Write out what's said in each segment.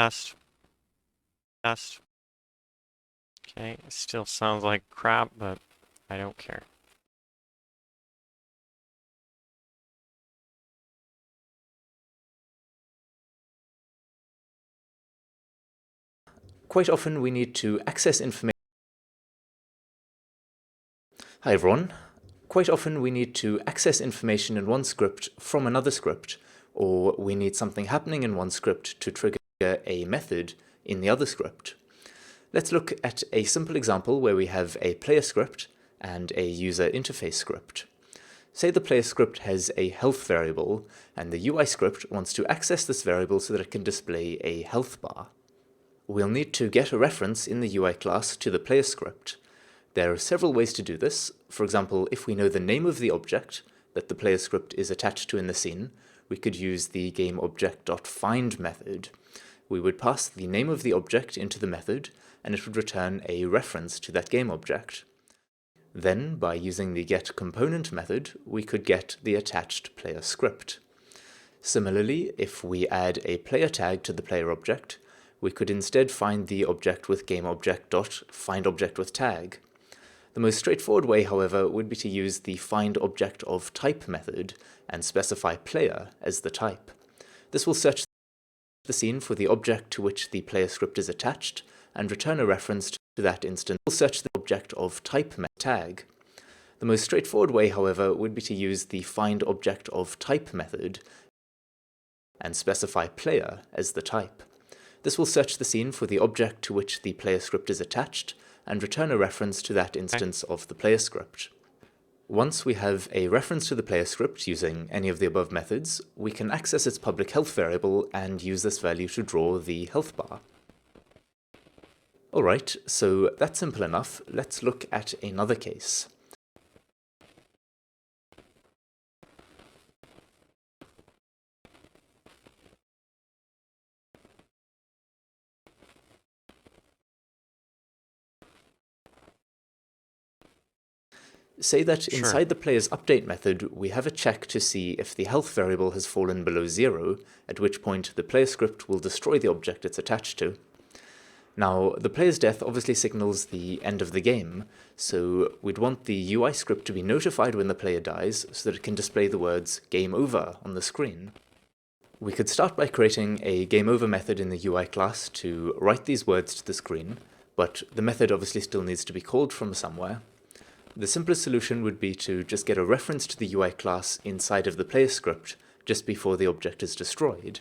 Test. Test. Okay, it still sounds like crap, but I don't care. Quite often we need to access information. Hi everyone. Quite often we need to access information in one script from another script, or we need something happening in one script to trigger a method in the other script. Let's look at a simple example where we have a player script and a user interface script. Say the player script has a health variable, and the UI script wants to access this variable so that it can display a health bar. We'll need to get a reference in the UI class to the player script. There are several ways to do this. For example, if we know the name of the object that the player script is attached to in the scene, we could use the gameObject.find method. We would pass the name of the object into the method, and it would return a reference to that game object. Then, by using the getComponent method, we could get the attached player script. Similarly, if we add a player tag to the player object, we could instead find the object with gameObject.findObjectWithTag. The most straightforward way, however, would be to use the findObjectOfType method and specify player as the type. This will search the scene for the object to which the player script is attached and return a reference to that instance. We'll search the object of type tag. The most straightforward way, however, would be to use the findObjectOfType method and specify player as the type. This will search the scene for the object to which the player script is attached and return a reference to that instance of the player script. Once we have a reference to the player script using any of the above methods, we can access its public health variable and use this value to draw the health bar. Alright, so that's simple enough. Let's look at another case. Say that inside the player's update method, we have a check to see if the health variable has fallen below 0, at which point the player script will destroy the object it's attached to. Now, the player's death obviously signals the end of the game, so we'd want the UI script to be notified when the player dies so that it can display the words "Game Over" on the screen. We could start by creating a Game Over method in the UI class to write these words to the screen, but the method obviously still needs to be called from somewhere. The simplest solution would be to just get a reference to the UI class inside of the player script just before the object is destroyed.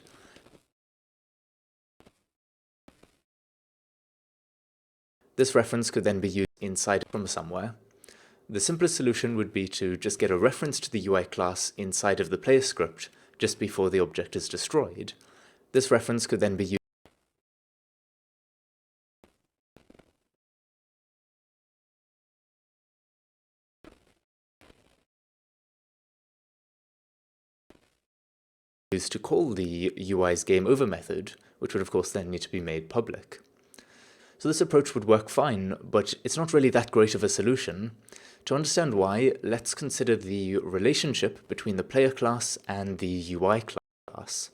This reference could then be used inside from somewhere. The simplest solution would be to just get a reference to the UI class inside of the player script just before the object is destroyed. This reference could then be used to call the UI's GameOver method, which would of course then need to be made public. So this approach would work fine, but it's not really that great of a solution. To understand why, let's consider the relationship between the player class and the UI class.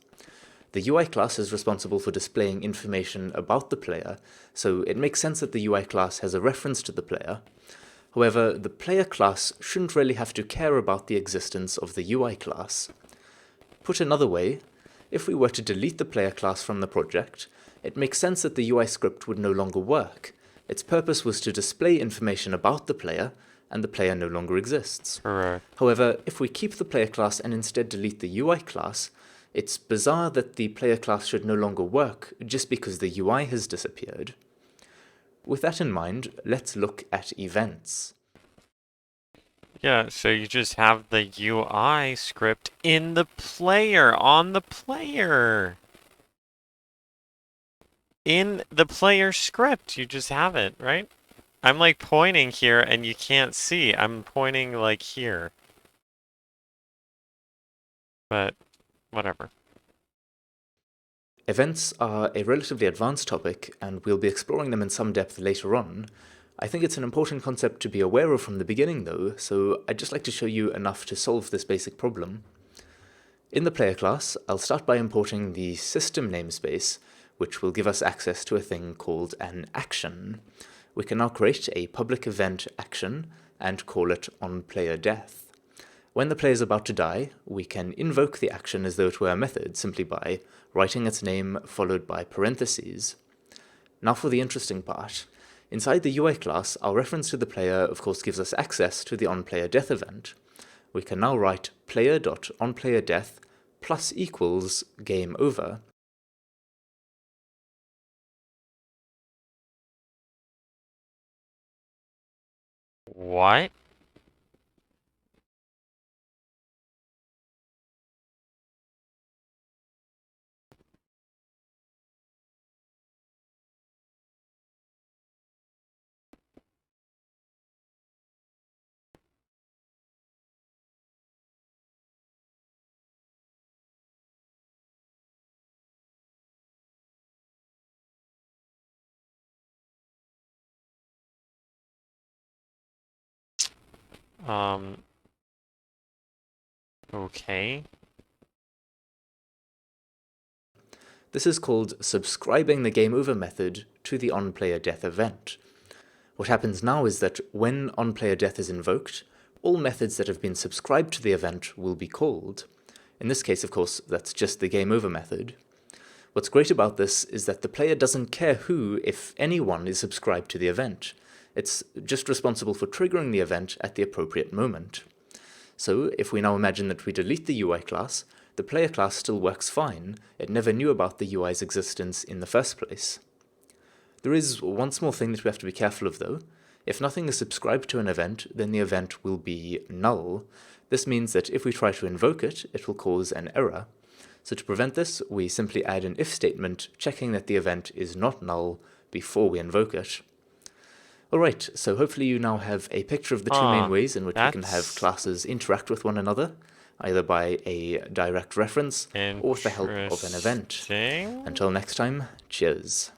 The UI class is responsible for displaying information about the player, so it makes sense that the UI class has a reference to the player. However, the player class shouldn't really have to care about the existence of the UI class. Put another way, if we were to delete the player class from the project, it makes sense that the UI script would no longer work. Its purpose was to display information about the player, and the player no longer exists. Correct. However, if we keep the player class and instead delete the UI class, it's bizarre that the player class should no longer work just because the UI has disappeared. With that in mind, let's look at events. Yeah, so you just have the UI script in the player, on the player. In the player script, you just have it, right? I'm like pointing here and you can't see. I'm pointing like here. But whatever. Events are a relatively advanced topic, and we'll be exploring them in some depth later on. I think it's an important concept to be aware of from the beginning though, so I'd just like to show you enough to solve this basic problem. In the player class, I'll start by importing the system namespace, which will give us access to a thing called an action. We can now create a public event action and call it onPlayerDeath. When the player is about to die, we can invoke the action as though it were a method simply by writing its name followed by parentheses. Now for the interesting part. Inside the UI class, our reference to the player of course gives us access to the onPlayerDeath event. We can now write player.onPlayerDeath plus equals game over. What? Okay. This is called subscribing the game over method to the onPlayerDeath event. What happens now is that when onPlayerDeath is invoked, all methods that have been subscribed to the event will be called. In this case, of course, that's just the game over method. What's great about this is that the player doesn't care who, if anyone, is subscribed to the event. It's just responsible for triggering the event at the appropriate moment. So if we now imagine that we delete the UI class, the player class still works fine. It never knew about the UI's existence in the first place. There is one small thing that we have to be careful of though. If nothing is subscribed to an event, then the event will be null. This means that if we try to invoke it, it will cause an error. So to prevent this, we simply add an if statement checking that the event is not null before we invoke it. Alright, so hopefully you now have a picture of the two main ways in which we can have classes interact with one another, either by a direct reference or with the help of an event. Until next time, cheers.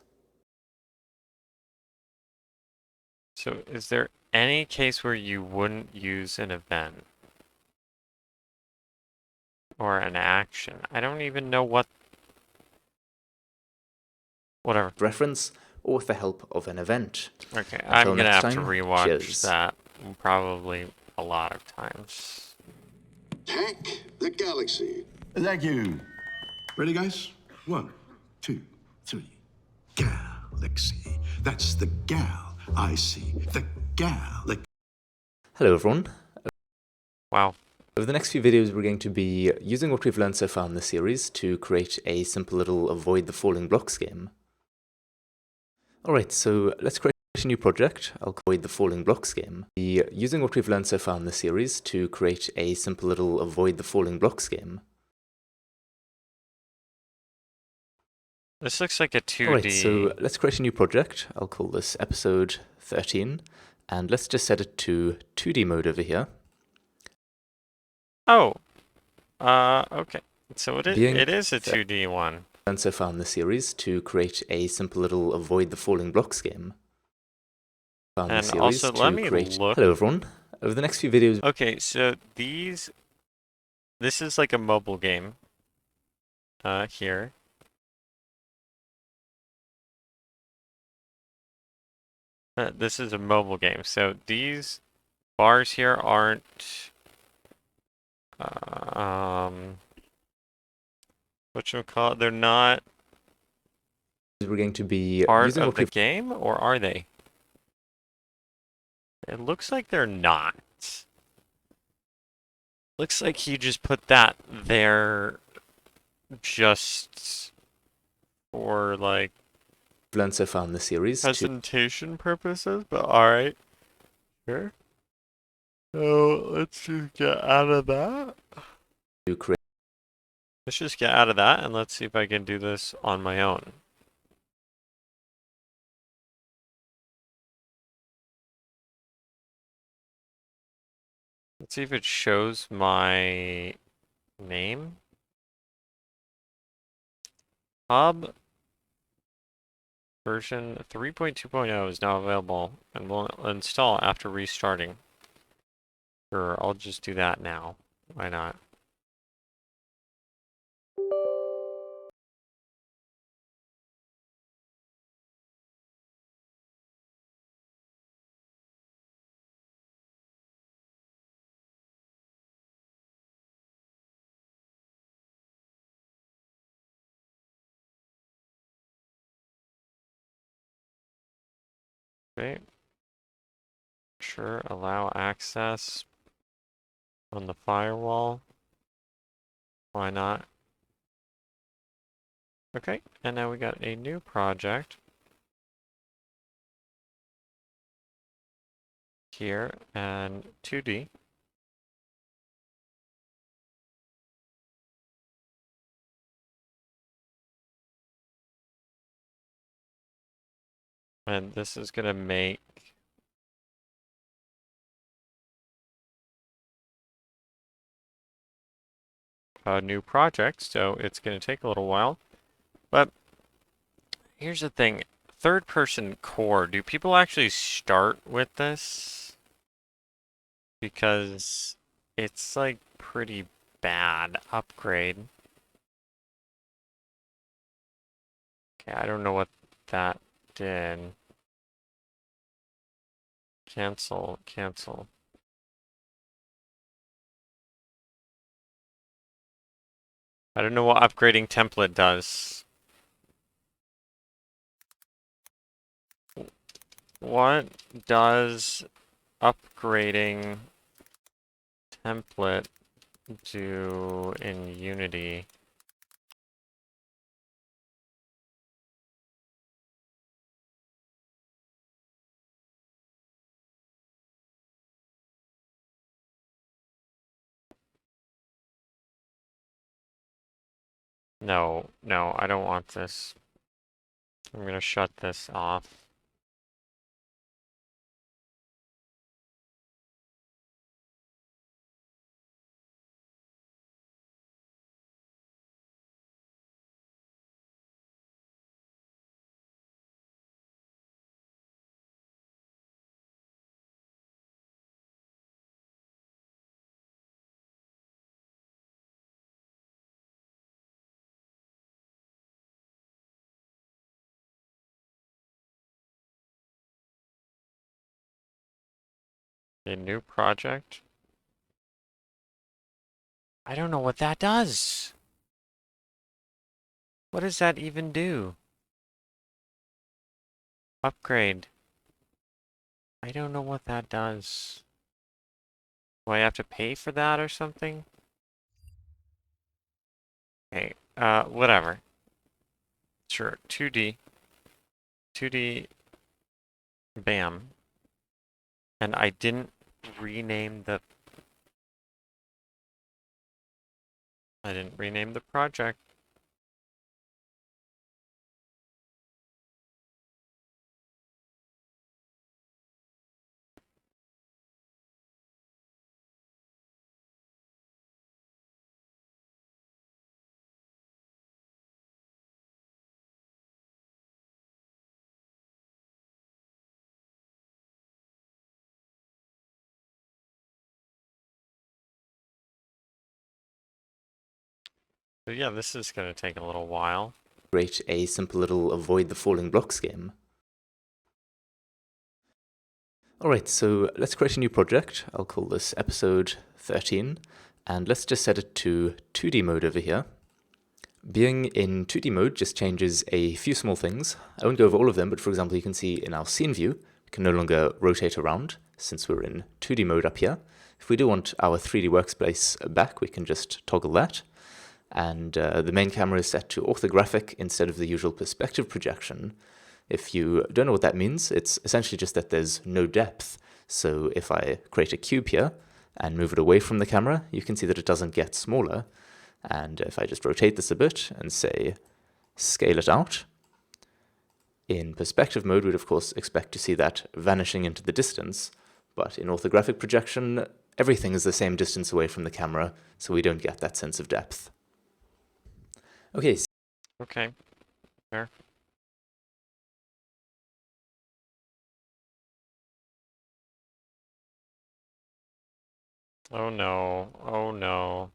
So is there any case where you wouldn't use an event? Or an action? I don't even know what... Whatever. Reference or with the help of an event. Okay, I'm gonna have to rewatch that probably a lot of times. Hack the galaxy. Thank you. Ready, guys? 1, 2, 3. Galaxy. That's the gal I see. The gal. Hello everyone. Wow. Over the next few videos we're going to be using what we've learned so far in the series to create a simple little avoid the falling blocks game. Alright, so let's create a new project. I'll call it the falling blocks game. Be using what we've learned so far in the series to create a simple little avoid the falling blocks game. This looks like a 2D... Alright, so let's create a new project. I'll call this episode 13, and let's just set it to 2D mode over here. Oh, okay. So it is a 2D one. And so far in the series to create a simple little avoid the falling blocks game. And also, let me look. Hello everyone. Over the next few videos... Okay, so this is like a mobile game. Here. This is a mobile game. So these bars here aren't... whatchamacallit, they're not we're going to be part of the game, or are they? It looks like they're not. Looks like he just put that there just for like learned so far in the series presentation purposes, but alright. Sure. So let's just get out of that. Let's just get out of that and let's see if I can do this on my own. Let's see if it shows my name. Hub version 3.2.0 is now available and will install after restarting. Sure, I'll just do that now. Why not? Okay. Sure, allow access on the firewall. Why not? Okay, and now we got a new project here and 2D. And this is gonna make a new project, so it's gonna take a little while. But here's the thing, third person core, do people actually start with this? Because it's like pretty bad upgrade. Okay, I don't know what that did. Cancel, cancel. I don't know what upgrading template does. What does upgrading template do in Unity? No, no, I don't want this. I'm gonna shut this off. A new project? I don't know what that does. What does that even do? Upgrade. I don't know what that does. Do I have to pay for that or something? Okay, whatever. Sure, 2D. 2D, bam. And I didn't rename the... I didn't rename the project. So yeah, this is gonna take a little while. Create a simple little avoid the falling blocks game. Alright, so let's create a new project. I'll call this episode 13, and let's just set it to 2D mode over here. Being in 2D mode just changes a few small things. I won't go over all of them, but for example, you can see in our scene view, we can no longer rotate around since we're in 2D mode up here. If we do want our 3D workspace back, we can just toggle that. And the main camera is set to orthographic instead of the usual perspective projection. If you don't know what that means, it's essentially just that there's no depth. So if I create a cube here and move it away from the camera, you can see that it doesn't get smaller. And if I just rotate this a bit and say scale it out, in perspective mode, we'd of course expect to see that vanishing into the distance. But in orthographic projection, everything is the same distance away from the camera, so we don't get that sense of depth. Okay. Okay, fair. Oh no, oh no.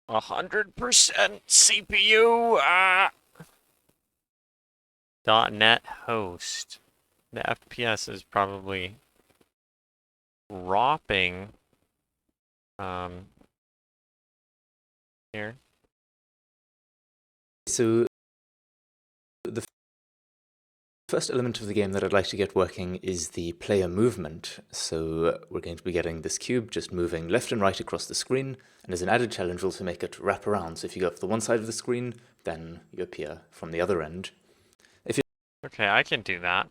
100% CPU, .NET host. The FPS is probably dropping, here. So first element of the game that I'd like to get working is the player movement. So we're going to be getting this cube just moving left and right across the screen, and as an added challenge we'll also make it wrap around. So if you go up the one side of the screen, then you appear from the other end. Okay, I can do that.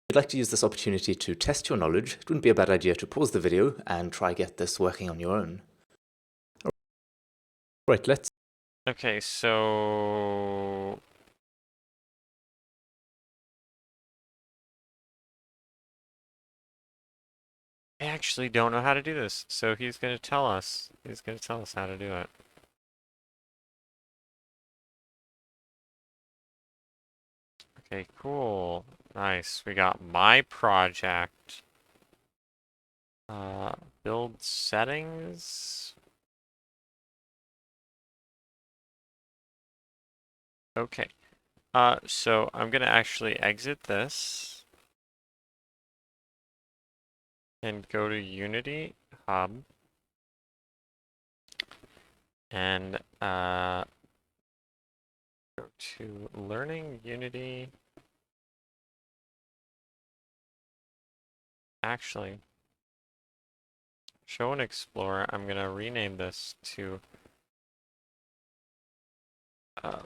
If you'd like to use this opportunity to test your knowledge, it wouldn't be a bad idea to pause the video and try get this working on your own. Right, let's Okay, so I actually don't know how to do this, so he's gonna tell us. He's gonna tell us how to do it. Okay, cool. Nice. We got my project. Build settings. Okay. So I'm gonna actually exit this and go to Unity Hub and go to Learning Unity. Actually, Show and Explore. I'm gonna rename this to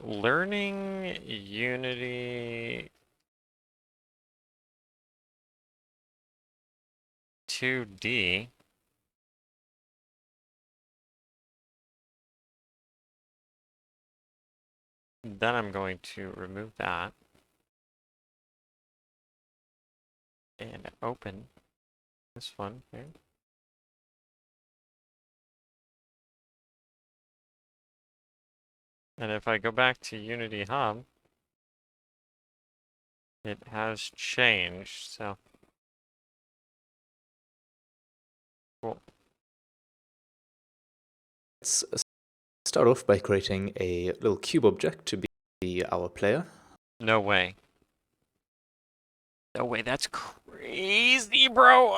Learning Unity 2D. Then I'm going to remove that and open this one here. And if I go back to Unity Hub, it has changed, so cool. Let's start off by creating a little cube object to be our player. No way. No way, that's crazy, bro!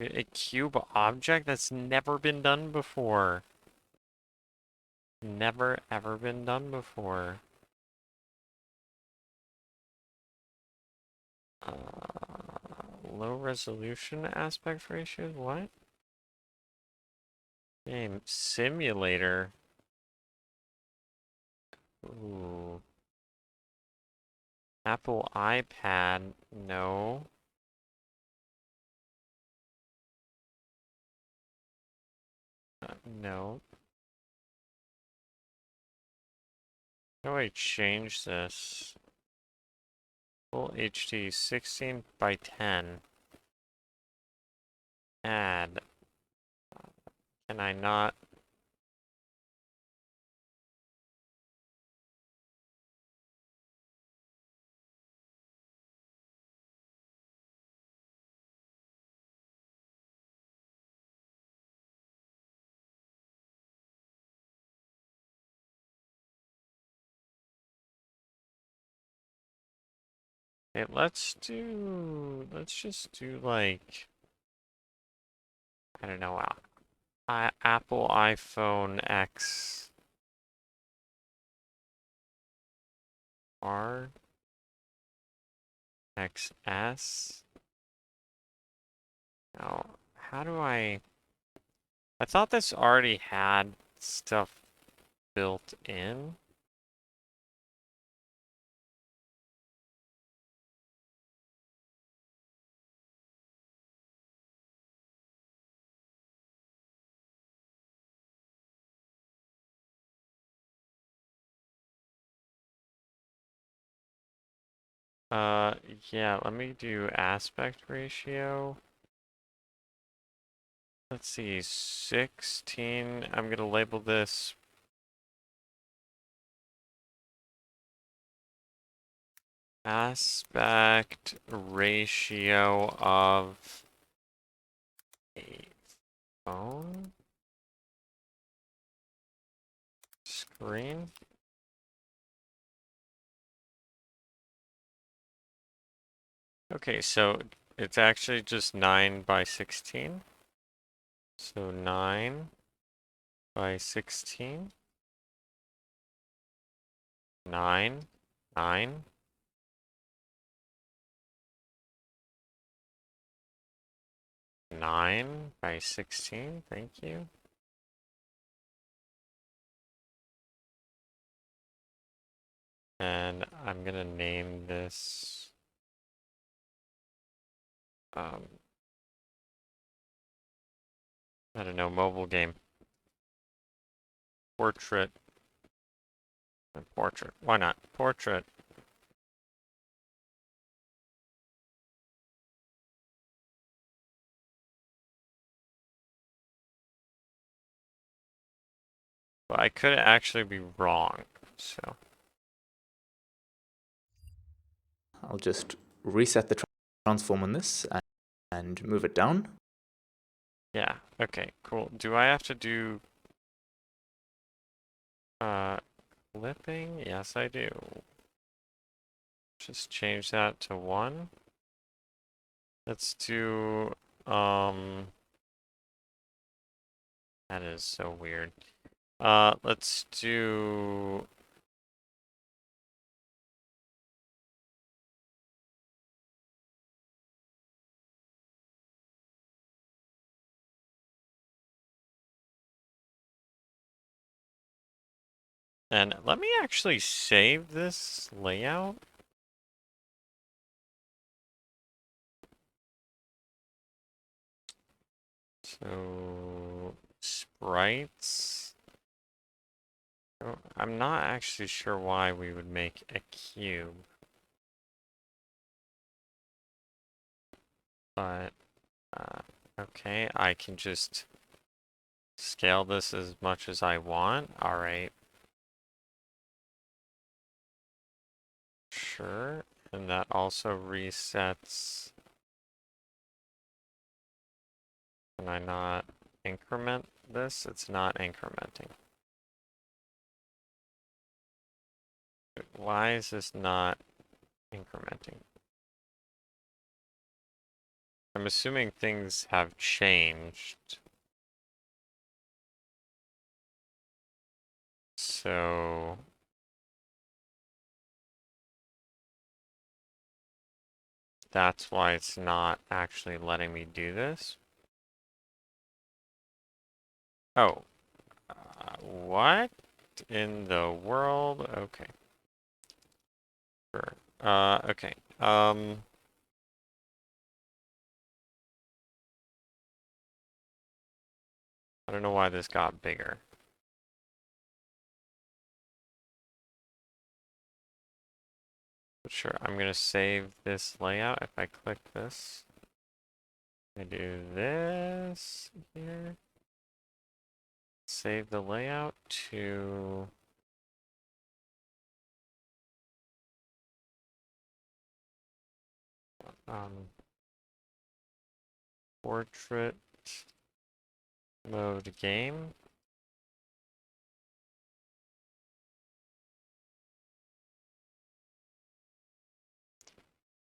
A cube object? That's never been done before. Never ever been done before. Low resolution aspect ratios? What? Game simulator. Ooh. Apple iPad? No. No. How do I change this? Full HD 16 by 10. Add. Can I not? Okay, let's just do like, I don't know, Apple iPhone X R XS. Now, how do I thought this already had stuff built in. Yeah, let me do aspect ratio. Let's see, 16. I'm gonna label this aspect ratio of a phone screen. Okay, so it's actually just 9 by 16. So 9 by 16. 9, 9. Nine by 16, thank you. And I'm gonna name this I don't know, mobile game. Portrait and portrait. Why not? Portrait. But I could actually be wrong, so. I'll just reset the transform on this and move it down. Yeah, okay, cool. Do I have to do clipping? Yes, I do. Just change that to 1. Let's do that is so weird. Let's do and let me actually save this layout. So sprites. Oh, I'm not actually sure why we would make a cube. But okay, I can just scale this as much as I want. All right. Sure. And that also resets. Can I not increment this? It's not incrementing. Why is this not incrementing? I'm assuming things have changed. So that's why it's not actually letting me do this. Oh, what in the world? Okay. Sure. Okay. I don't know why this got bigger. But sure, I'm gonna save this layout. If I click this, I do this here. Save the layout to portrait mode game.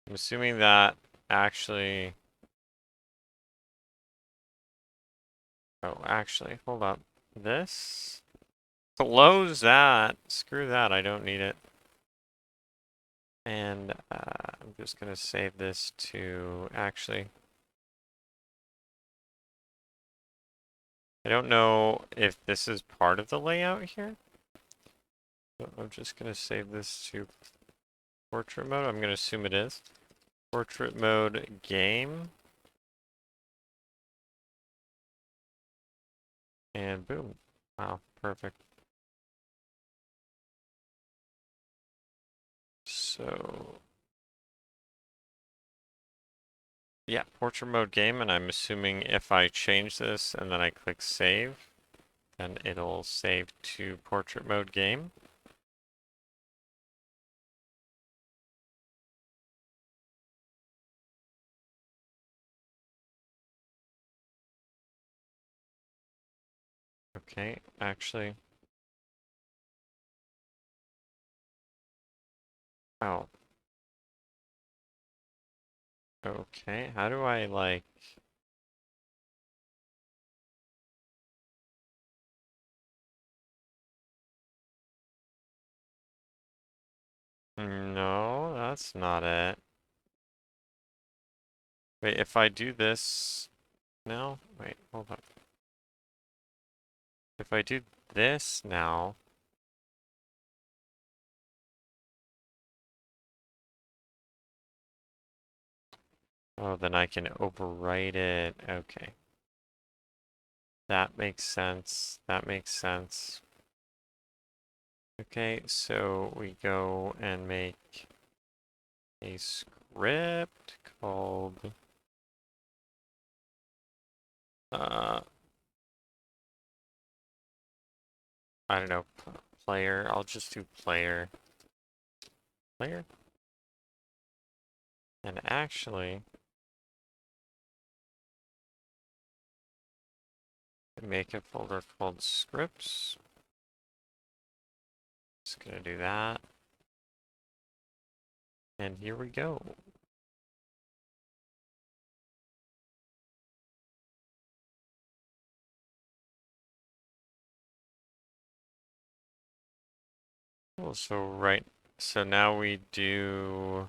I'm assuming that actually. Oh, actually, hold up. This. Close that. Screw that. I don't need it. And I'm just going to save this to actually. I don't know if this is part of the layout here. But I'm just going to save this to portrait mode. I'm going to assume it is. Portrait mode game. And boom. Wow, perfect. So, yeah, portrait mode game, and I'm assuming if I change this and then I click save, then it'll save to portrait mode game. Okay, actually. Oh. Okay, how do I like... No, that's not it. Wait, if I do this now, wait, hold on. If I do this now, oh, then I can overwrite it. Okay. That makes sense. That makes sense. Okay, so we go and make a script called I don't know, player. I'll just do player. Player. And actually, make a folder called scripts. Just gonna do that. And here we go. Cool, so now we do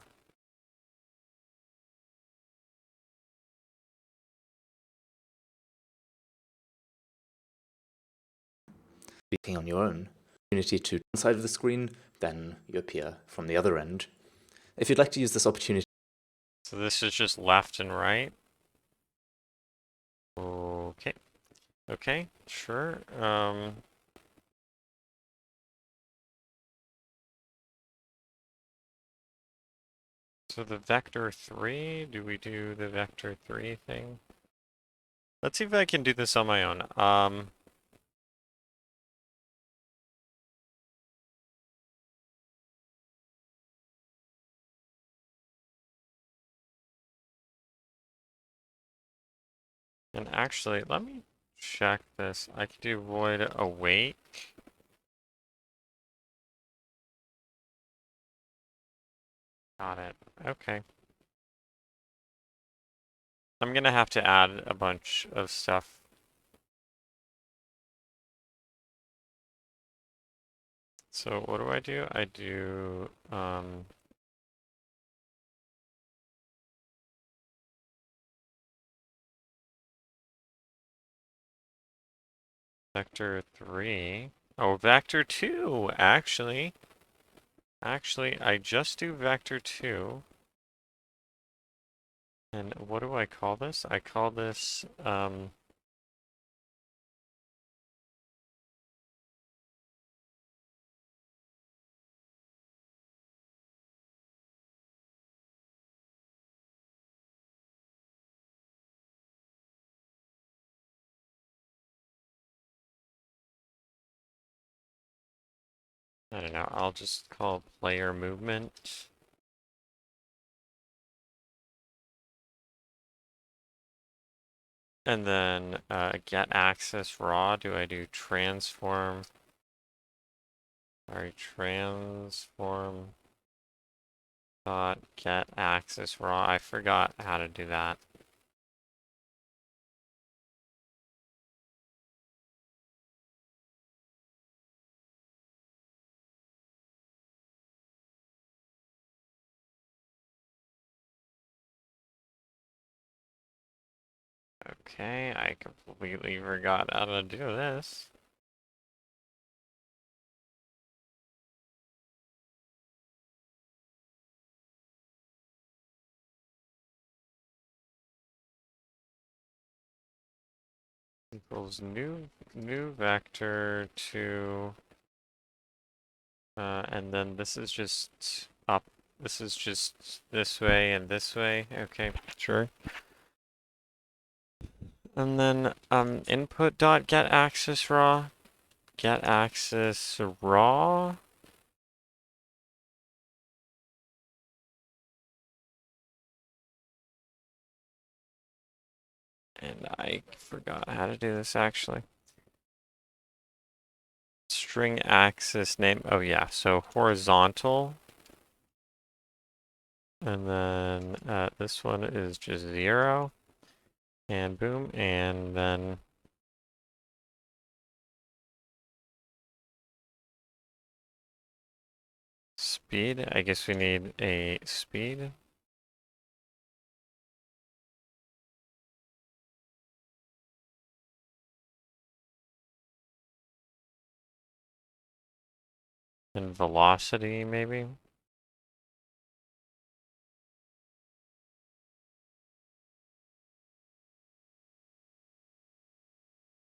Speaking on your own, opportunity to one side of the screen, then you appear from the other end. If you'd like to use this opportunity, so this is just left and right. Okay. Okay, sure. So the vector 3, do we do the vector 3 thing? Let's see if I can do this on my own. And actually, let me check this. I can do void awake. Got it. Okay. I'm gonna have to add a bunch of stuff. So what do? I do, vector 3. Oh, vector 2, actually. Actually, I just do vector 2. And what do I call this? I call this, I don't know, I'll just call it player movement. And then get access raw. Do I do transform? Sorry, transform dot get access raw. I forgot how to do that. Okay, I completely forgot how to do this. Equals new vector to and then this is just up. This is just this way and this way. Okay, sure. And then input dot get access raw. Get access raw. And I forgot how to do this actually. String access name. Oh yeah, so horizontal. And then this one is just 0. And boom, and then speed. I guess we need a speed. And velocity, maybe?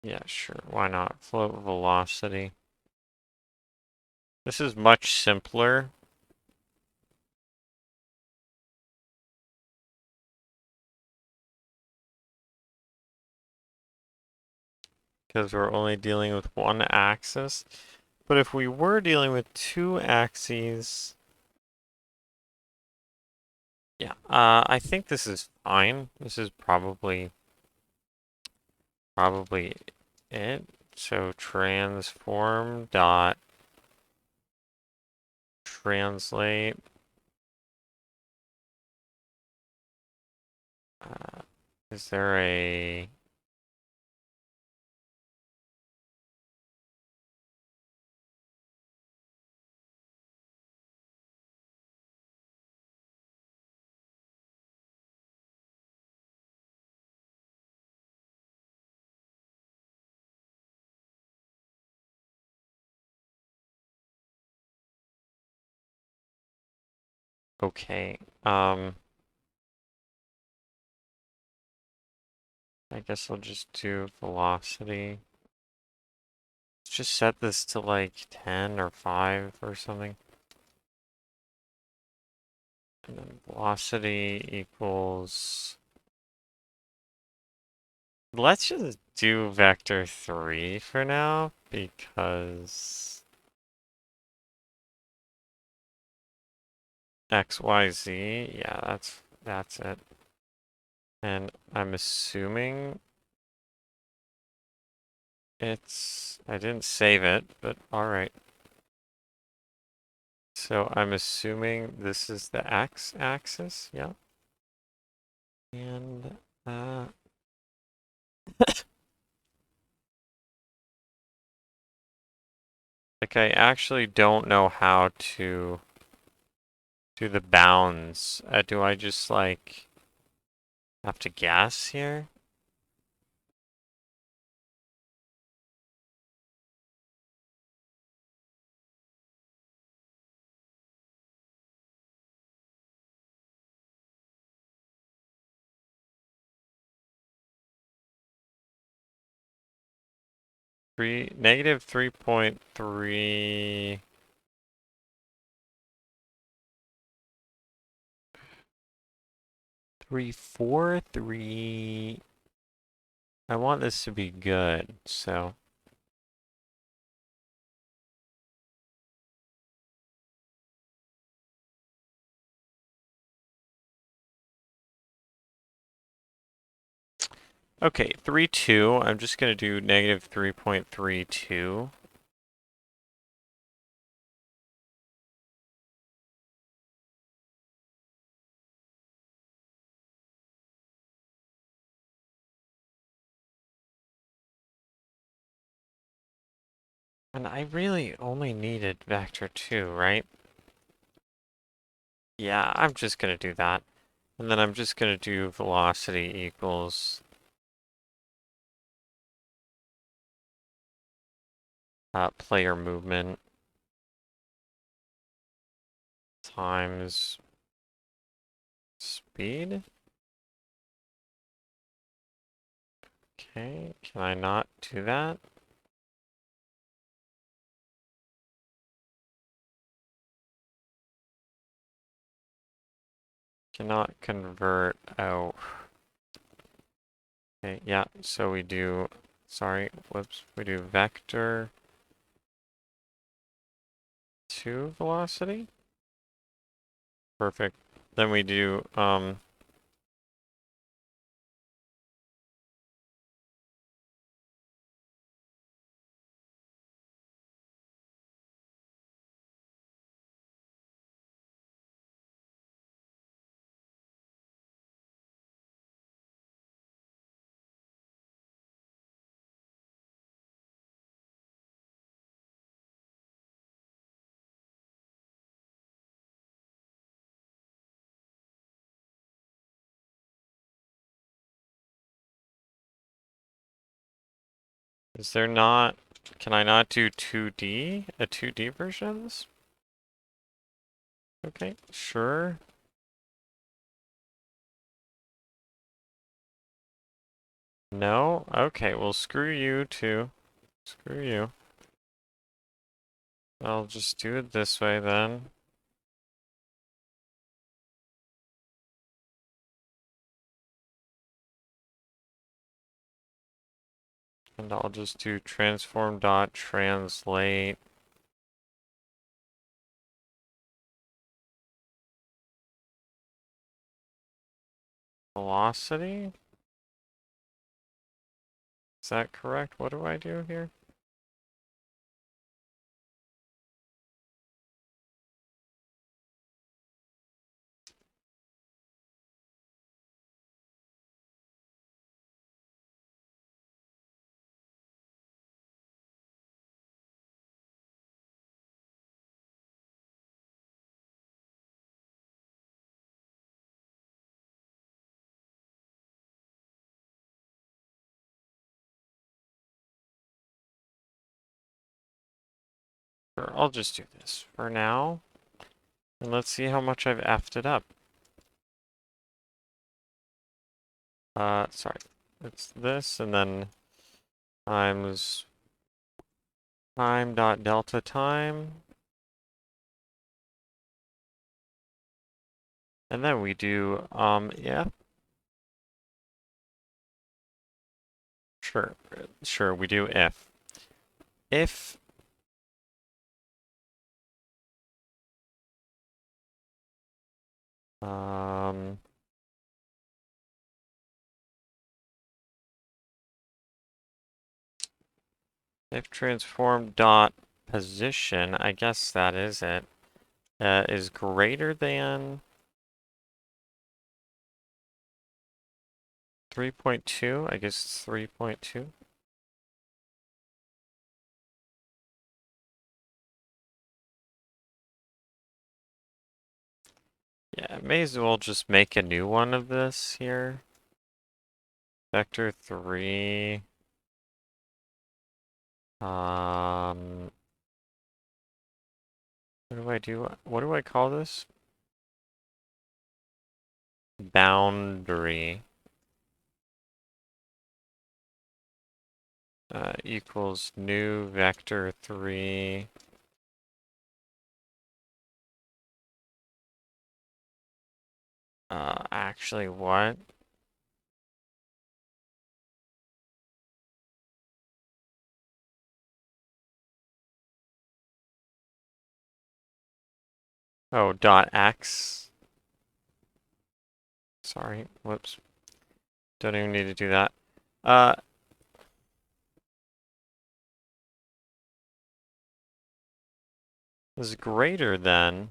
Yeah, sure. Why not? Float velocity. This is much simpler. Because we're only dealing with one axis. But if we were dealing with two axes... Yeah, I think this is fine. This is probably it. So transform dot translate. Is there a... Okay, I guess I'll just do velocity. Let's just set this to like 10 or 5 or something. And then velocity equals... Let's just do vector 3 for now, because XYZ, yeah, that's it. And I'm assuming I didn't save it, but alright. So I'm assuming this is the x-axis, yeah. And, like I actually don't know how to do the bounds. Do I just like have to guess here? Negative 3.3. 343. I want this to be good, so. Okay, 3.2. I'm just going to do negative 3.32. And I really only needed vector 2, right? Yeah, I'm just going to do that. And then I'm just going to do velocity equals player movement times speed. Okay, can I not do that? Cannot convert out. Okay, yeah, so we do, sorry, whoops, we do vector to velocity. Perfect. Then we do, Is there not... Can I not do 2D? A 2D version of this? Okay, sure. No? Okay, well screw you too. Screw you. I'll just do it this way then. And I'll just do transform.translate velocity. Is that correct? What do I do here? Sure, I'll just do this for now. And let's see how much I've effed it up. Sorry. It's this, and then times time dot delta time. And then we do, yeah. Sure, we do if. If if transform dot position, I guess that is it, is greater than 3.2. I guess it's 3.2. Yeah, may as well just make a new one of this here. Vector 3. What do I do? What do I call this? Boundary. Equals new vector 3. Actually, what? Oh, dot X. Sorry, whoops. Don't even need to do that. Is greater than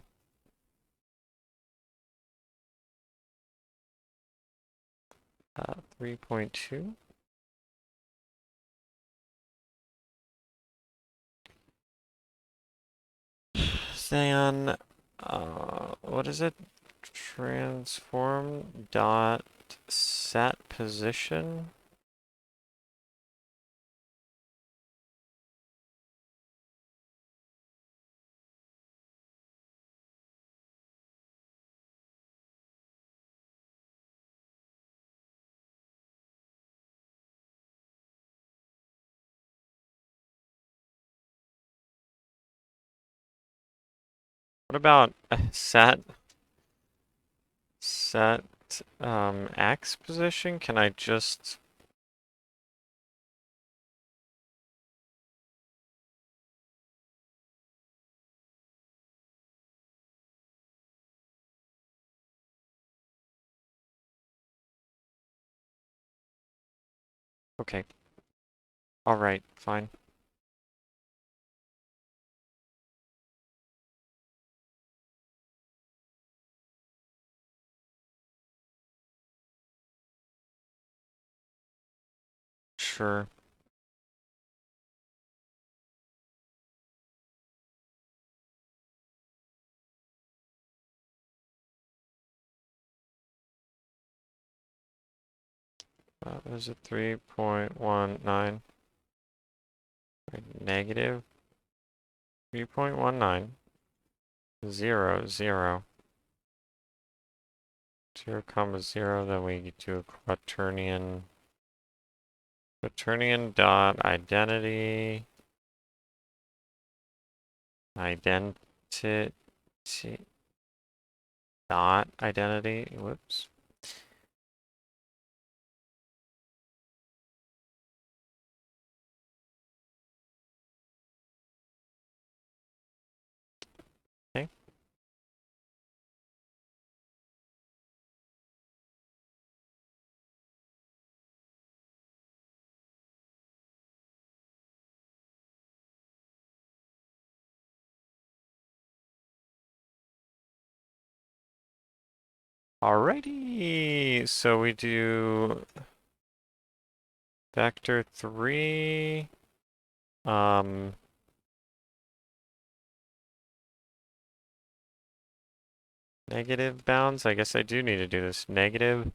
3.2. Then, what is it? Transform dot set position. What about set X position? Can I just... Okay. Alright, fine. Sure. Is it 3.19? Negative 3.19, 0, 0, 0, comma 0, then we do a quaternion dot identity, identity dot identity, whoops. Okay. Alrighty, so we do vector 3, negative bounds. I guess I do need to do this. Negative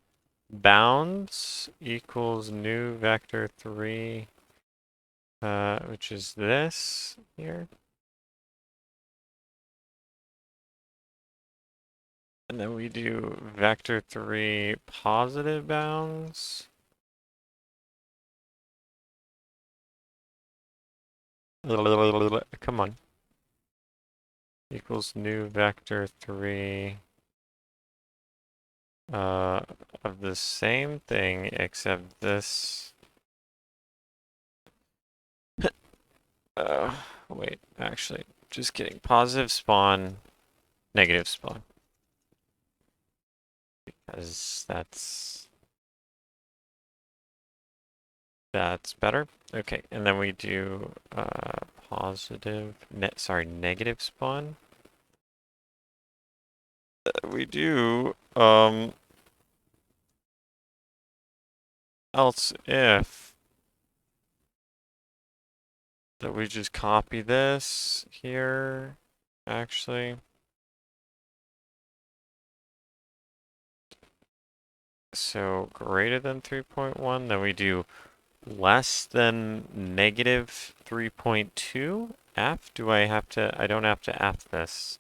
bounds equals new vector 3, which is this here. And then we do vector 3 positive bounds. Come on. Equals new vector 3 of the same thing except this. Wait, actually, just kidding. Positive spawn, negative spawn. Because that's better. Okay, and then we do positive, negative spawn. We do else if that we just copy this here, actually. So greater than 3.1, then we do less than negative 3.2 f. Do I have to? I don't have to f this.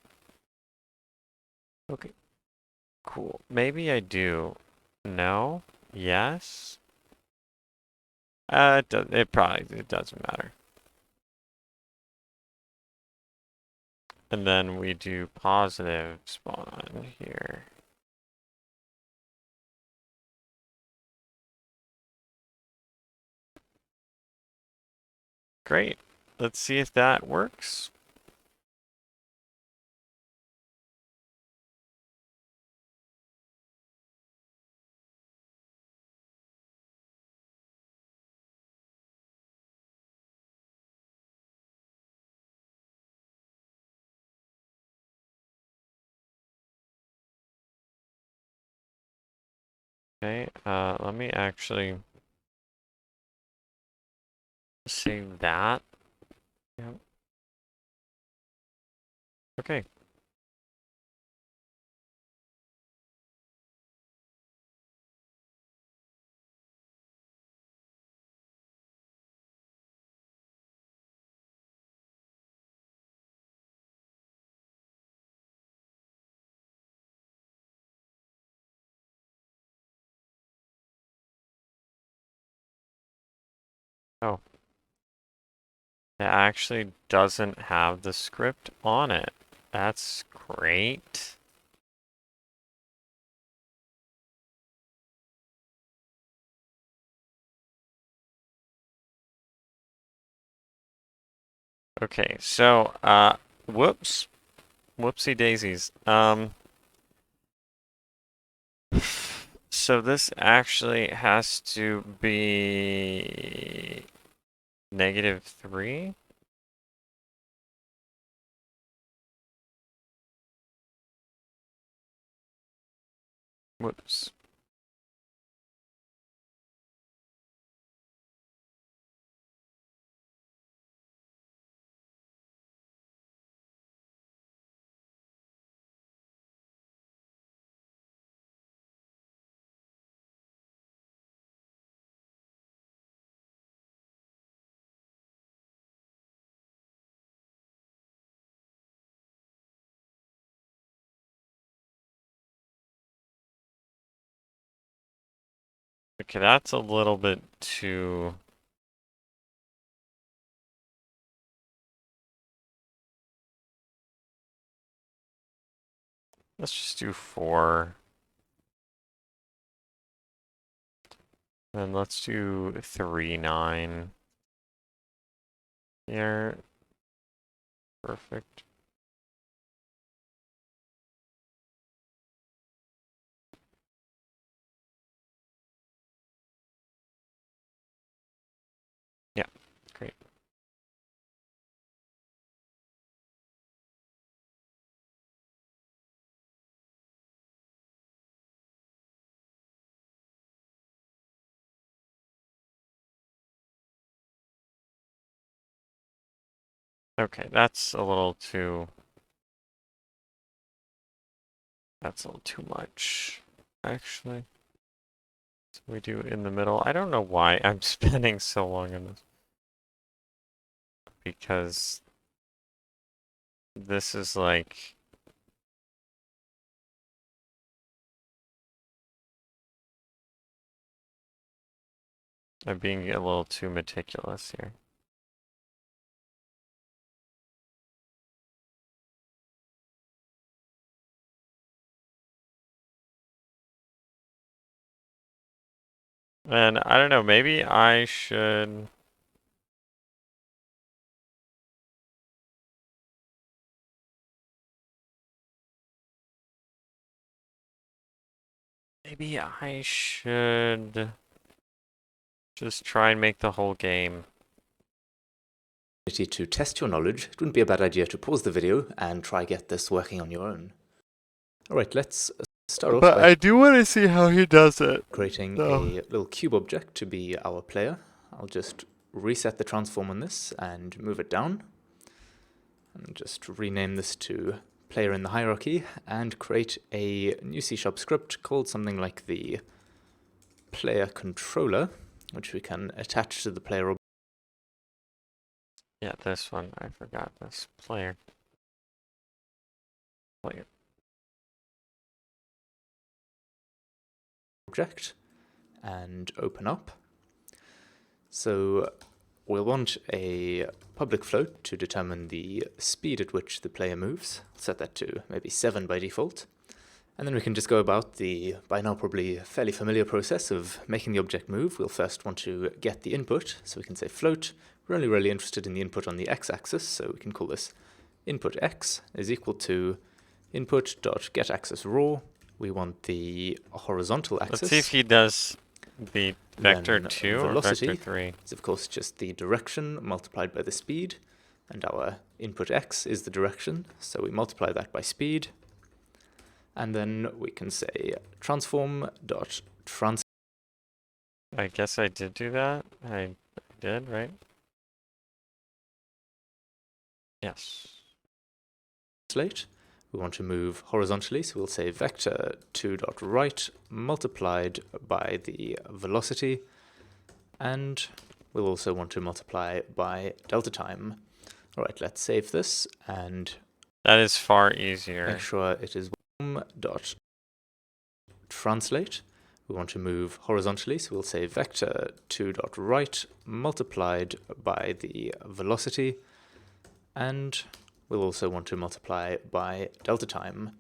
Okay, cool. Maybe I do. No? Yes? It doesn't matter. And then we do positive spawn here. Great. Let's see if that works. Okay, let me actually save that. Yep. Okay. Oh. It actually doesn't have the script on it. That's great. Okay, so, whoops. Whoopsie daisies. So this actually has to be -3. Whoops. Okay, that's a little bit too... Let's just do 4. Then let's do 3, 9. Here. Perfect. Yeah, great. Okay, that's a little too... That's a little too much, actually. So we do in the middle. I don't know why I'm spending so long on this. Because this is like... I'm being a little too meticulous here. And I don't know, maybe I should... Maybe I should just try and make the whole game. To test your knowledge, it wouldn't be a bad idea to pause the video and try get this working on your own. Alright, let's start off But by I do want to see how he does it. creating No. a little cube object to be our player. I'll just reset the transform on this and move it down. And just rename this to player in the hierarchy and create a new C# script called something like the player controller, which we can attach to the player object. Yeah, this one. I forgot this. Player. Player. And open up. So we'll want a public float to determine the speed at which the player moves. Set that to maybe 7 by default. And then we can just go about the, by now probably fairly familiar process of making the object move. We'll first want to get the input, so we can say float. We're only really interested in the input on the x-axis, so we can call this input x is equal to input.getAxisRaw. We want the horizontal axis. Let's see if he does the vector Then 2 or velocity vector 3. is of course just the direction multiplied by the speed, and our input x is the direction, so we multiply that by speed. And then we can say transform.trans. I guess I did do that. I did, right? Yes. Translate. We want to move horizontally, so we'll say vector 2.right multiplied by the velocity, and we'll also want to multiply by delta time. All right, let's save this and That is far easier. make sure it is dot translate. We want to move horizontally, so we'll say vector 2.right multiplied by the velocity, and we'll also want to multiply by delta time.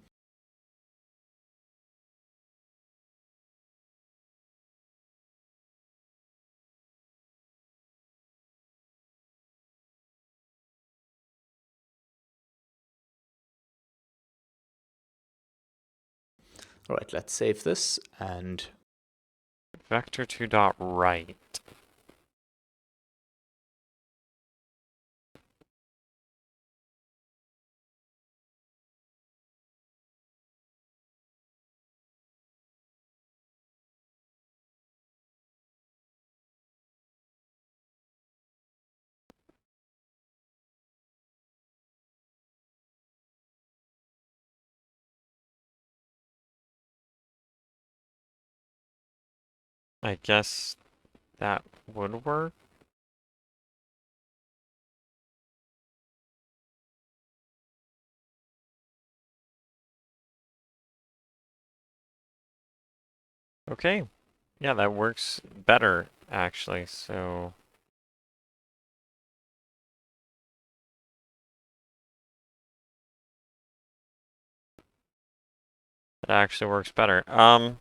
All right, let's save this and Vector 2 dot right. I guess that would work. Okay. Yeah, that works better, actually, so... It actually works better. I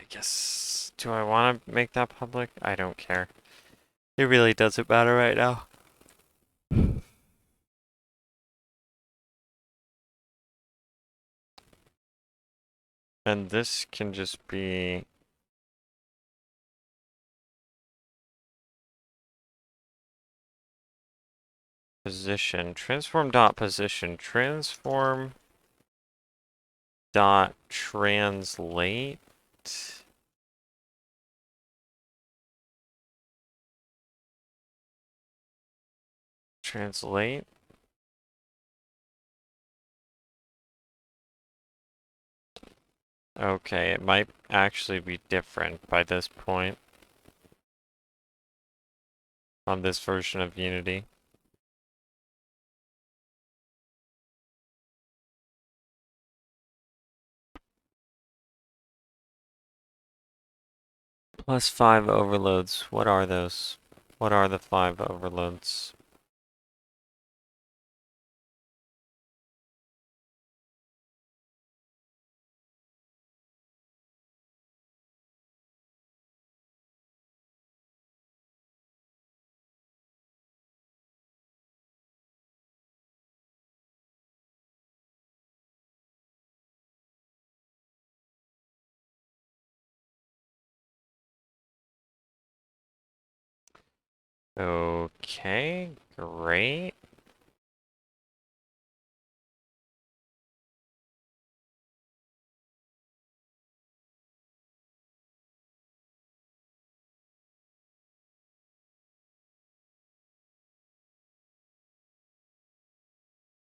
guess, do I want to make that public? I don't care. It really doesn't matter right now. And this can just be... Position. Transform dot position. Transform dot translate. Translate. Okay, it might actually be different by this point on this version of Unity. Plus 5 overloads. What are those? What are the 5 overloads? Okay, great.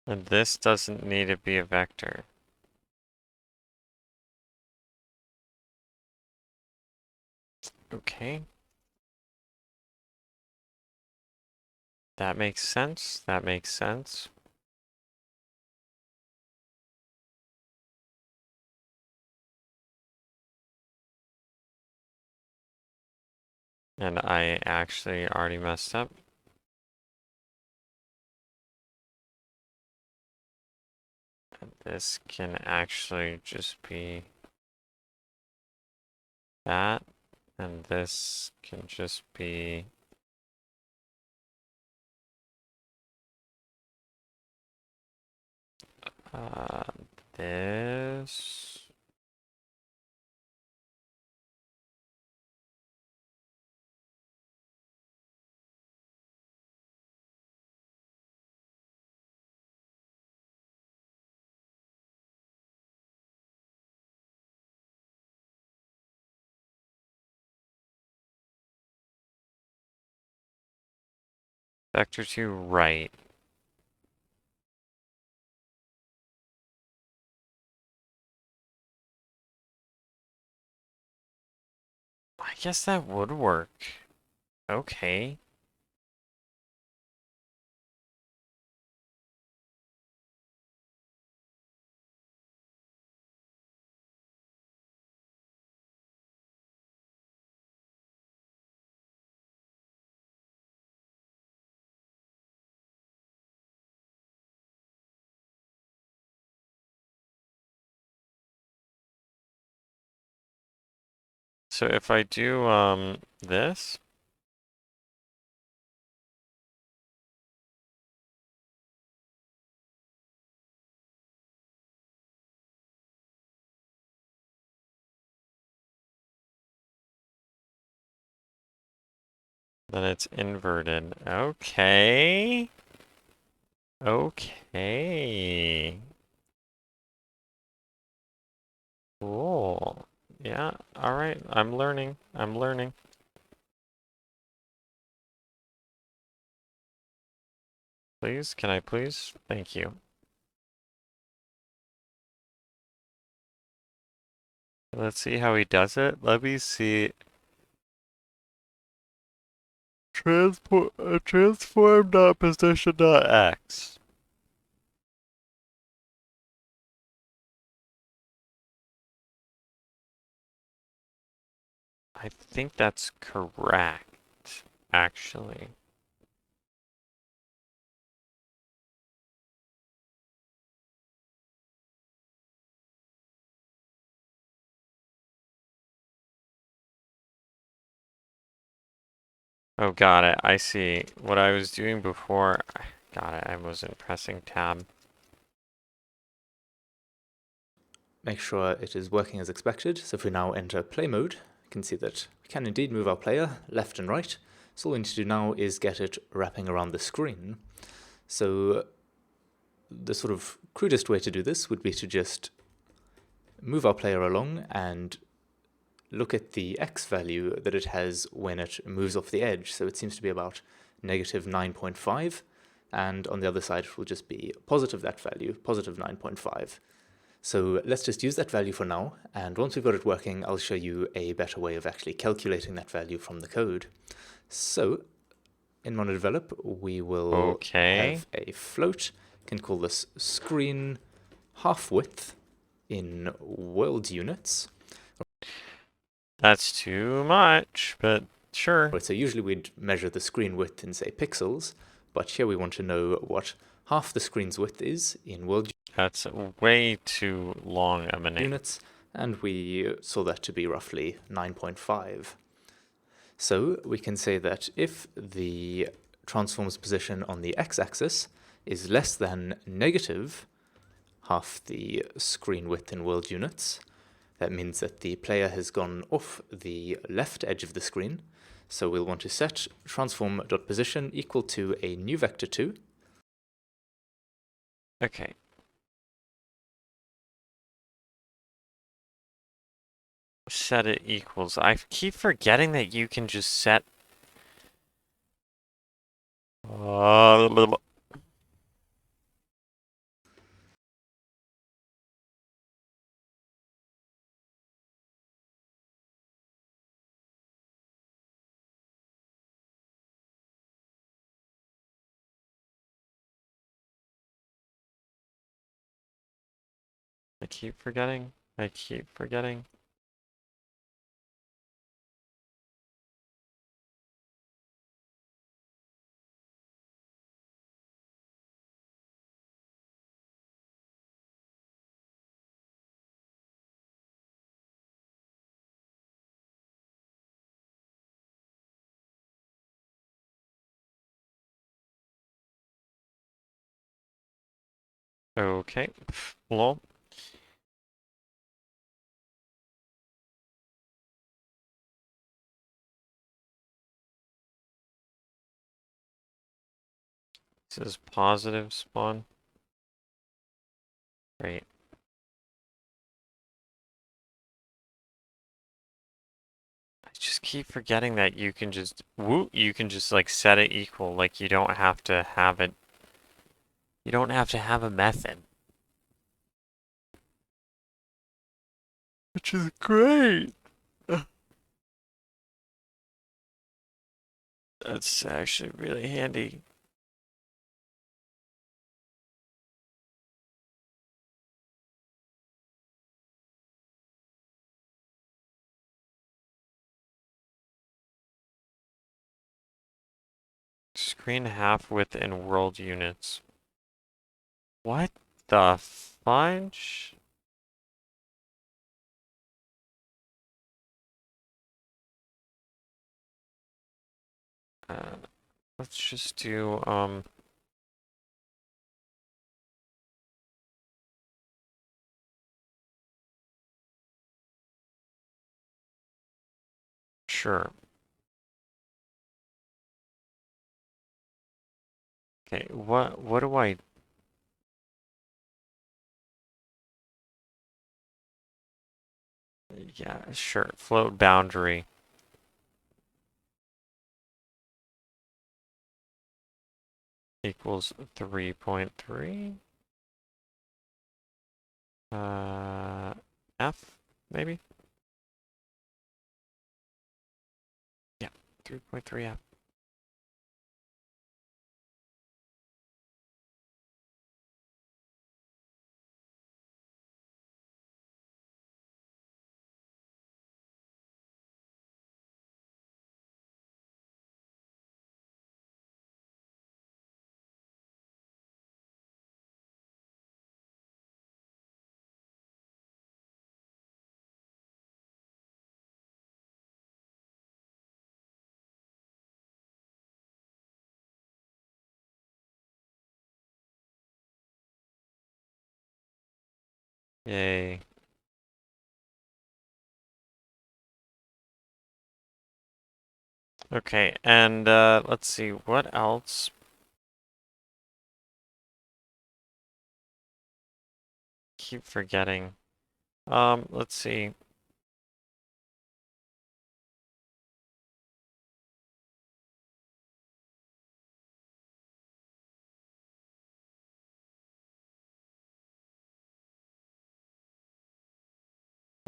And this doesn't need to be a vector. Okay. That makes sense. That makes sense. And I actually already messed up. And this can actually just be that. And this can just be uh, this. Vector to right. I guess that would work. Okay. So if I do this, then it's inverted. Okay. Okay. Cool. Yeah, alright. I'm learning. I'm learning. Please, can I please? Thank you. Let's see how he does it. Let me see. Transform.position.x. I think that's correct, actually. Oh, got it. I see. What I was doing before, got it. I wasn't pressing tab. Make sure it is working as expected. So if we now enter play mode, you can see that we can indeed move our player left and right. So all we need to do now is get it wrapping around the screen. So the sort of crudest way to do this would be to just move our player along and look at the x value that it has when it moves off the edge. So it seems to be about negative 9.5, and on the other side it will just be positive that value, positive 9.5. So let's just use that value for now, and once we've got it working, I'll show you a better way of actually calculating that value from the code. So in MonoDevelop, we will have a float. Can call this screen half width in world units. That's too much, but sure. Right, so usually we'd measure the screen width in, say, pixels, but here we want to know what half the screen's width is in world That's way too long of a name. Units, and we saw that to be roughly 9.5. So we can say that if the transform's position on the x-axis is less than negative half the screen width in world units, that means that the player has gone off the left edge of the screen. So we'll want to set transform.position equal to a new vector 2. Okay. Set it equals. I keep forgetting that you can just set. I keep forgetting. I keep forgetting. Okay. Lol. This is positive spawn. Great. I just keep forgetting that you can just you can just like set it equal. Like you don't have to have it. You don't have to have a method. Which is great. That's actually really handy. Screen half width in world units. What the fudge? Let's just do, sure. Okay, what do I... Yeah, sure. Float boundary. Equals 3.3. F, maybe? Yeah, 3.3 F. Yay. Okay, and let's see, what else? Keep forgetting. Let's see.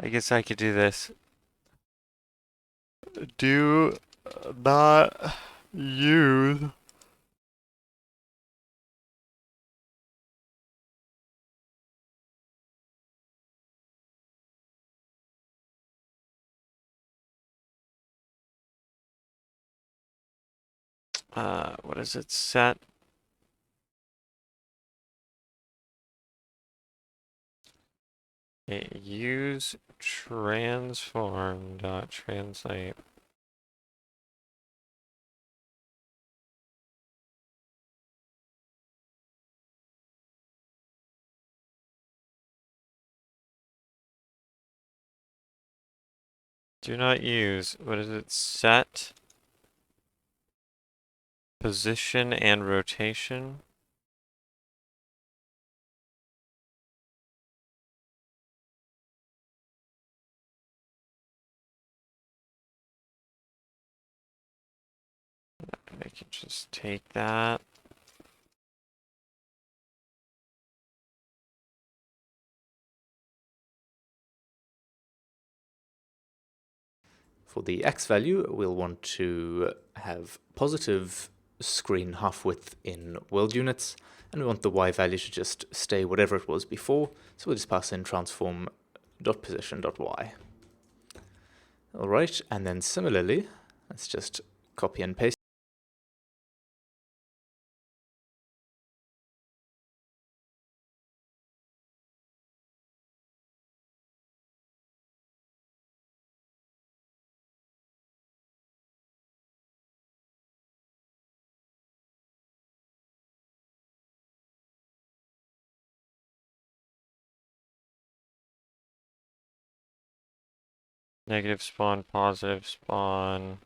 I guess I could do this. Do not use what is it? Set use transform dot translate. Do not use, what is it? Set position and rotation. I can just take that. For the x value, we'll want to have positive screen half width in world units, and we want the y value to just stay whatever it was before, so we'll just pass in transform.position.y. Alright, and then similarly, let's just copy and paste. Negative spawn, positive spawn.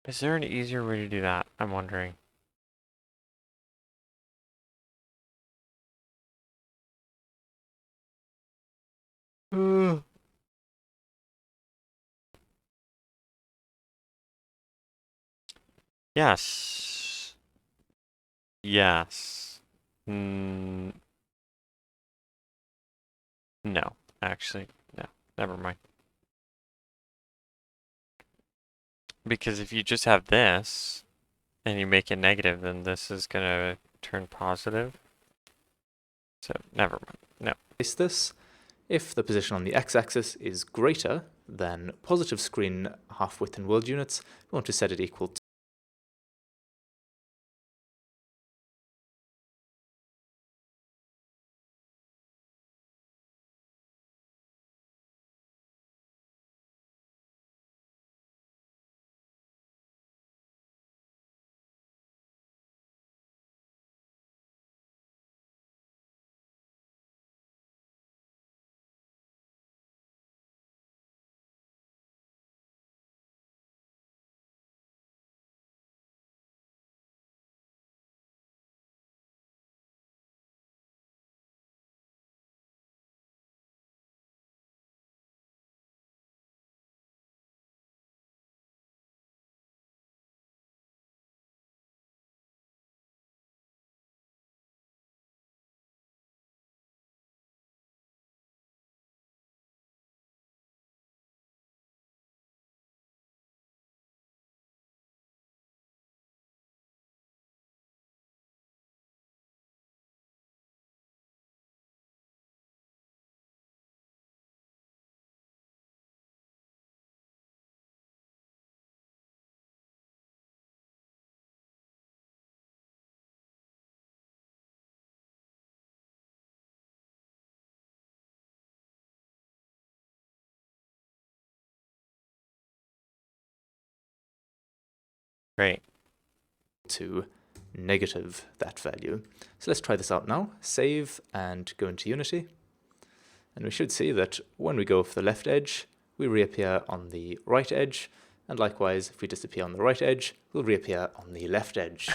Is there an easier way to do that? I'm wondering. Yes. Yes. No, actually, no. Never mind. Because if you just have this and you make it negative, then this is gonna turn positive. So never mind. No. This. If the position on the x-axis is greater than positive screen half width in world units, we want to set it equal to Great. to negative that value. So let's try this out now. Save and go into Unity. And we should see that when we go off the left edge, we reappear on the right edge. And likewise, if we disappear on the right edge, we'll reappear on the left edge.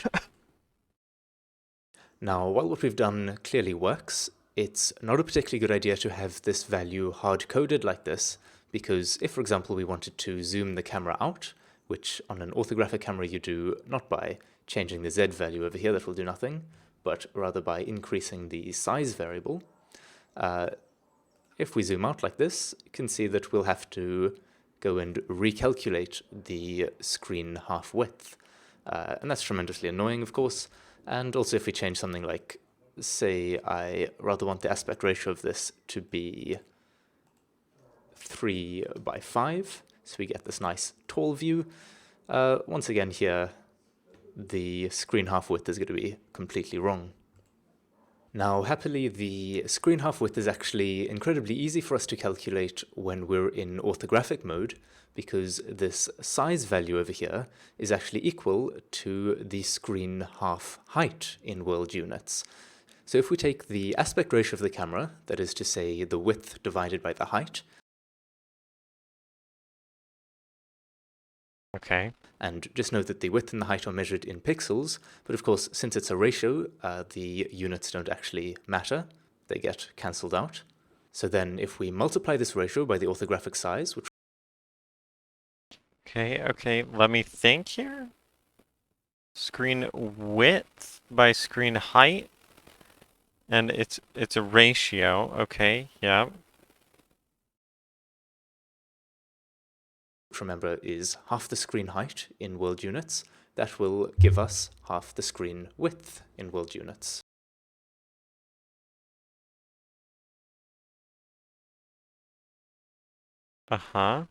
Now, while what we've done clearly works, it's not a particularly good idea to have this value hard-coded like this, because if, for example, we wanted to zoom the camera out, which on an orthographic camera you do not by changing the Z value over here, that will do nothing, but rather by increasing the size variable. If we zoom out like this, you can see that we'll have to go and recalculate the screen half width. And that's tremendously annoying, of course. And also if we change something like, say, I rather want the aspect ratio of this to be 3:5, so we get this nice tall view. Once again here, the screen half width is going to be completely wrong. Now, happily, the screen half width is actually incredibly easy for us to calculate when we're in orthographic mode, because this size value over here is actually equal to the screen half height in world units. So if we take the aspect ratio of the camera, that is to say the width divided by the height, Okay. and just note that the width and the height are measured in pixels, but of course, since it's a ratio, the units don't actually matter. They get cancelled out. So then if we multiply this ratio by the orthographic size, which Okay, let me think here. Screen width by screen height. And it's a ratio. Okay, yeah. remember is half the screen height in world units, that will give us half the screen width in world units. Uh-huh.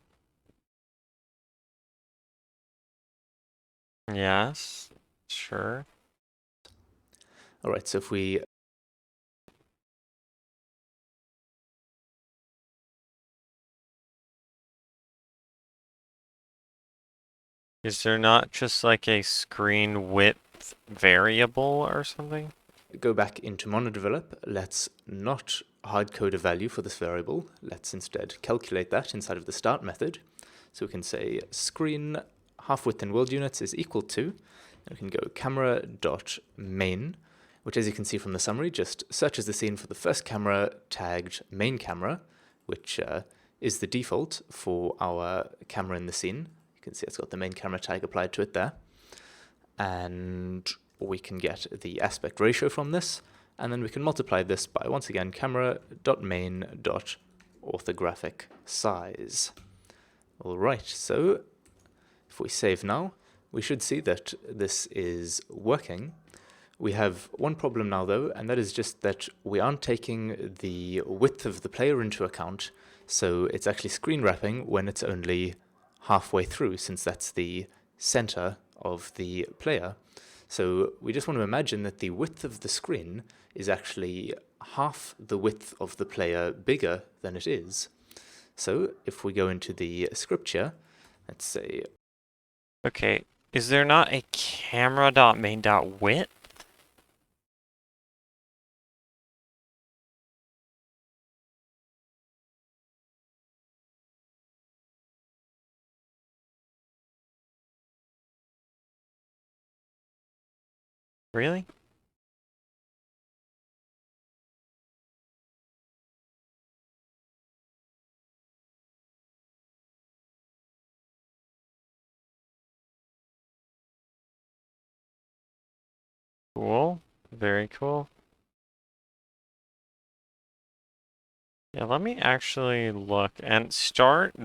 Yes, sure. All right, so if we Is there not just like a screen width variable or something? go back into MonoDevelop, let's not hard-code a value for this variable. Let's instead calculate that inside of the start method. So we can say screen half width in world units is equal to, and we can go camera.main, which as you can see from the summary, just searches the scene for the first camera tagged main camera, which is the default for our camera in the scene. You can see it's got the main camera tag applied to it there. And we can get the aspect ratio from this, and then we can multiply this by, once again, camera.main.orthographic size. All right, so if we save now, we should see that this is working. We have one problem now, though, and that is just that we aren't taking the width of the player into account, so it's actually screen wrapping when it's only halfway through, since that's the center of the player. So we just want to imagine that the width of the screen is actually half the width of the player bigger than it is. So if we go into the script here, let's say... Okay, is there not a camera.main.width? Really? Cool. Very cool. Yeah, let me actually look. And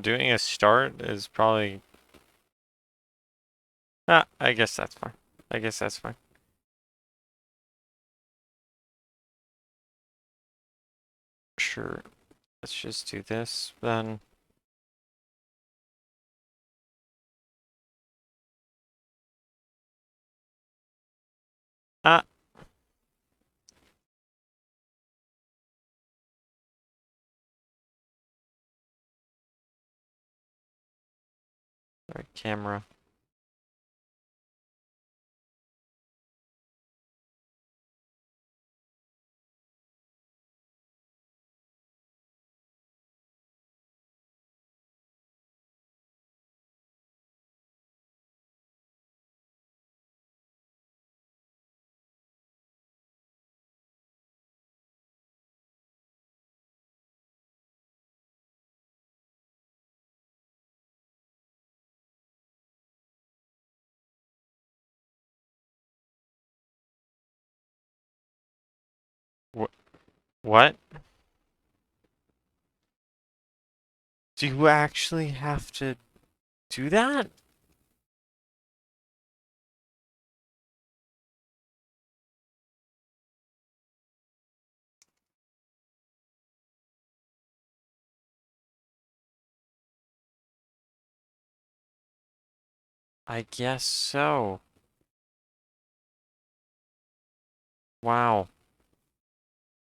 doing a start is probably... Ah, I guess that's fine. I guess that's fine. Sure. Let's just do this then. Ah. Sorry, camera. What? Do you actually have to do that? I guess so. Wow.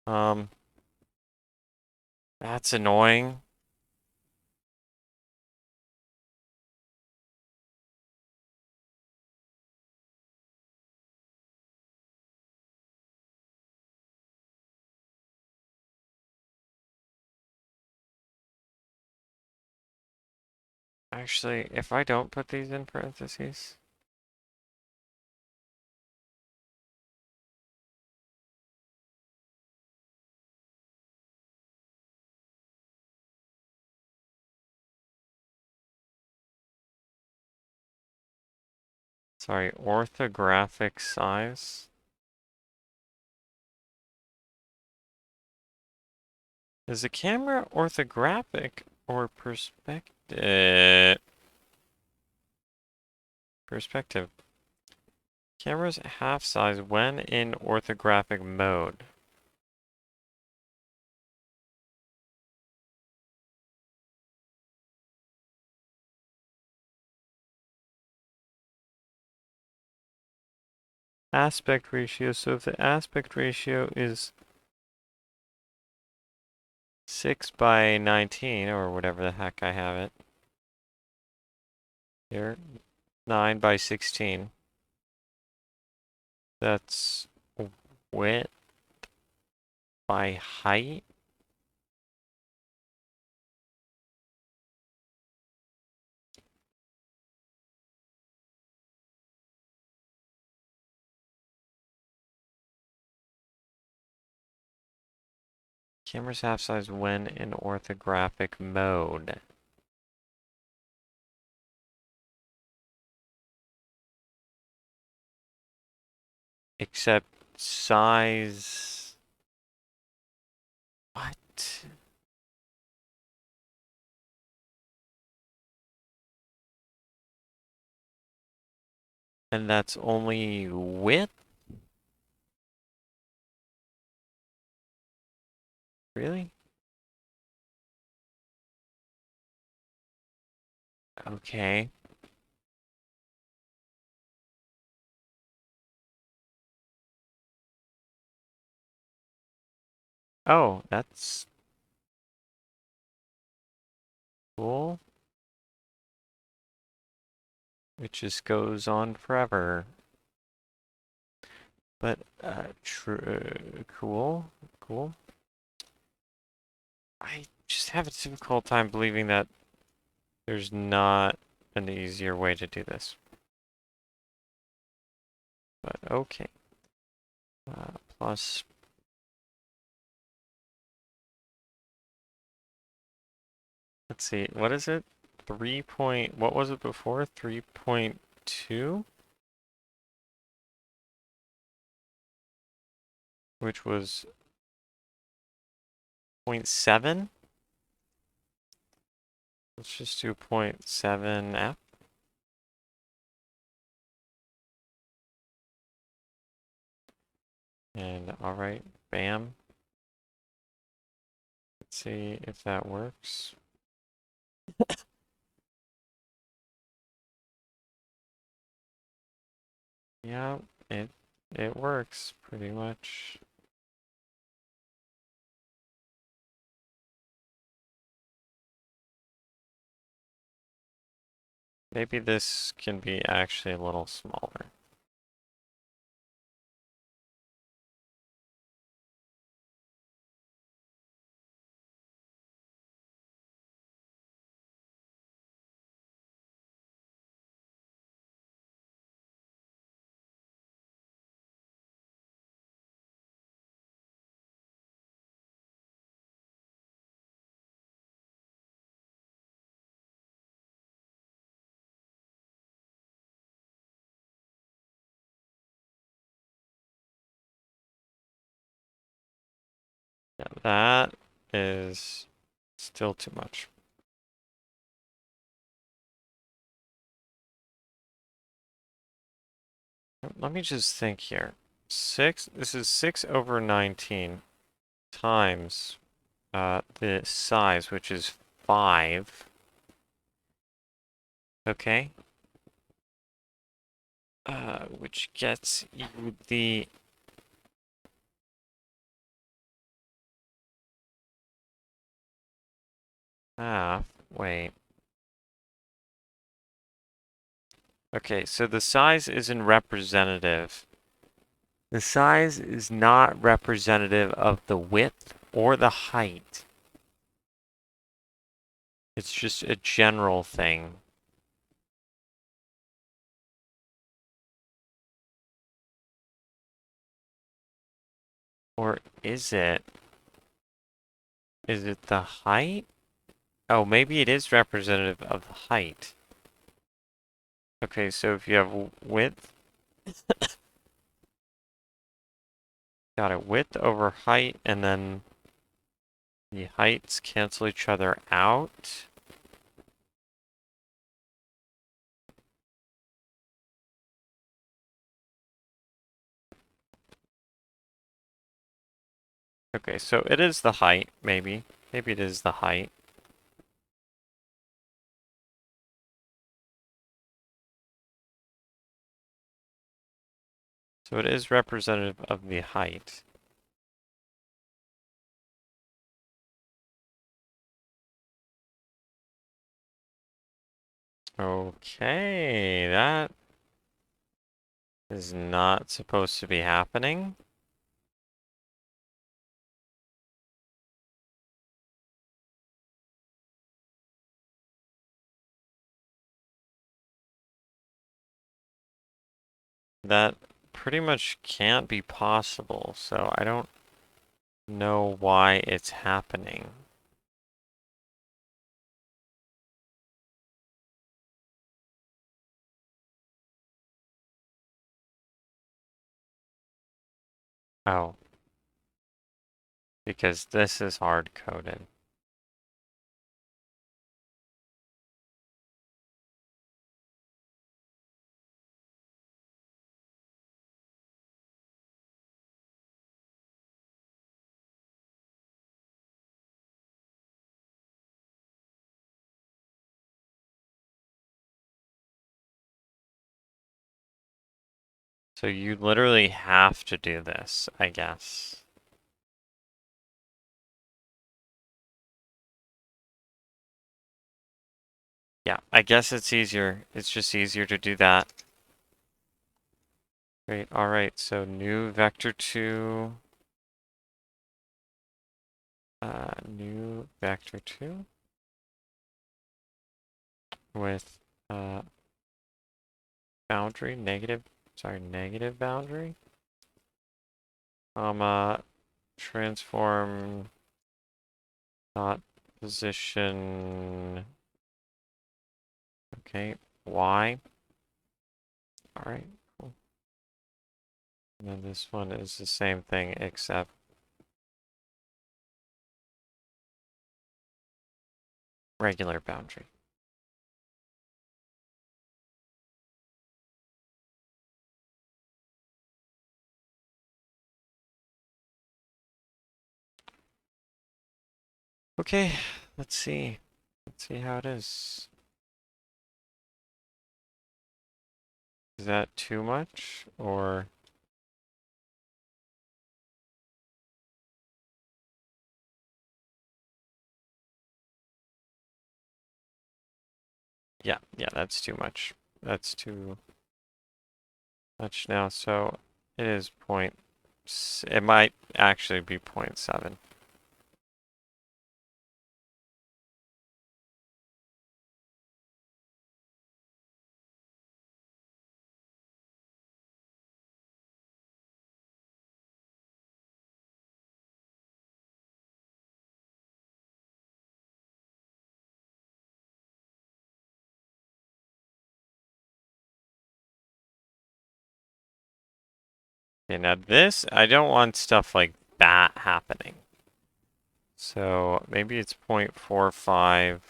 Um, that's annoying. Actually, if I don't put these in parentheses. Sorry, orthographic size. Is the camera orthographic or perspective? Perspective. Camera's half size when in orthographic mode. Aspect ratio. So if the aspect ratio is 6:19 or whatever the heck I have it here, 9:16. That's width by height. Camera's half size when in orthographic mode. Except size. What? And that's only width? Really? Okay. Oh, that's cool. It just goes on forever. But, cool. Cool. I just have a difficult time believing that there's not an easier way to do this. But, okay. Plus. Let's see, what is it? 3 point, what was it before? 3.2? Which was 0.7? Let's just do 0.7f. And alright, bam. Let's see if that works. Yeah, it works pretty much. Maybe this can be actually a little smaller. Yeah, that is still too much. Let me just think here. This is 6 over 19 times the size, which is 5. Okay. Which gets you the half. Wait. Okay, so the size isn't representative. The size is not representative of the width or the height. It's just a general thing. Or is it? Is it the height? Oh, maybe it is representative of the height. Okay, so if you have width, got it, width over height, and then the heights cancel each other out. Okay, so it is the height, maybe. Maybe it is the height. So it is representative of the height. Okay, that is not supposed to be happening. That pretty much can't be possible, so I don't know why it's happening. Oh, because this is hard-coded. So you literally have to do this, I guess. Yeah, I guess it's easier. It's just easier to do that. Great, alright, so new vector 2. New vector 2 with boundary, negative boundary, comma, transform dot position, okay, y. Alright, cool. And then this one is the same thing except regular boundary. Okay, let's see. Let's see how it is. Is that too much or? Yeah, that's too much. That's too much now. So it is point. It might actually be 0.7. Okay, now this, I don't want stuff like that happening. So maybe it's 0.45.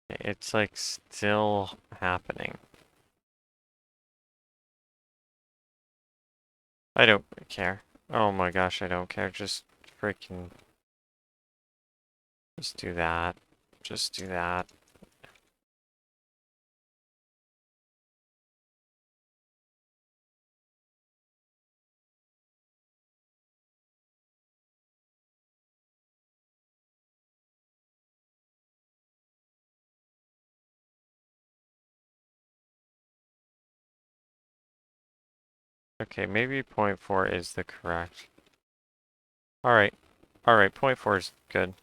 It's like still happening. I don't care. Oh my gosh, I don't care. Just freaking. Just do that. Just do that. Okay, maybe 0.4 is the correct. Alright. Alright, 0.4 is good.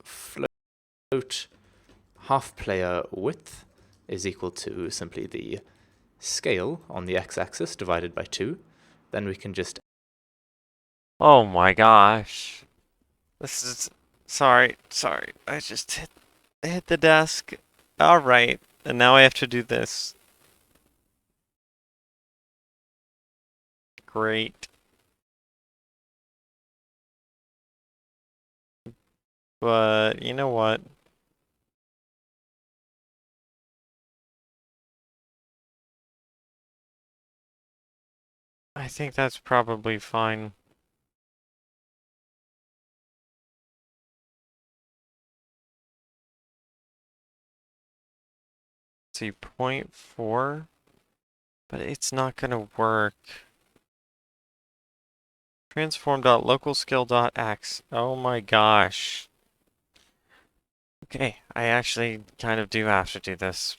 Float half player width is equal to simply the scale on the x-axis divided by 2. Then we can just... Oh my gosh. This is... Sorry. I just hit the desk. Alright. And now I have to do this. Great. But, you know what? I think that's probably fine. See, 0.4? But it's not gonna work. Transform.localscale.x. Oh my gosh. Okay, I actually kind of do have to do this.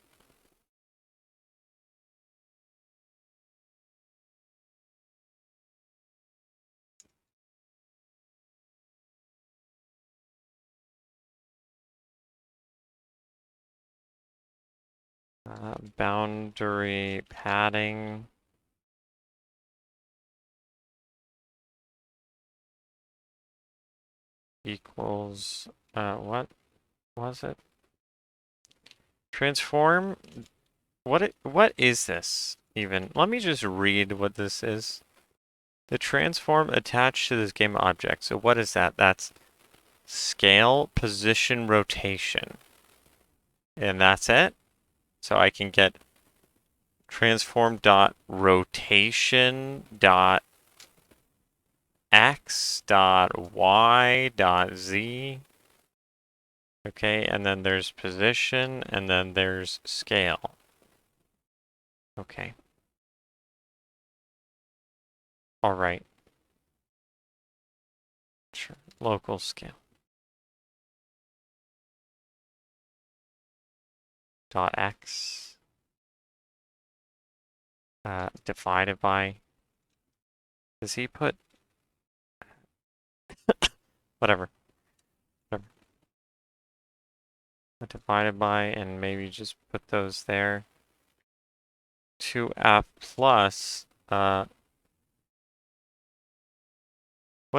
Boundary padding. Equals, what was it? Transform? What is this even? Let me just read what this is. The transform attached to this game object. So what is that? That's scale, position, rotation. And that's it. So I can get transform dot rotation dot x dot y dot z. Okay, and then there's position, and then there's scale. Okay. All right. Sure. Local scale. Dot x. Divided by. Does he put? Whatever. Whatever. Divided by, and maybe just put those there. 2f plus. What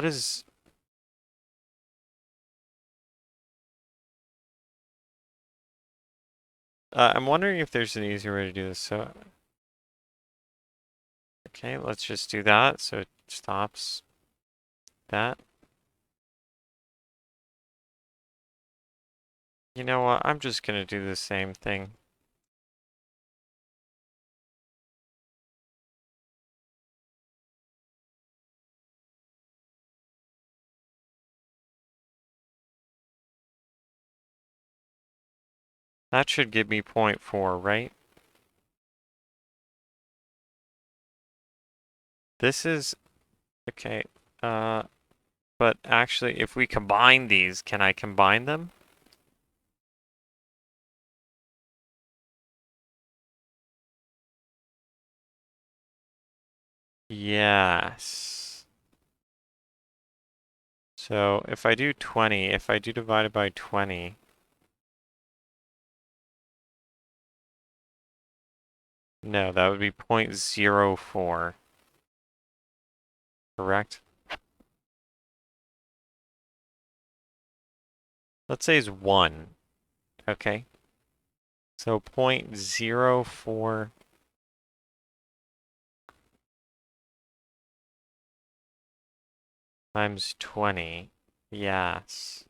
is? I'm wondering if there's an easier way to do this. So, okay, let's just do that. So it stops that. You know what? I'm just gonna do the same thing. That should give me 0.4, right? This is okay. But actually, if we combine these, can I combine them? Yes. So if I do 20, if I do divide it by 20, No, that would be 0.04. Correct? Let's say it's 1. Okay. So 0.04 times 20. Yes.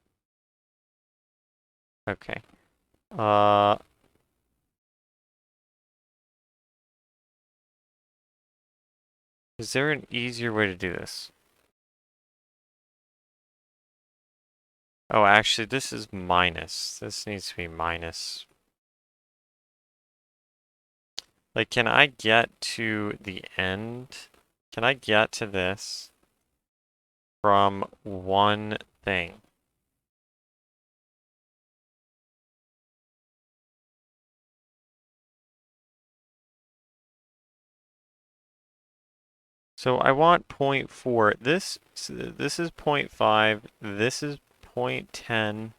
Okay. Is there an easier way to do this? Oh, actually, this is minus. This needs to be minus. Like, can I get to the end? Can I get to this from one thing? So I want 0.4. This is 0.5. This is 0.10.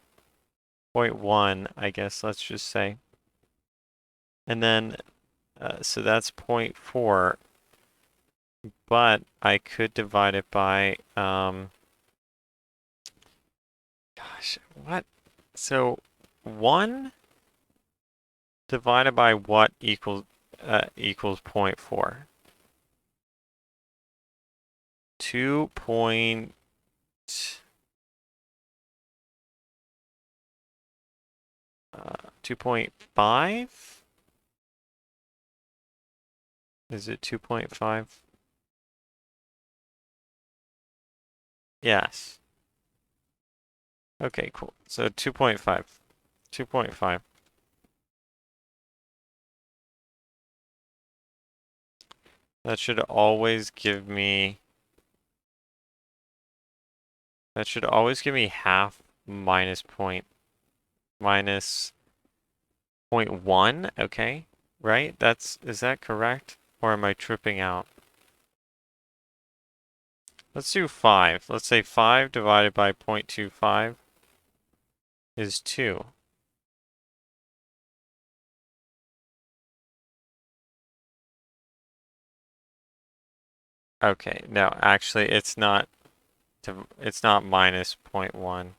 0.1, I guess, let's just say. And then, so that's 0.4. But I could divide it by, gosh, what? So 1 divided by what equals 0.4? 2.5? Is it 2.5? Yes. Okay, cool. So 2.5. 2.5. That should always give me half minus 0.1, okay? Right? Is that correct? Or am I tripping out? Let's do 5. Let's say 5 divided by 0.25 is 2. Okay, no, actually it's not minus 0.1.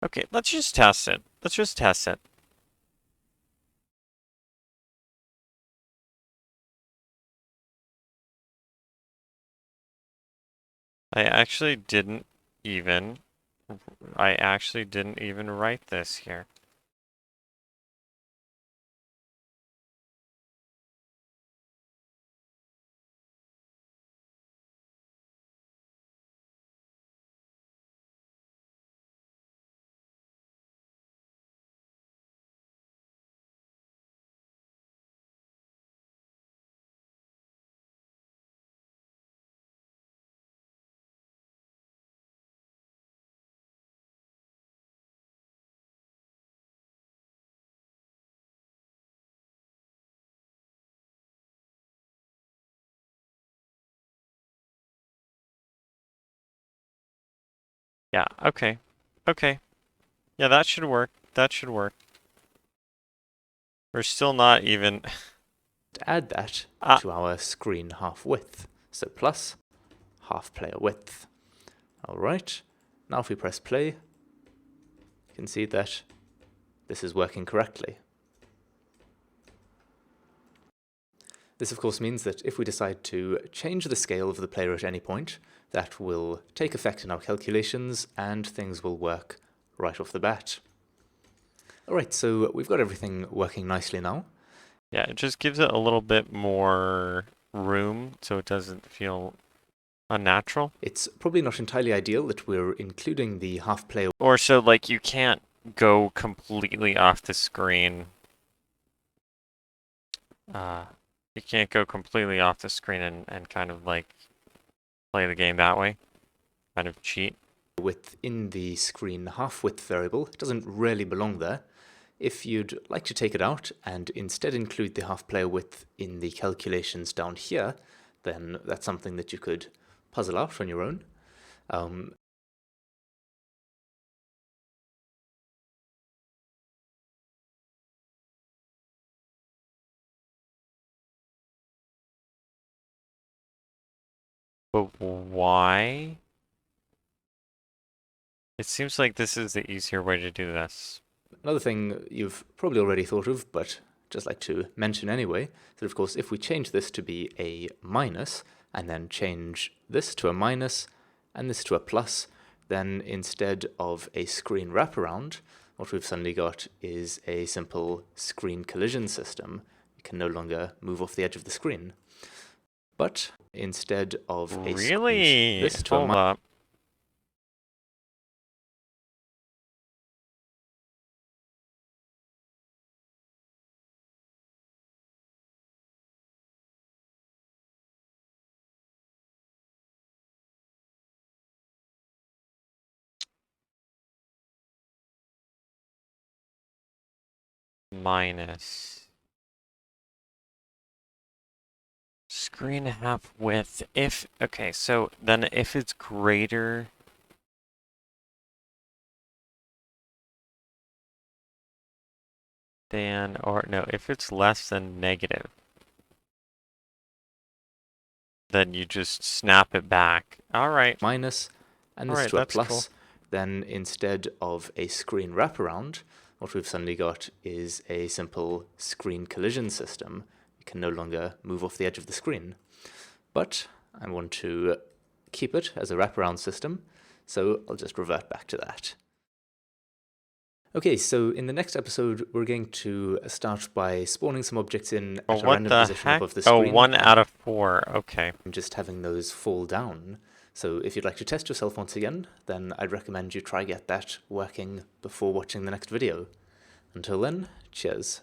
Okay, let's just test it. Let's just test it. I actually didn't even write this here. Yeah, okay. Okay. Yeah, that should work. That should work. We're still not even To add that Ah. to our screen half width. So plus half player width. All right. Now if we press play, you can see that this is working correctly. This of course means that if we decide to change the scale of the player at any point, that will take effect in our calculations and things will work right off the bat. Alright, so we've got everything working nicely now. Yeah, it just gives it a little bit more room so it doesn't feel unnatural. It's probably not entirely ideal that we're including the half player. Or so like you can't go completely off the screen. You can't go completely off the screen and kind of like play the game that way. Kind of cheat. Width in the screen half width variable. It doesn't really belong there. If you'd like to take it out and instead include the half player width in the calculations down here, then that's something that you could puzzle out on your own. But why? It seems like this is the easier way to do this. Another thing you've probably already thought of, but just like to mention anyway, that of course if we change this to be a minus, and then change this to a minus, and this to a plus, then instead of a screen wraparound, what we've suddenly got is a simple screen collision system. You can no longer move off the edge of the screen. But instead of a Really? this to a Hold up. Minus. Screen half width. If, okay, so then if it's greater than, or no, if it's less than negative, then you just snap it back. All right. minus, and All this right, to a that's plus, cool. then instead of a screen wraparound, what we've suddenly got is a simple screen collision system. You can no longer move off the edge of the screen. But I want to keep it as a wraparound system, so I'll just revert back to that. Okay, so in the next episode, we're going to start by spawning some objects in Oh, at a what random the position heck? above the Oh, screen. 1 out of 4. Okay. And just having those fall down. So if you'd like to test yourself once again, then I'd recommend you try get that working before watching the next video. Until then, cheers.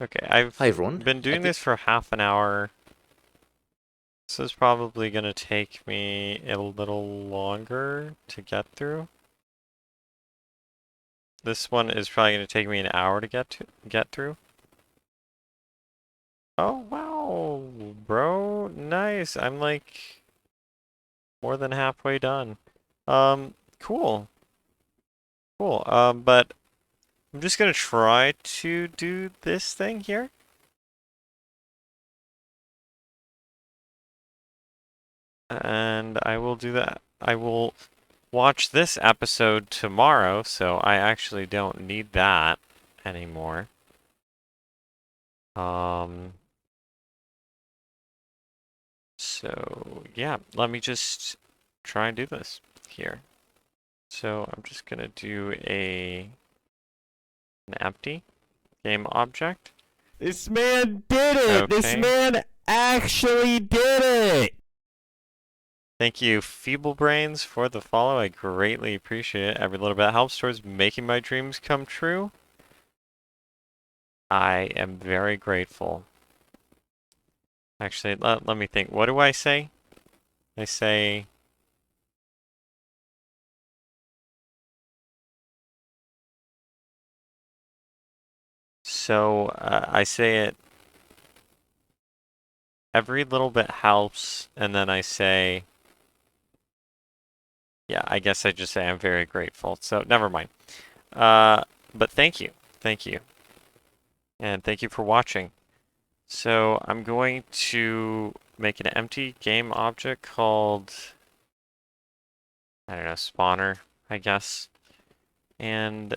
Okay, I've Hi everyone. been doing this for half an hour. This is probably going to take me a little longer to get through. This one is probably going to take me an hour to get through. Oh, wow, bro. Nice. I'm like more than halfway done. Cool. Cool. But I'm just going to try to do this thing here. And I will do that. I will watch this episode tomorrow, so I actually don't need that anymore. So yeah, let me just try and do this here. So I'm just gonna do an empty game object. This man did it! This Okay. man actually did it! Thank you, Feeble Brains, for the follow. I greatly appreciate it. Every little bit helps towards making my dreams come true. I am very grateful. Actually, let me think. What do I say? I say... So, I say it... Every little bit helps, and then I say... Yeah, I guess I just say I'm very grateful. So, never mind. But thank you. Thank you. And thank you for watching. So, I'm going to make an empty game object called... I don't know, spawner, I guess. And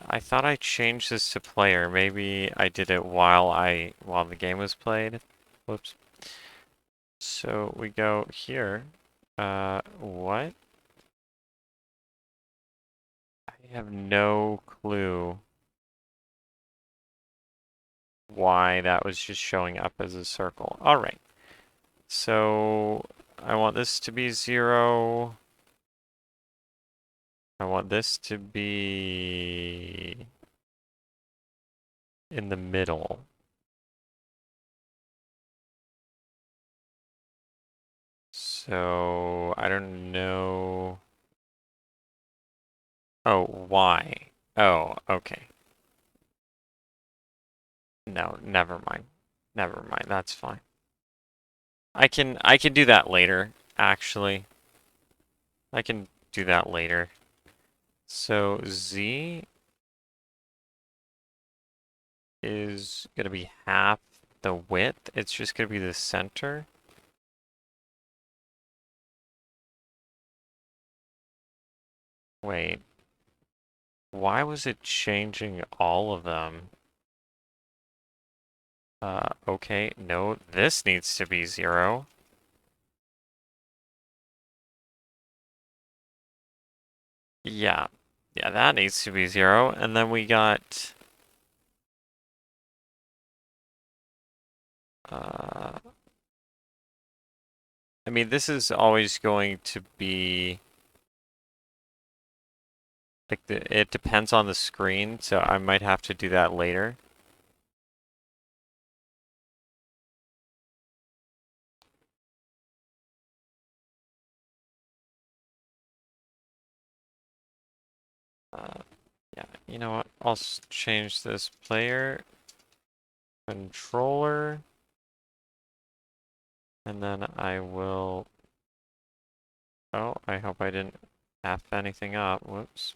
I thought I changed this to player. Maybe I did it while the game was played. Whoops. So we go here. What? I have no clue why that was just showing up as a circle. All right. So I want this to be 0. I want this to be in the middle. So I don't know. Oh, why? Oh, okay. No, never mind. Never mind. That's fine. I can do that later, actually. I can do that later. So Z is going to be half the width. It's just going to be the center. Wait. Why was it changing all of them? Okay, no, this needs to be 0. Yeah. Yeah, that needs to be 0. And then we got... I mean, this is always going to be... Like, it depends on the screen, so I might have to do that later. Yeah, you know what? I'll change this player controller. And then I will... Oh, I hope I didn't F anything up. Whoops.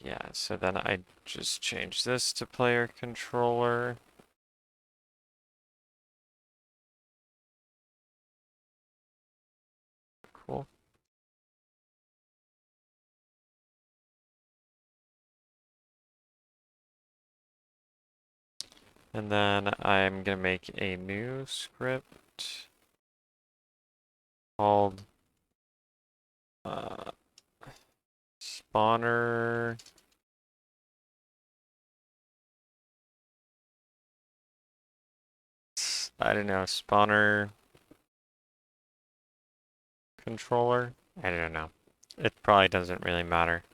Yeah, so then I just change this to player controller. Cool. And then I'm gonna make a new script called spawner I don't know, spawner controller? I don't know. It probably doesn't really matter.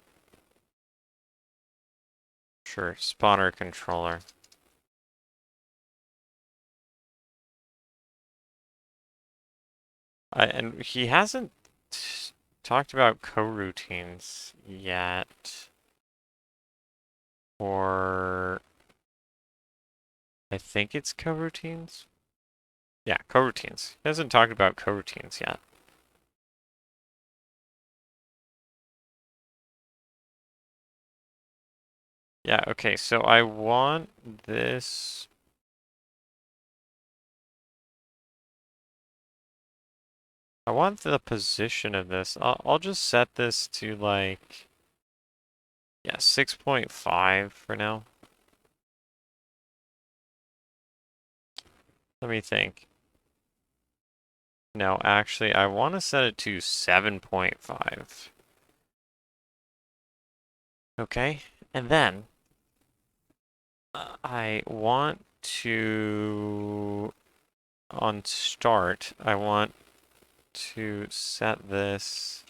Sure, spawner controller. And he hasn't talked about coroutines yet. Or I think it's coroutines. Yeah, coroutines. He hasn't talked about coroutines yet. Yeah, okay, so I want this. I want the position of this. I'll just set this to like, yeah, 6.5 for now. Let me think. No, actually, I want to set it to 7.5. Okay, and then I want to, on start, I want to set this,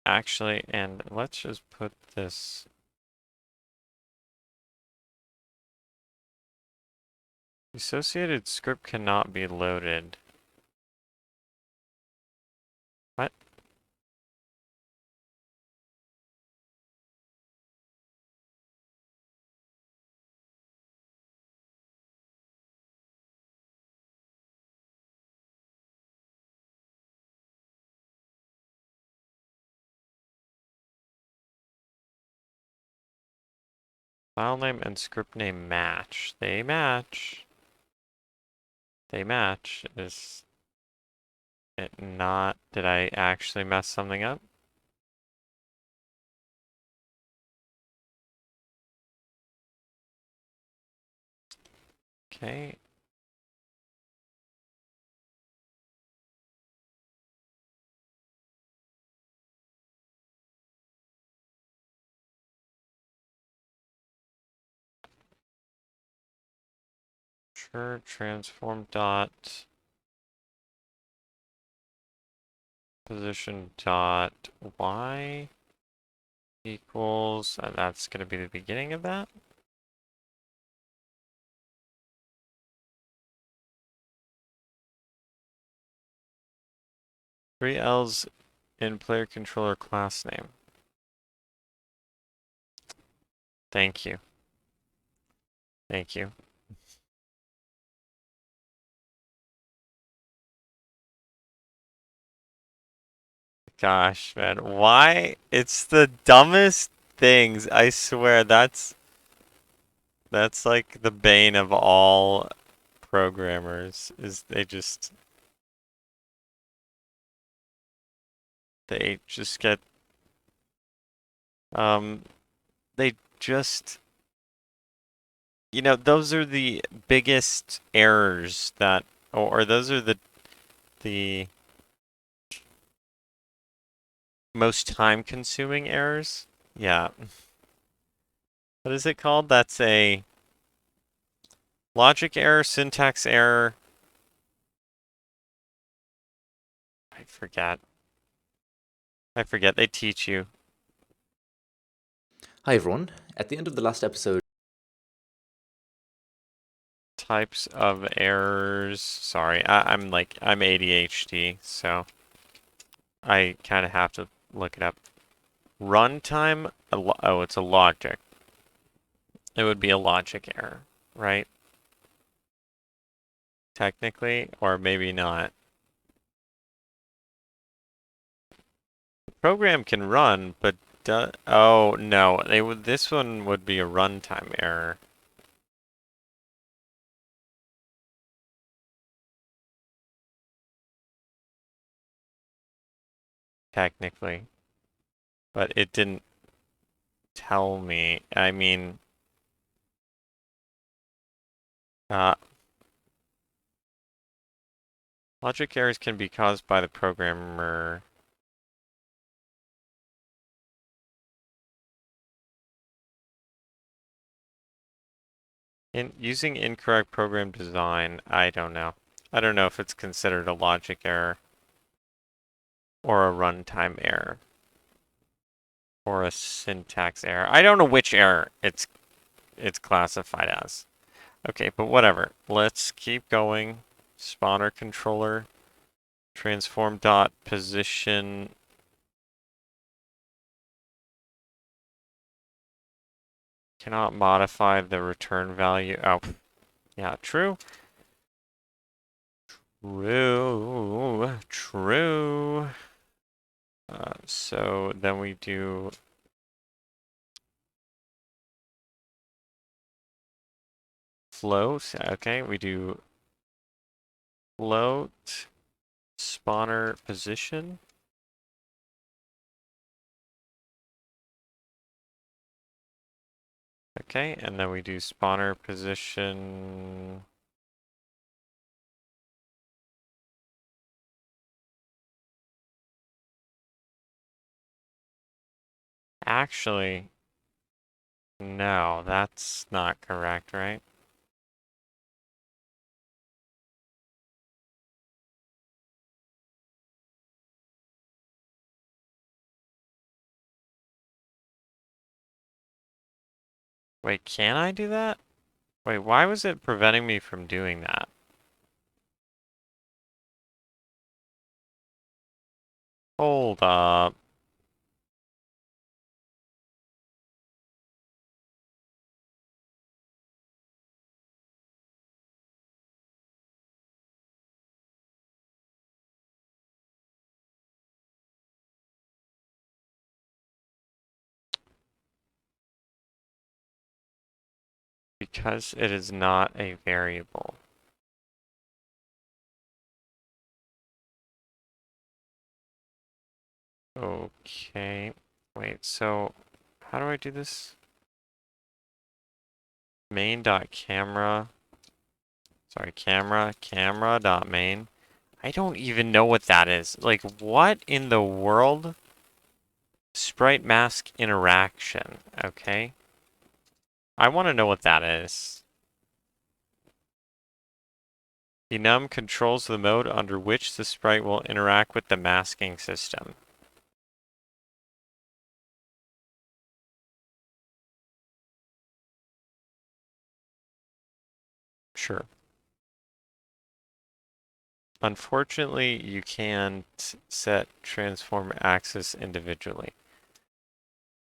actually, and let's just put this, associated script cannot be loaded. What? File name and script name match. They match. They match. Is it not? Did I actually mess something up? Okay. Sure, transform dot position dot y equals, and that's going to be the beginning of that. Three L's in player controller class name. Thank you. Thank you. Gosh, man, why? It's the dumbest things. I swear that's like the bane of all programmers, is they just They just get, they just, you know, those are the biggest errors that, or those are the most time-consuming errors. Yeah. What is it called? That's a logic error, syntax error. I forget. They teach you. Hi everyone. At the end of the last episode, Types of errors. Sorry, I'm ADHD, so I kind of have to look it up. Runtime. Oh, it's a logic. It would be a logic error, right? Technically, or maybe not. The program can run, but oh no, this one would be a runtime error. Technically. But it didn't tell me. I mean, logic errors can be caused by the programmer. Using incorrect program design, I don't know. I don't know if it's considered a logic error or a runtime error or a syntax error. I don't know which error it's classified as. Okay, but whatever. Let's keep going. Spawner controller, transform dot position. Cannot modify the return value. Oh, yeah, true. True. So then we do float. Okay, we do float spawner position. Okay, and then we do spawner position. Actually, no, that's not correct, right? Wait, can I do that? Wait, why was it preventing me from doing that? Hold up. Because it is not a variable. Okay. Wait, so how do I do this? Main.camera. Sorry, camera.main. I don't even know what that is. Like, what in the world? Sprite mask interaction. Okay. I want to know what that is. Enum controls the mode under which the sprite will interact with the masking system. Sure. Unfortunately, you can't set transform axis individually.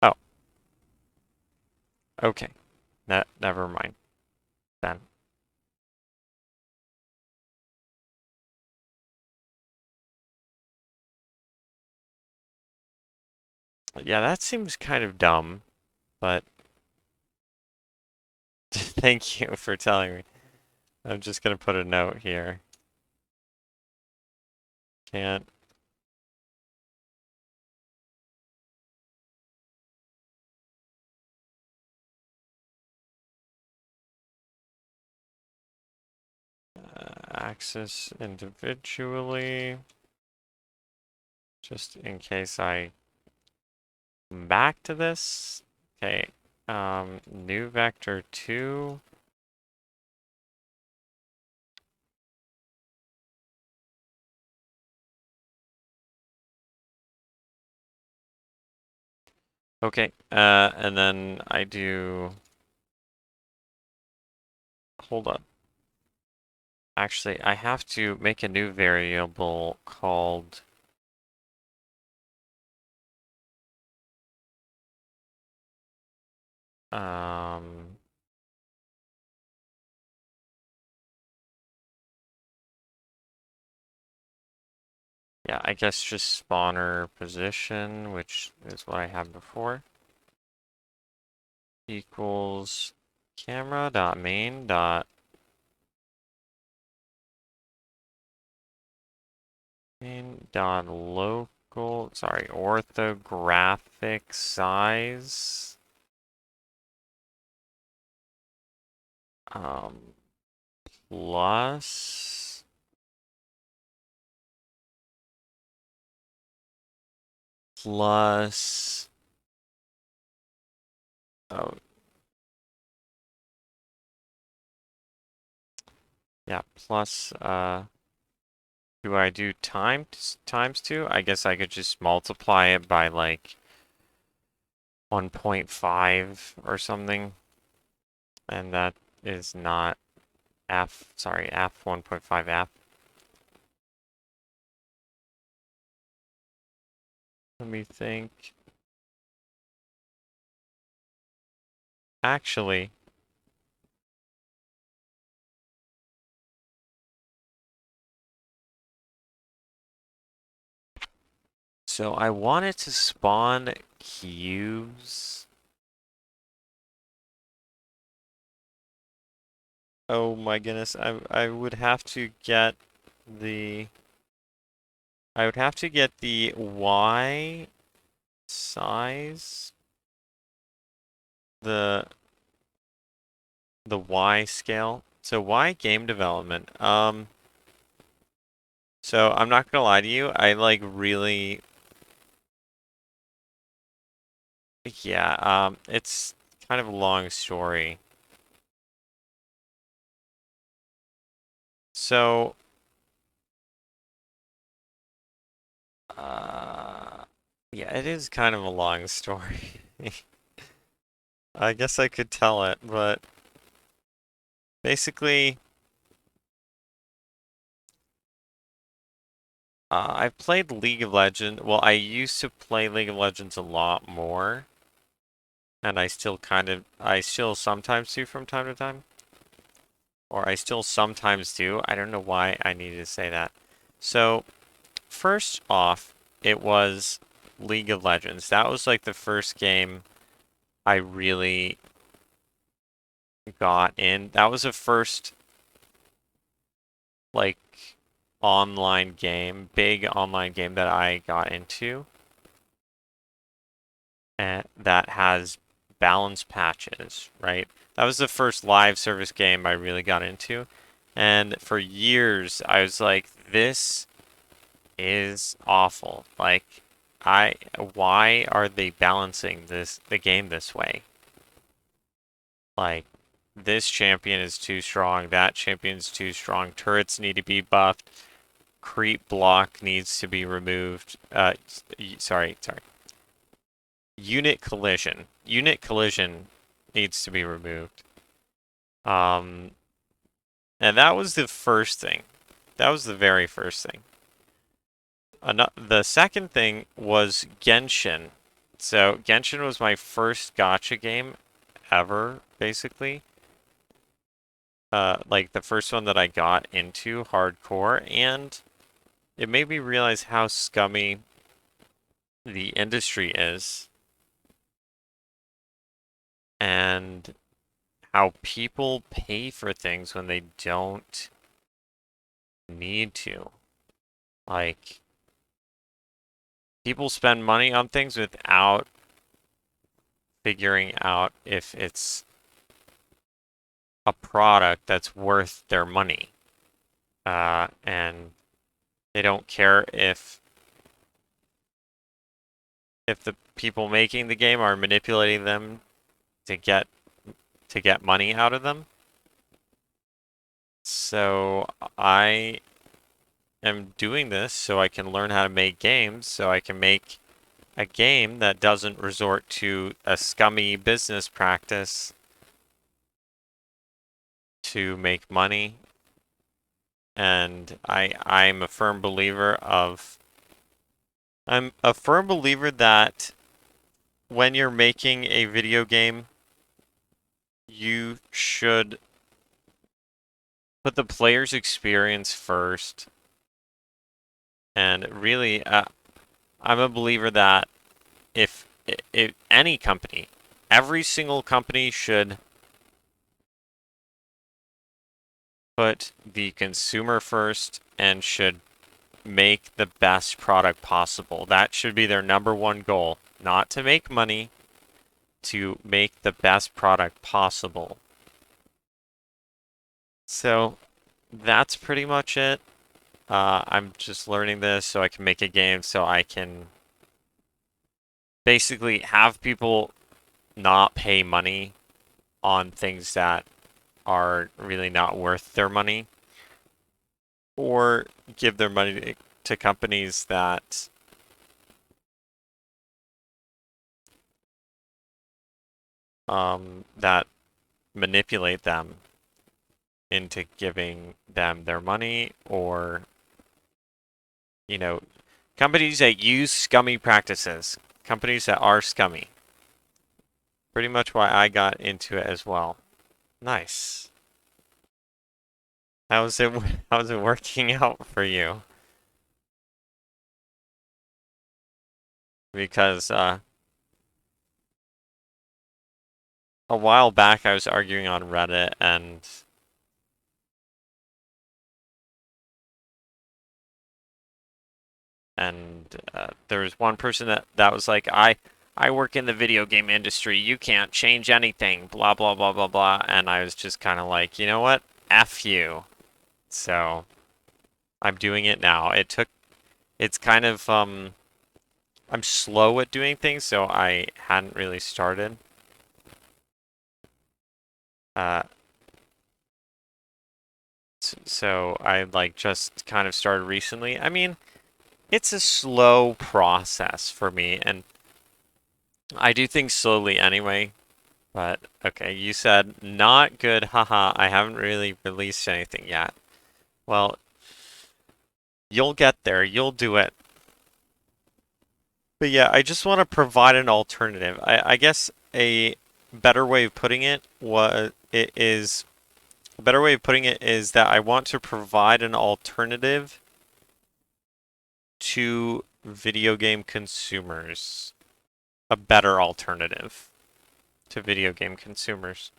Oh. Okay. Never mind. Then. Yeah, that seems kind of dumb, but thank you for telling me. I'm just gonna put a note here. Can't access individually. Just in case I come back to this. Okay, new vector 2. Okay, and then I do, hold up. Actually, I have to make a new variable called yeah, I guess just spawner position, which is what I had before, equals camera.main dot local, sorry, orthographic size plus oh yeah, plus do I do times 2? I guess I could just multiply it by like 1.5 or something. And that is not f, sorry, f 1.5f. Let me think. Actually, so I wanted to spawn cubes. Oh my goodness, I would have to get the Y size, the Y scale. So Y game development. So I'm not gonna lie to you, I like really, yeah, it's kind of a long story. So, yeah, it is kind of a long story. I guess I could tell it, but basically, I've played League of Legends. Well, I used to play League of Legends a lot more, and I still sometimes do from time to time. Or I still sometimes do. I don't know why I needed to say that. So, first off, it was League of Legends. That was like the first game I really got in. That was the first like online game, big online game that I got into. And that has balance patches, right? That was the first live service game I really got into. And for years I was like, this is awful. Like why are they balancing the game this way? Like, this champion is too strong, that champion's too strong, turrets need to be buffed, creep block needs to be removed. Sorry. Unit collision. Unit collision needs to be removed. And that was the first thing. That was the very first thing. The second thing was Genshin. So Genshin was my first gacha game ever, basically. Like the first one that I got into hardcore, and it made me realize how scummy the industry is and how people pay for things when they don't need to. Like, people spend money on things without figuring out if it's a product that's worth their money. and they don't care if the people making the game are manipulating them to get money out of them. So I am doing this so I can learn how to make games, so I can make a game that doesn't resort to a scummy business practice to make money. And I'm a firm believer that when you're making a video game, you should put the player's experience first. And really, I'm a believer that if any company, every single company should put the consumer first and should make the best product possible. That should be their number one goal, not to make money, to make the best product possible. So that's pretty much it. I'm just learning this so I can make a game, so I can basically have people not pay money on things that are really not worth their money, or give their money to companies that that manipulate them into giving them their money, or companies that use scummy practices, companies that are scummy. Pretty much why I got into it as well. Nice. How's it working out for you? Because a while back I was arguing on Reddit, and there was one person that was like, I work in the video game industry, you can't change anything, blah blah blah blah blah, and I was just kind of like, you know what, F you. So I'm doing it now. It's kind of I'm slow at doing things, so I hadn't really started. So I just kind of started recently. I mean, it's a slow process for me, and I do things slowly anyway. But okay, you said not good, haha, I haven't really released anything yet. Well, you'll get there, you'll do it. But yeah, I just want to provide an alternative. I guess a better way of putting it is that I want to provide an alternative to video game consumers. A better alternative to video game consumers.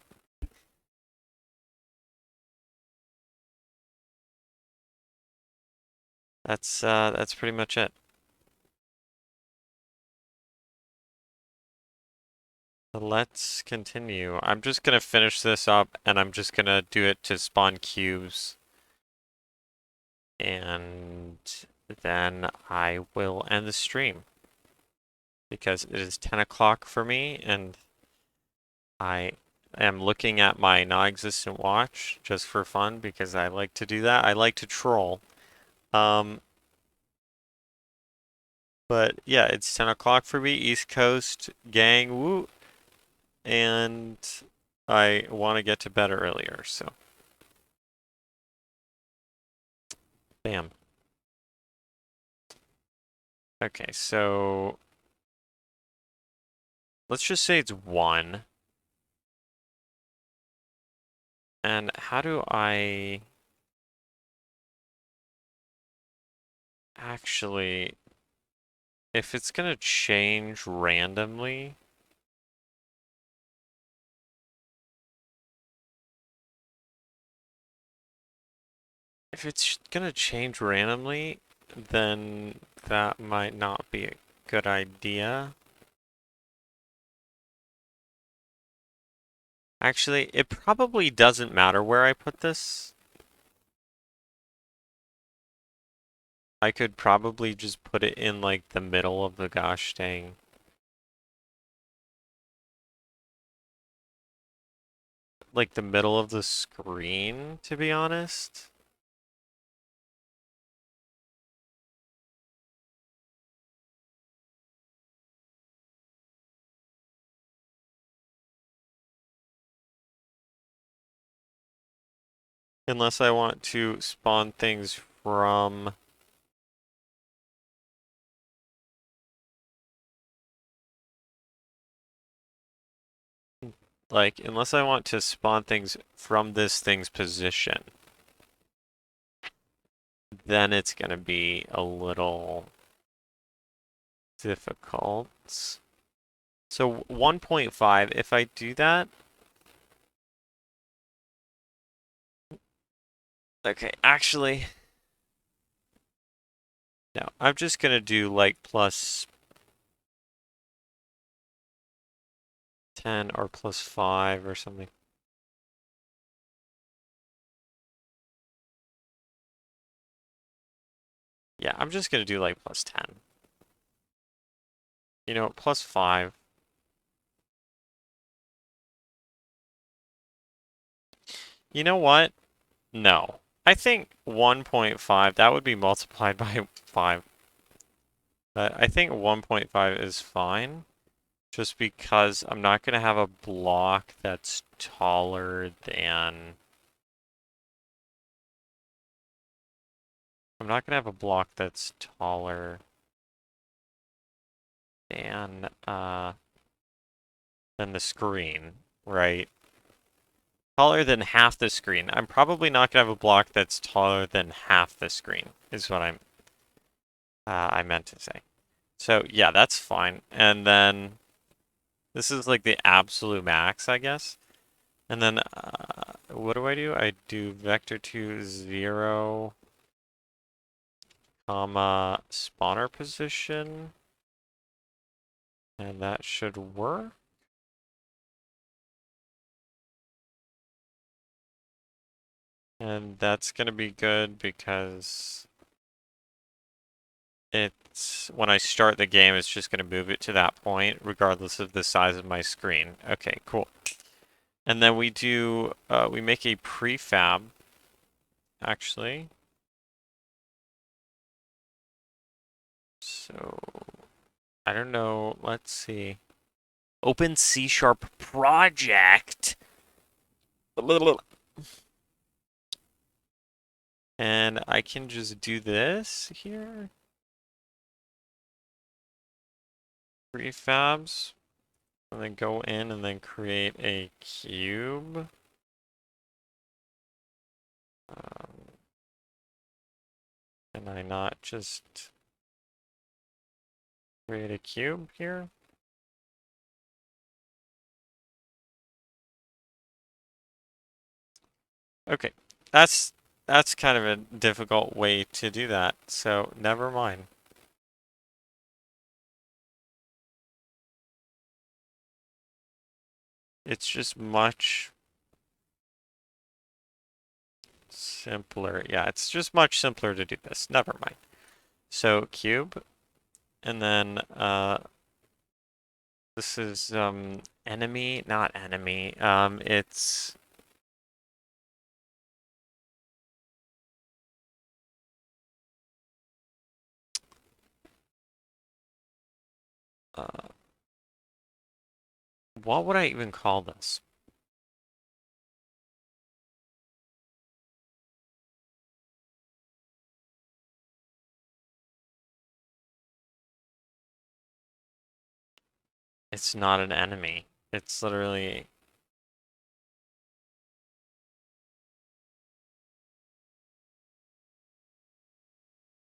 That's pretty much it. Let's continue. I'm just gonna finish this up, and I'm just gonna do it to spawn cubes. And then I will end the stream. Because it is 10 o'clock for me, and I am looking at my non-existent watch just for fun, because I like to do that. I like to troll. But yeah, it's 10 o'clock for me, East Coast gang, woo! And I want to get to bed earlier, so. Bam. Okay, so let's just say it's 1. And how do I actually, if it's gonna change randomly, then that might not be a good idea. Actually, it probably doesn't matter where I put this. I could probably just put it in like the middle of the gosh dang. Like the middle of the screen, to be honest. Unless I want to spawn things from... Like, unless I want to spawn things from this thing's position, then it's gonna be a little difficult. So 1.5, if I do that... Okay, actually... No, I'm just gonna do like plus 10 or plus 5 or something. Yeah, I'm just gonna do like plus 10. You know, plus 5. You know what? No. I think 1.5, that would be multiplied by 5. But I think 1.5 is fine. Just because I'm not going to have a block that's taller than... I'm not going to have a block that's taller than the screen, right? Taller than half the screen. I'm probably not going to have a block that's taller than half the screen, is what I meant to say. So yeah, that's fine. And then this is like the absolute max, I guess. And then what do? I do vector2 0, comma spawner position, and that should work. And that's gonna be good because it's when I start the game, it's just gonna move it to that point, regardless of the size of my screen. Okay, cool. And then we do we make a prefab, actually. So I don't know. Let's see. Open C# project. And I can just do this here. Prefabs. And then go in and then create a cube. Can I not just create a cube here? Okay, that's kind of a difficult way to do that, so never mind. It's just much simpler. Yeah, it's just much simpler to do this. Never mind. So cube, and then this is enemy, not enemy. It's what would I even call this? It's not an enemy. It's literally...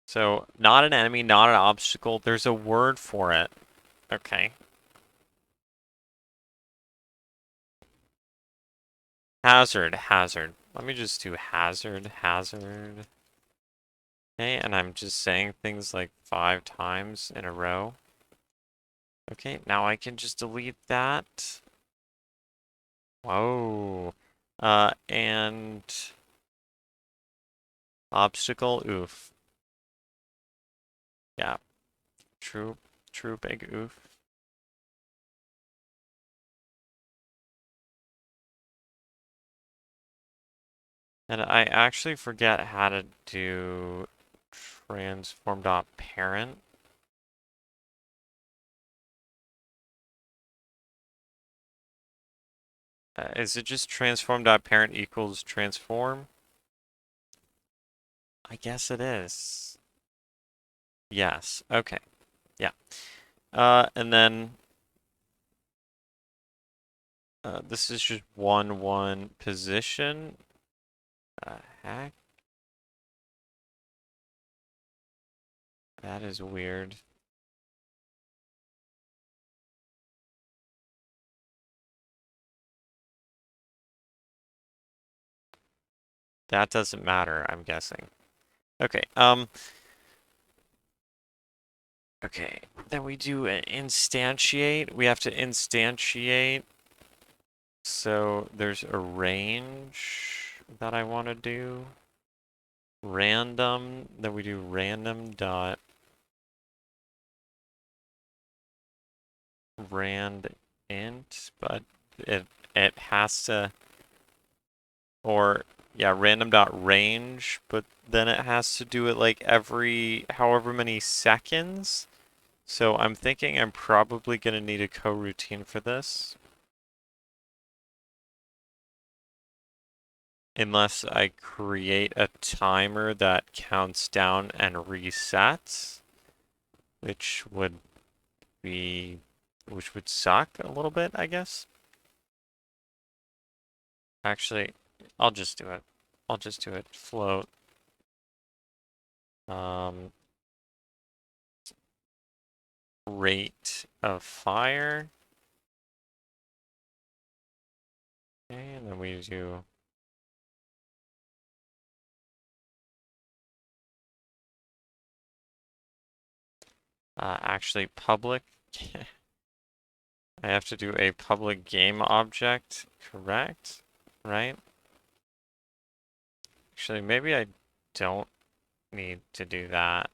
So, not an enemy, not an obstacle. There's a word for it. Okay. Hazard, hazard. Let me just do hazard, hazard. Okay, and I'm just saying things like 5 times in a row. Okay, now I can just delete that. Whoa. And... Obstacle, oof. Yeah. True big oof. And I actually forget how to do transform.parent. Is it just transform.parent equals transform? I guess it is. Yes. Okay. Yeah. And then this is just 1 position. Heck. That is weird. That doesn't matter, I'm guessing. Okay, okay, then we do an instantiate. We have to instantiate. So there's a range that I want to do. Random, then we do random dot rand int, but it has to, or yeah, random dot range, but then it has to do it like every however many seconds. So I'm thinking I'm probably gonna need a coroutine for this. Unless I create a timer that counts down and resets, which would suck a little bit, I guess. Actually, I'll just do it. I'll just do it. Float. Rate of fire. Okay, and then we do actually public. I have to do a public game object, correct? Right? Actually, maybe I don't need to do that.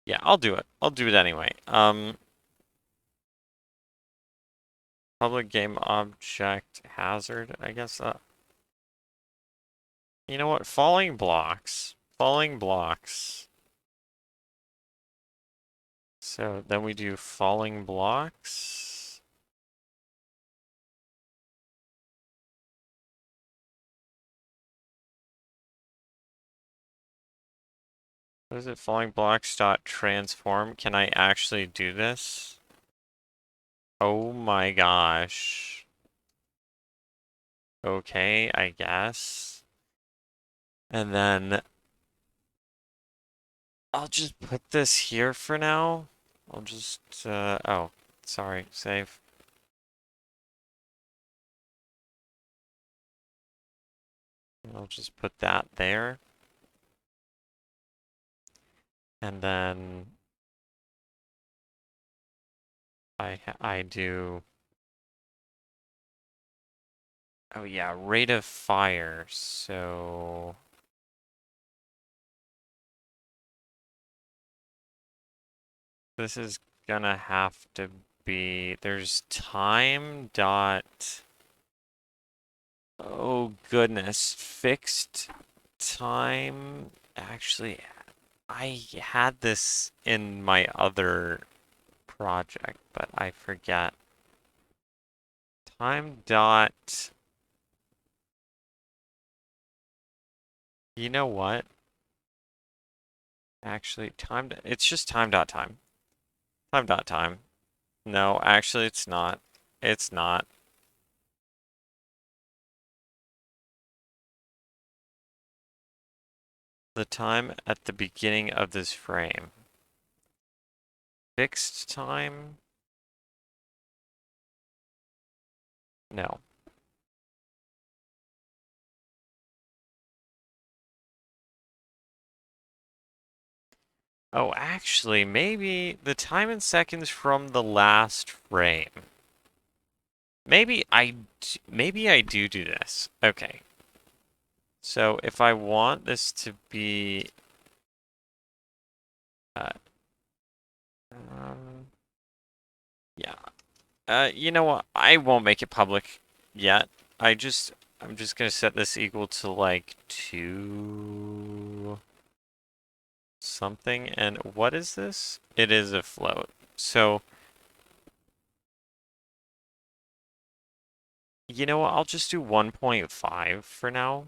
Yeah, I'll do it. I'll do it anyway. Public game object hazard, I guess. You know what? Falling blocks. Falling blocks. So then we do falling blocks. What is it? Falling blocks dot transform. Can I actually do this? Oh my gosh. Okay, I guess. And then I'll just put this here for now. I'll just, oh, sorry, save. I'll just put that there. And then I do, oh yeah, rate of fire. So this is gonna have to be, there's time dot, oh goodness, fixed time. Actually, I had this in my other project, but I forget. Time dot, you know what? Actually, it's just time dot time. Time dot time. No, actually it's not. It's not. The time at the beginning of this frame. Fixed time? No. Oh, actually, maybe the time in seconds from the last frame. maybe I do this. Okay. So if I want this to be yeah. You know what? I won't make it public yet. I'm just gonna set this equal to like 2 something. And what is this? It is a float. So you know what? I'll just do 1.5 for now.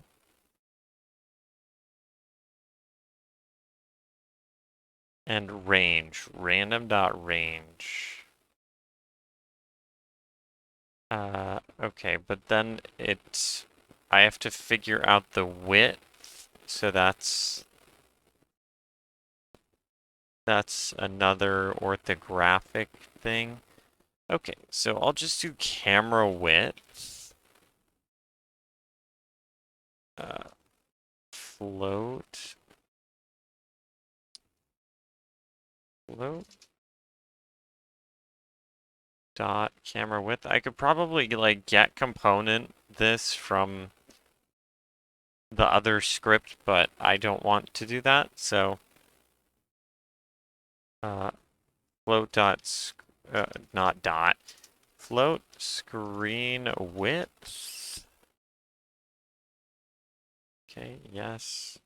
And range, random.range. Okay, but then I have to figure out the width, so that's another orthographic thing. Okay, so I'll just do camera width. Float. Dot camera width. I could probably like get component this from the other script, but I don't want to do that. So float dot not dot float screen width. Okay, yes.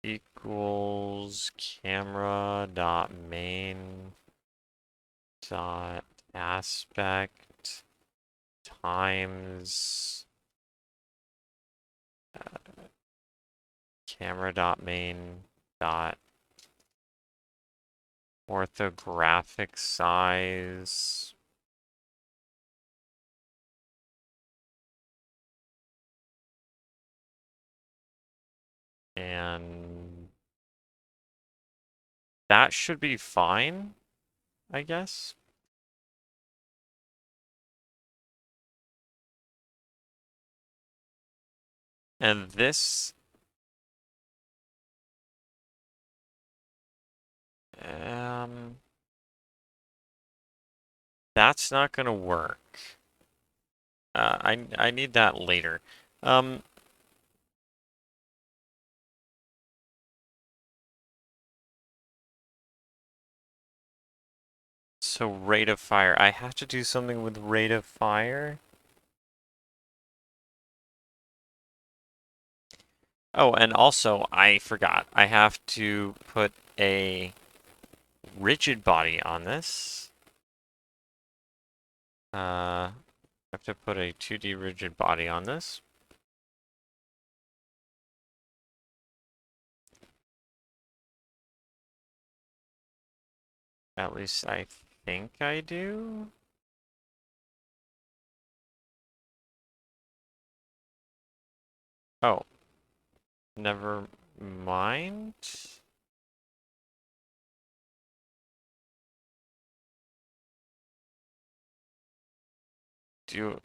Equals camera dot main dot aspect times camera dot main dot orthographic size. And that should be fine, I guess. And this that's not gonna work. I need that later. So rate of fire. I have to do something with rate of fire. Oh, and also I forgot. I have to put a rigid body on this. I have to put a 2D rigid body on this. At least I think I do. Oh. Never mind.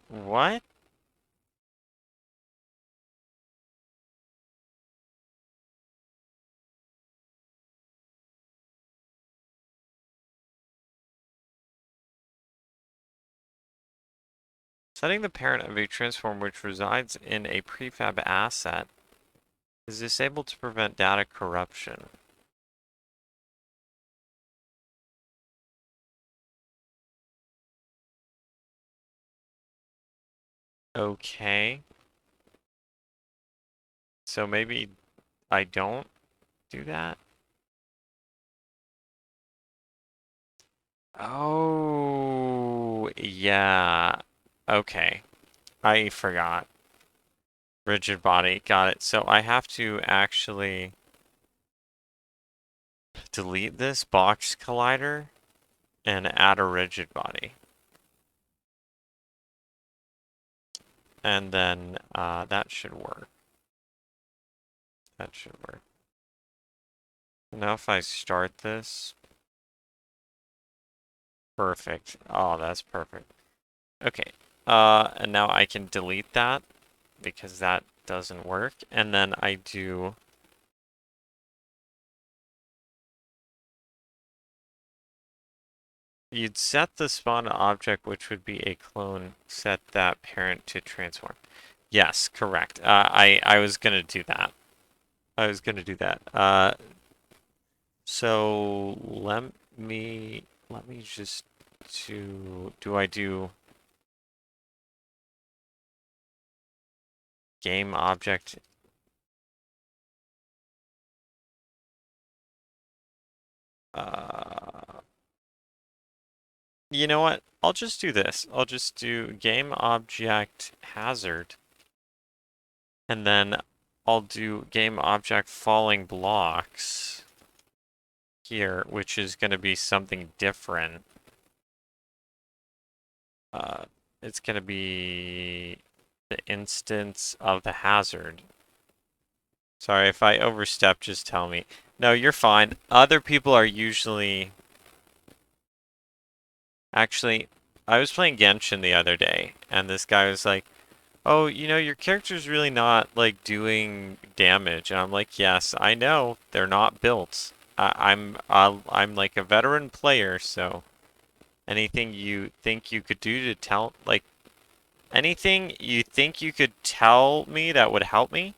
What? Setting the parent of a transform which resides in a prefab asset is disabled to prevent data corruption. Okay. So maybe I don't do that? Oh, yeah. Okay. I forgot. Rigid body. Got it. So I have to actually delete this box collider and add a rigid body. And then that should work. That should work. Now if I start this. Perfect. Oh, that's perfect. Okay. And now I can delete that because that doesn't work. And then I do you'd set the spawn object, which would be a clone, set that parent to transform. Yes, correct. I was gonna do that. I was gonna do that. So let me just do I do game object? You know what? I'll just do this. I'll just do game object hazard. And then I'll do game object falling blocks here, which is going to be something different. It's going to be the instance of the hazard. Sorry, if I overstep, just tell me. No, you're fine. Other people are usually... Actually, I was playing Genshin the other day, and this guy was like, oh, you know, your character's really not, like, doing damage. And I'm like, yes, I know. They're not built. I'm like a veteran player, so anything you think you could do to tell, like, anything you think you could tell me that would help me,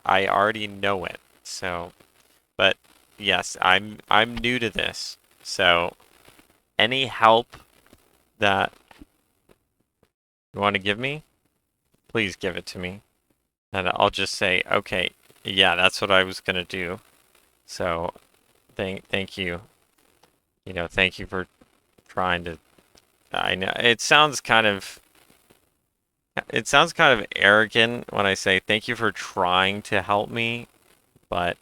I already know it. So, but yes, I'm new to this. So, any help that you want to give me, please give it to me. And I'll just say, okay, yeah, that's what I was gonna do. So, thank you. You know, thank you for trying to. I know it sounds kind of arrogant when I say thank you for trying to help me, but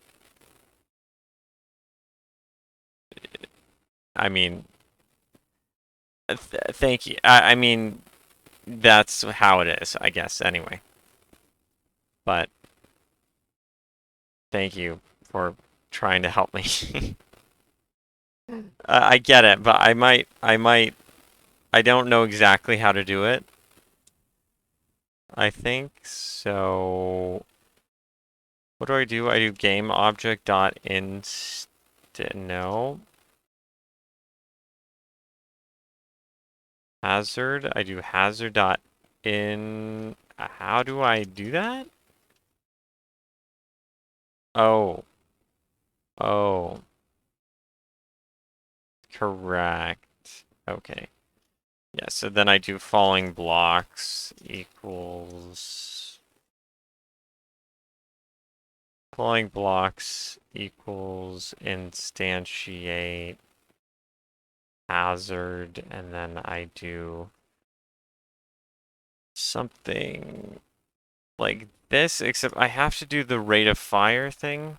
I mean, thank you. I mean, that's how it is, I guess. Anyway, but thank you for trying to help me. I get it, but I don't know exactly how to do it. I think so. What do? I do game object dot inst. No. Hazard. I do hazard dot in. How do I do that? Oh. Oh. Correct. Okay. Yeah, so then I do falling blocks equals instantiate hazard, and then I do something like this, except I have to do the rate of fire thing.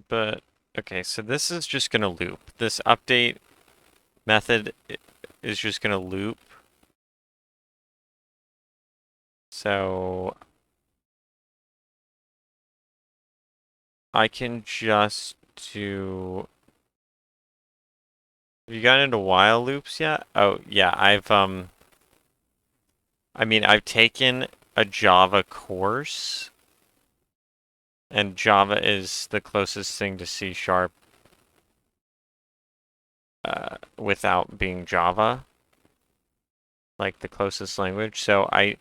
But okay, so this is just gonna loop. This update method is just gonna loop. So I can just do. Have you gotten into while loops yet? Oh yeah, I mean, I've taken a Java course, and Java is the closest thing to C# without being Java, like the closest language. So I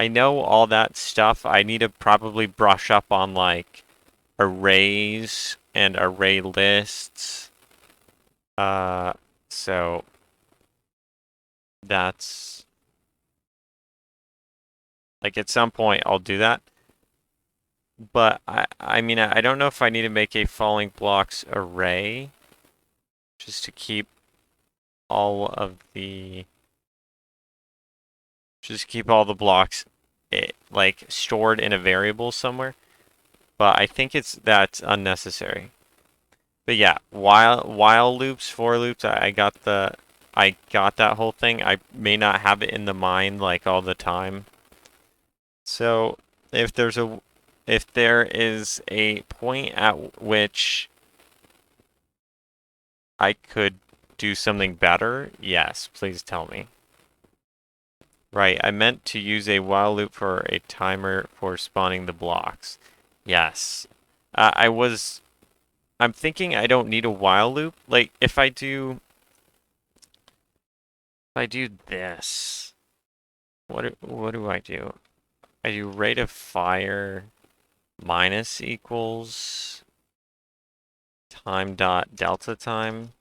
know all that stuff. I need to probably brush up on like arrays and array lists. So that's like at some point I'll do that. But I mean, I don't know if I need to make a falling blocks array just to keep all of the blocks like stored in a variable somewhere. But I think that's unnecessary. But yeah, while loops, for loops, I got that whole thing. I may not have it in the mind like all the time. So if there is a point at which I could do something better, yes, please tell me. Right, I meant to use a while loop for a timer for spawning the blocks. Yes. I'm thinking I don't need a while loop. Like, if I do this, what do I do? I do rate of fire minus equals time dot delta time.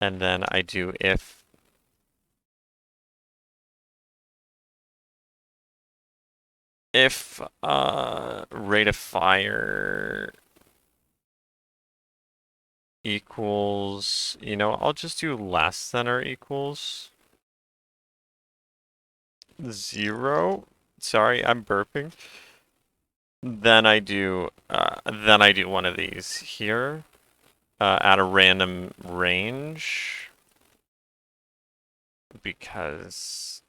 And then I do if rate of fire equals, I'll just do less than or equals 0. Sorry, I'm burping. Then I do one of these here at a random range because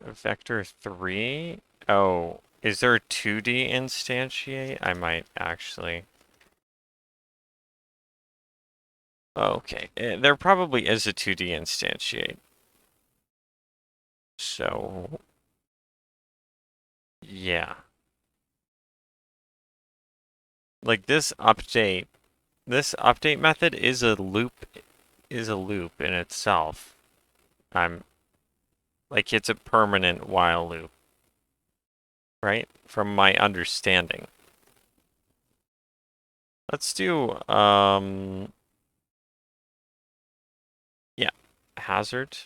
vector 3. Oh, is there a 2D instantiate? I might actually. Okay, there probably is a 2D instantiate. So, yeah. Like this update method is a loop in itself. It's a permanent while loop. Right? From my understanding. Let's do yeah, hazard.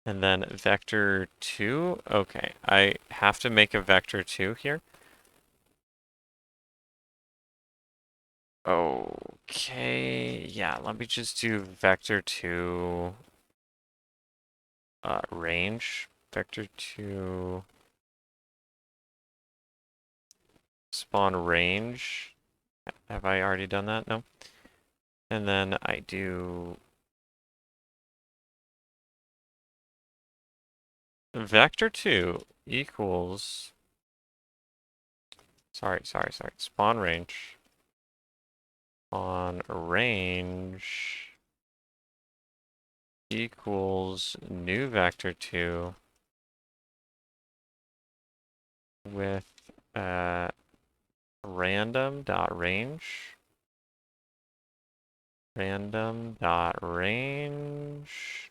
And then vector 2. Okay, I have to make a vector 2 here. Okay, yeah, let me just do vector 2 range. Vector 2 spawn range. Have I already done that? No. And then I do vector 2 equals sorry. Spawn range. On range equals new vector 2 with random dot range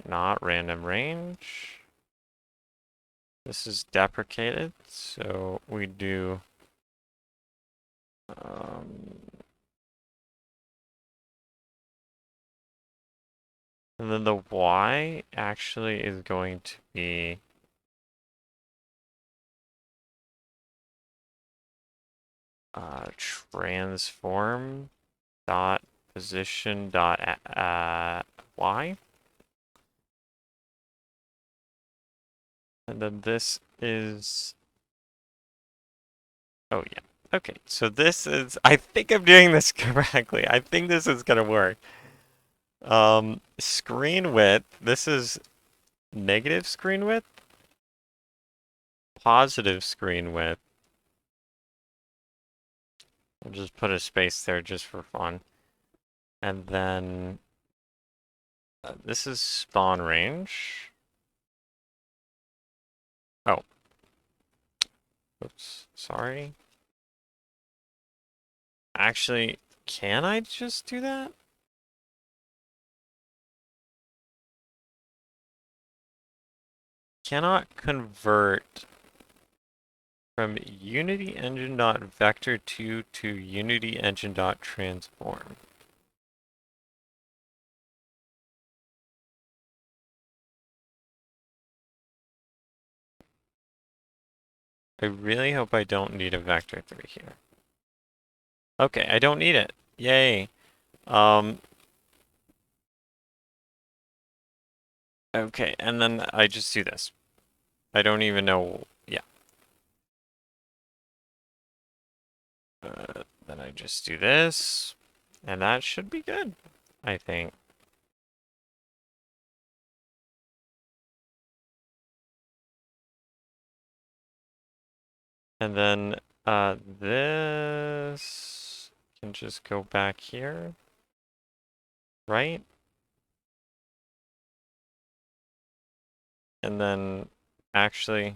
not random range. This is deprecated, so we do and then the y actually is going to be transform dot position dot y. And then this is, oh yeah. Okay, so this is, I think I'm doing this correctly. I think this is gonna work. Screen width, this is negative screen width, positive screen width. I'll just put a space there just for fun. And then this is spawn range. Oh. Oops, sorry. Actually, can I just do that? Cannot convert from Unity Engine.vector2 to Unity Engine.transform. I really hope I don't need a vector 3 here. Okay, I don't need it. Yay. Okay, and then I just do this. I don't even know, yeah. Then I just do this, and that should be good, I think. And then this can just go back here. right? And then actually,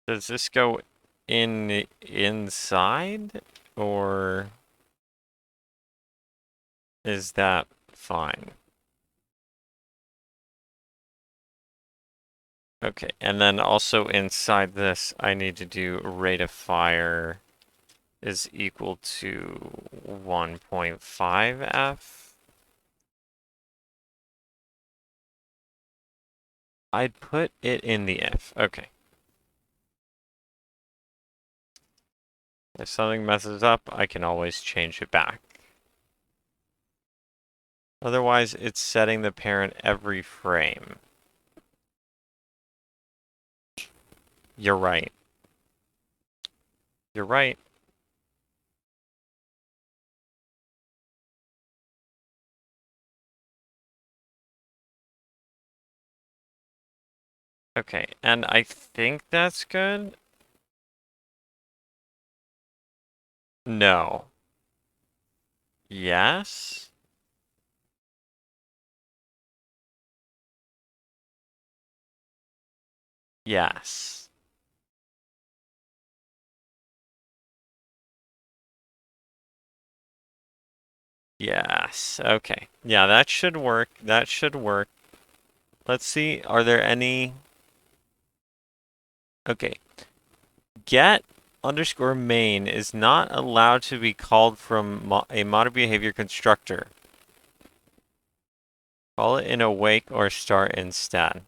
does this go inside or is that fine? Okay, and then also inside this, I need to do rate of fire is equal to 1.5 F. I'd put it in the if. Okay. If something messes up, I can always change it back. Otherwise, it's setting the parent every frame. You're right. You're right. Okay, and I think that's good. No. Yes? Yes. Yes. Okay. Yeah, that should work. That should work. Let's see. Are there any... Okay. Get underscore main is not allowed to be called from a modern behavior constructor. Call it in awake or start instead.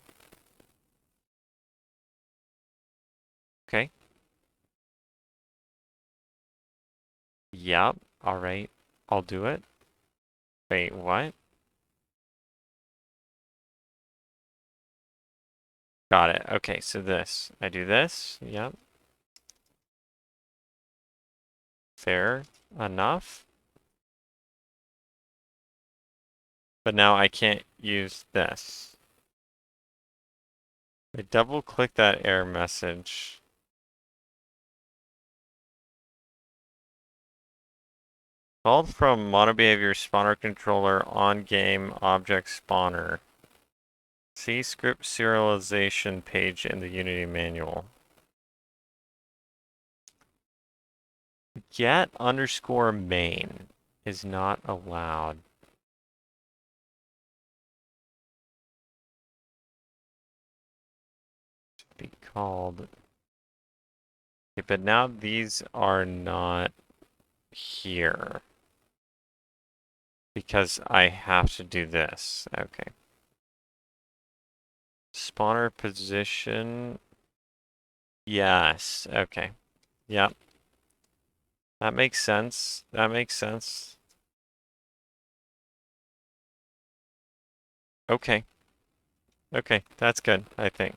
Okay. Yep. All right. I'll do it. Wait, what? Got it. Okay, so this. I do this. Yep. Fair enough. But now I can't use this. I double click that error message. Called from monobehavior spawner controller on game object spawner. See script serialization page in the Unity manual. Get underscore main is not allowed. Should be called. Okay, but now these are not here. Because I have to do this. Okay. Spawner position. Yes. Okay. Yep. That makes sense. That makes sense. Okay. Okay. That's good, I think.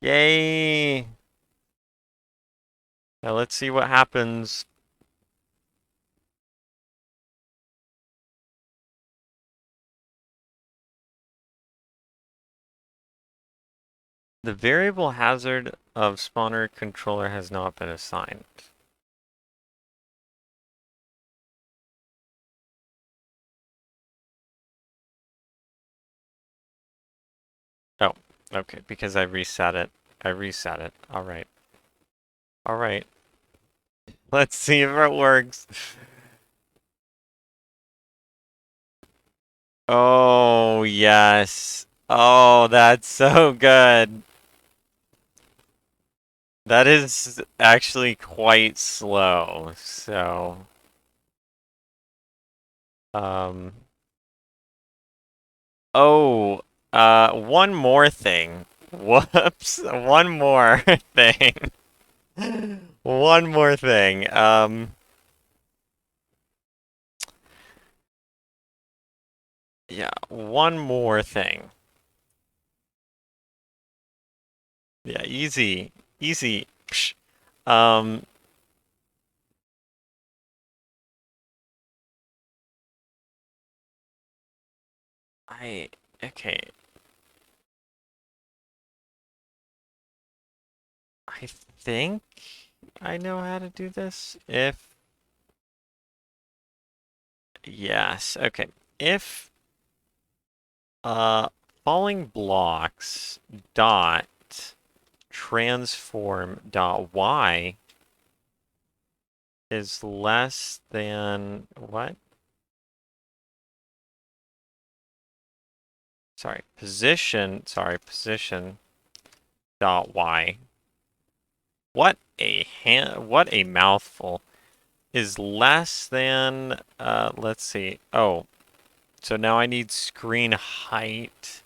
Yay! Now let's see what happens. The variable hazard of spawner controller has not been assigned. Oh, okay, because I reset it. I reset it. Alright. Alright. Let's see if it works. Oh, yes. Oh, that's so good. That is actually quite slow, so... Oh, one more thing. Whoops, one more thing. One more thing. Yeah, one more thing. Yeah, easy, easy. Psh. Um, okay. I think I know how to do this. If Yes. Okay. If falling blocks dot transform dot y is less than what? Position dot y. What a mouthful. Is less than let's see. Oh, so now I need screen height.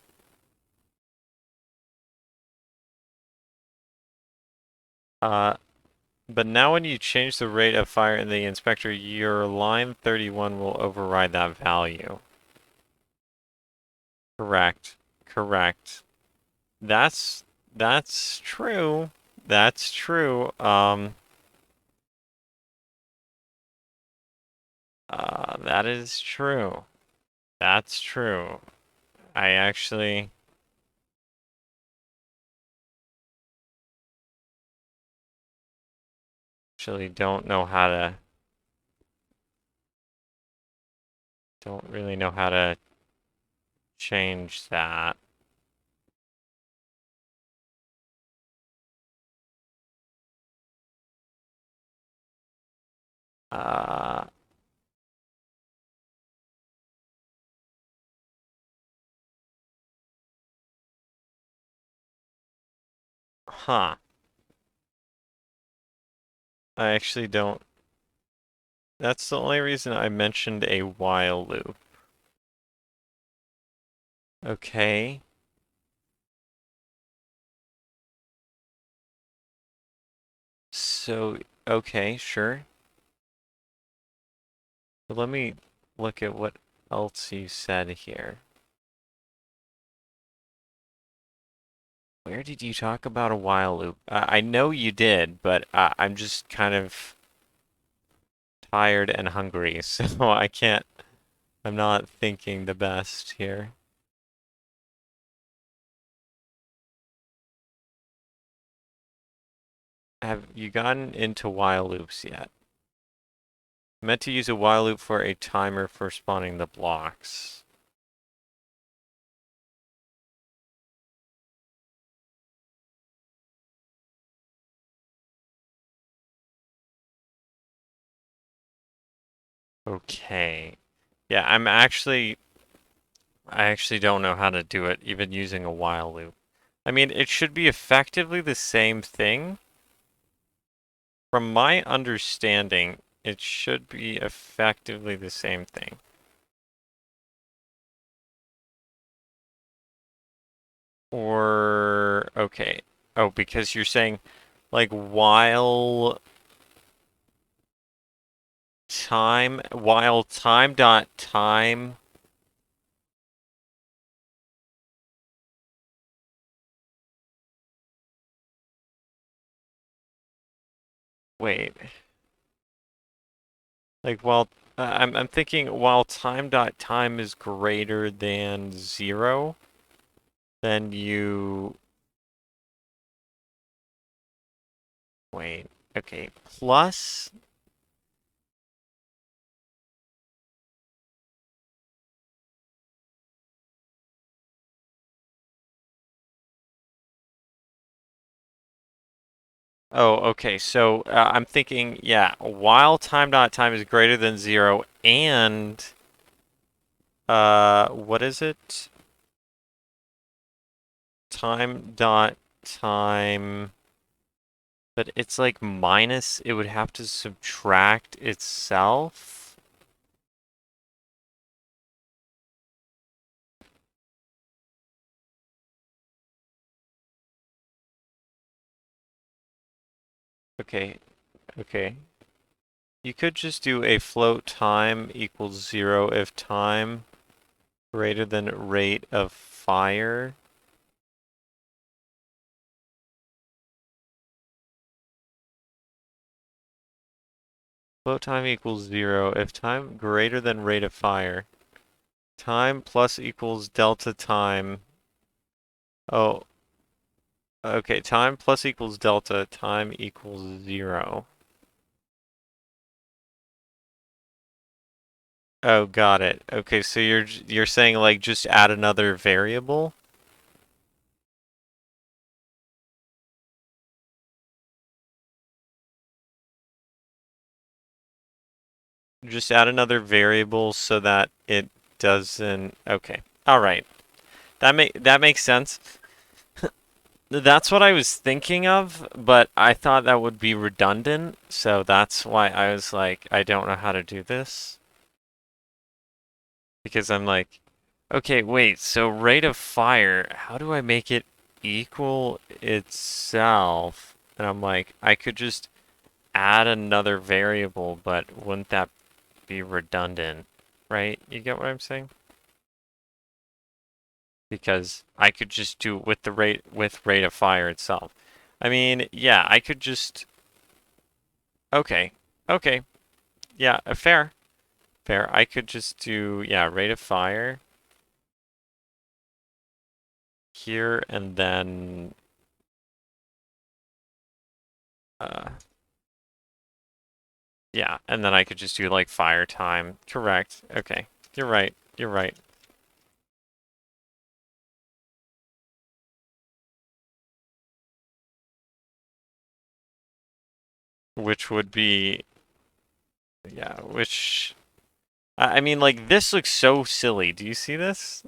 But now when you change the rate of fire in the inspector, your line 31 will override that value. Correct. Correct. That's true. That's true. That is true. That's true. I actually don't know how to don't really know how to change that. Uh huh. I actually don't. That's the only reason I mentioned a while loop. Okay. So, okay, sure. But let me look at what else you said here. Where did you talk about a while loop? I know you did, but I'm just kind of tired and hungry, so I can't. I'm not thinking the best here. Have you gotten into while loops yet? Meant to use a while loop for a timer for spawning the blocks. Okay. Yeah, I actually don't know how to do it, even using a while loop. I mean, it should be effectively the same thing. From my understanding, it should be effectively the same thing. Or, okay. Oh, because you're saying, like, while time dot time. Wait. Like, while, I'm thinking while time dot time is greater than 0, then you, wait, okay, plus. Oh, okay. So I'm thinking, yeah, while time dot time is greater than 0 and what is it? Time dot time, but it's like minus, it would have to subtract itself. Okay, okay. You could just do a float time equals 0 if time greater than rate of fire. Float time equals 0 if time greater than rate of fire. Time plus equals delta time. Oh, okay. Time plus equals delta. Time equals 0. Oh, got it. Okay, so you're saying like just add another variable? Just add another variable so that it doesn't. Okay. All right. That makes sense. That's what I was thinking of, but I thought that would be redundant, so that's why I was like, I don't know how to do this. Because I'm like, okay, wait, so rate of fire, how do I make it equal itself? And I'm like, I could just add another variable, but wouldn't that be redundant? Right? You get what I'm saying? Because I could just do with the rate of fire itself. I mean, yeah, I could just okay. Okay. Yeah, fair. Fair. I could just do yeah, rate of fire here and then uh yeah, and then I could just do like fire time. Correct. Okay. You're right. You're right. Which would be yeah, which I mean like this looks so silly. Do you see this?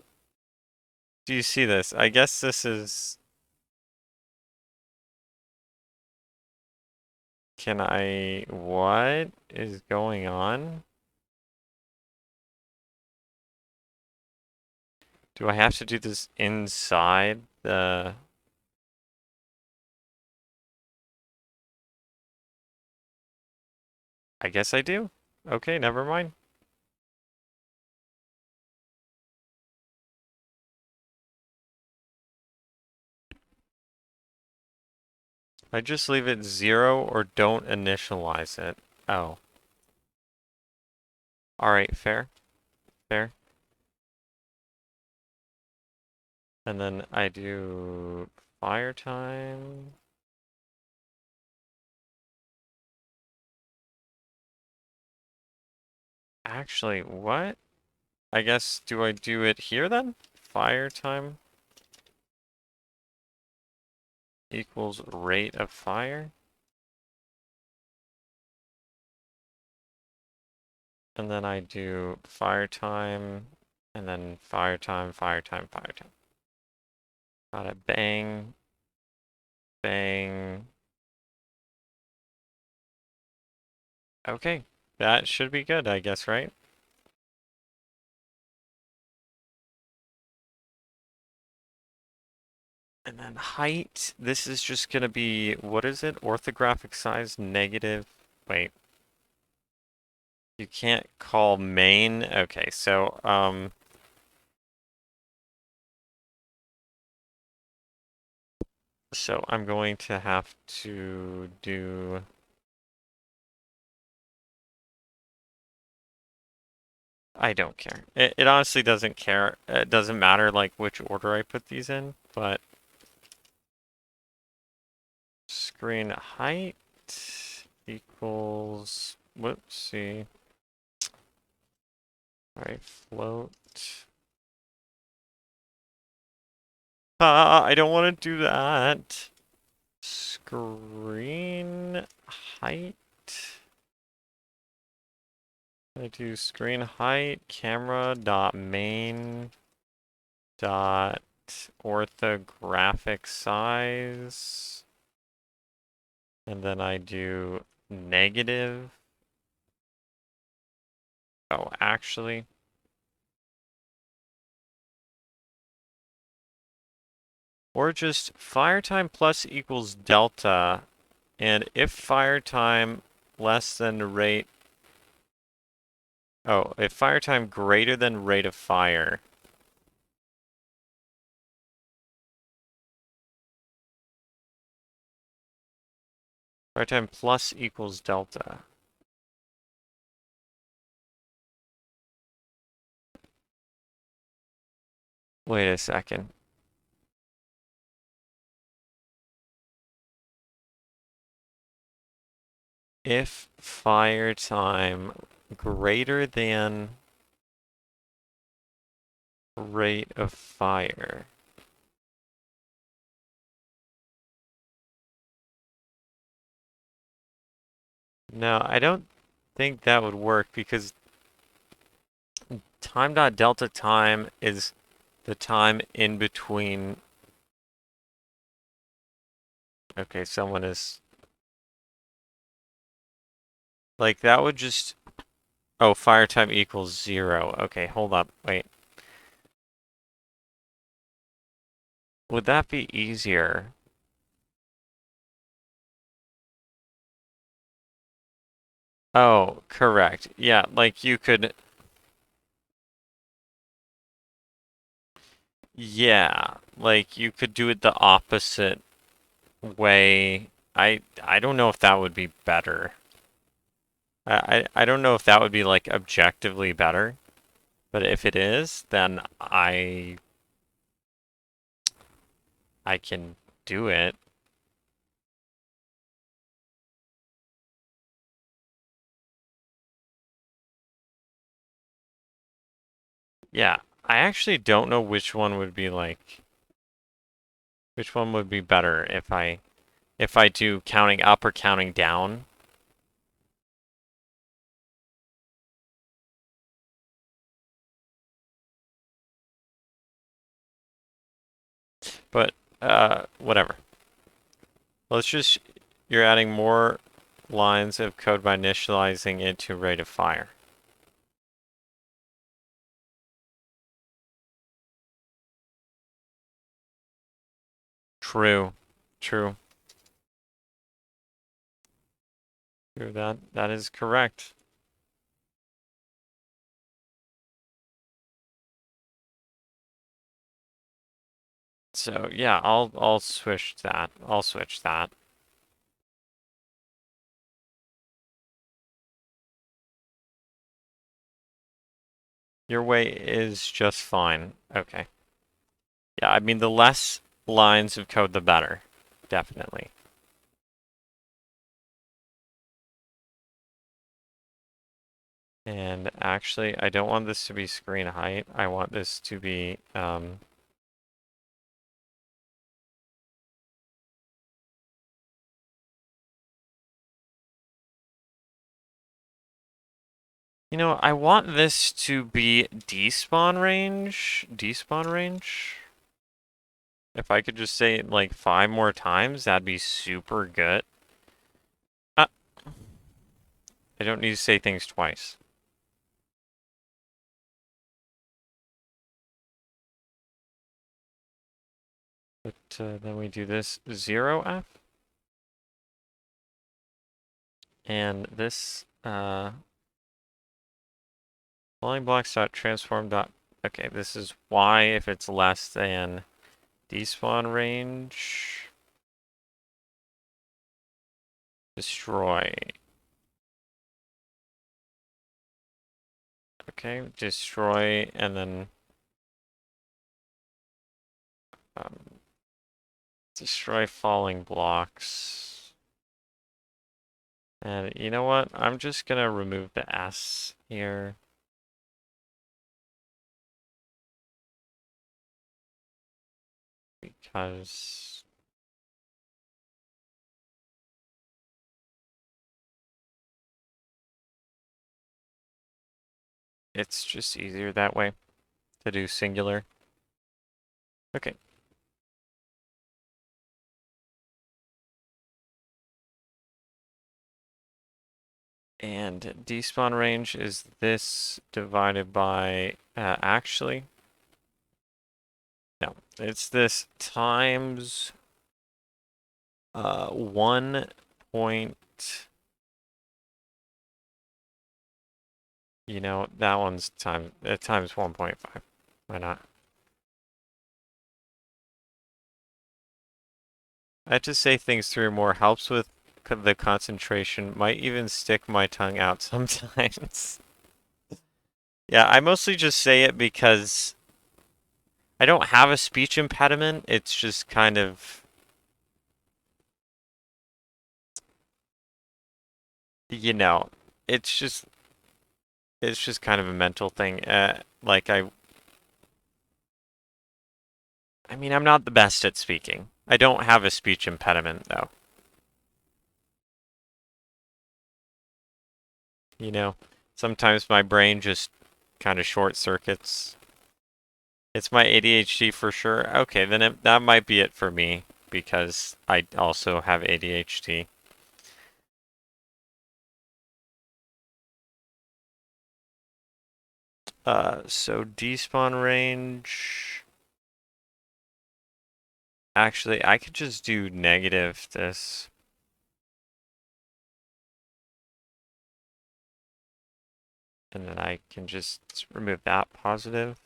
Do you see this? I guess this is can I what is going on? Do I have to do this inside the I guess I do. Okay, never mind. I just leave it 0 or don't initialize it. Oh. Alright, fair. Fair. And then I do fire time. Actually, what? I guess, do I do it here then? Fire time equals rate of fire? And then I do fire time, and then fire time, fire time, fire time. Got it. Bang. Bang. Okay. That should be good, I guess, right? And then height, this is just gonna be, what is it? Orthographic size negative, wait. You can't call main, okay, so, so I'm going to have to do, I don't care. It honestly doesn't care. It doesn't matter like which order I put these in, but screen height equals, whoopsie. All right, float. I don't want to do that. Screen height. I do screen height, camera dot main dot orthographic size. And then I do negative. Oh, actually. Or just fire time plus equals delta. And if fire time less than rate. Oh, if fire time greater than rate of fire. Fire time plus equals delta. Wait a second. If fire time greater than rate of fire. No, I don't think that would work because time.delta time is the time in between. Okay, someone is like that would just. Oh, fire time equals 0. Okay, hold up. Wait. Would that be easier? Oh, correct. Yeah, like you could. Yeah, like you could do it the opposite way. I don't know if that would be better. I don't know if that would be like objectively better, but if it is, then I can do it. Yeah, I actually don't know which one would be like which one would be better if I do counting up or counting down. But whatever. Let's just you're adding more lines of code by initializing it to rate of fire. True. True. True, that is correct. So yeah, I'll switch that. I'll switch that. Your way is just fine. Okay. Yeah, I mean the less lines of code the better. Definitely. And actually, I don't want this to be screen height. I want this to be you know, I want this to be despawn range. Despawn range. If I could just say it like 5 more times, that'd be super good. I don't need to say things twice. But then we do this 0f. And this falling blocks dot transform dot. Okay, this is y if it's less than despawn range. Destroy. Okay, destroy and then destroy falling blocks. And you know what? I'm just gonna remove the S here. Because it's just easier that way to do singular. Okay. And despawn range is this divided by, actually, no, it's this times 1 point, you know, that one's times 1.5. Why not? I have to say things through more, helps with the concentration, might even stick my tongue out sometimes. Yeah, I mostly just say it because I don't have a speech impediment. It's just kind of, you know, it's just kind of a mental thing. Like I mean, I'm not the best at speaking. I don't have a speech impediment, though. You know, sometimes my brain just kind of short circuits. It's my ADHD for sure. Okay, then that might be it for me because I also have ADHD. So despawn range. Actually, I could just do negative this. And then I can just remove that positive.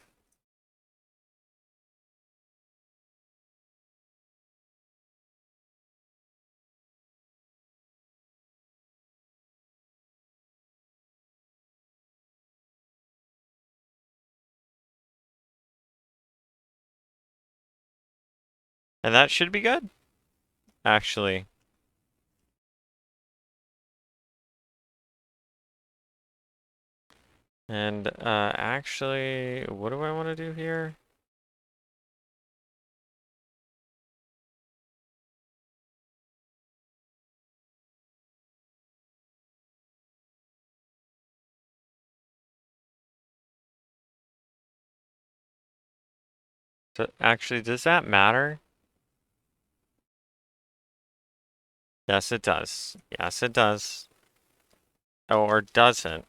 And that should be good, actually. And actually, what do I want to do here? So actually, does that matter? Yes, it does. Yes, it does. Oh, or doesn't.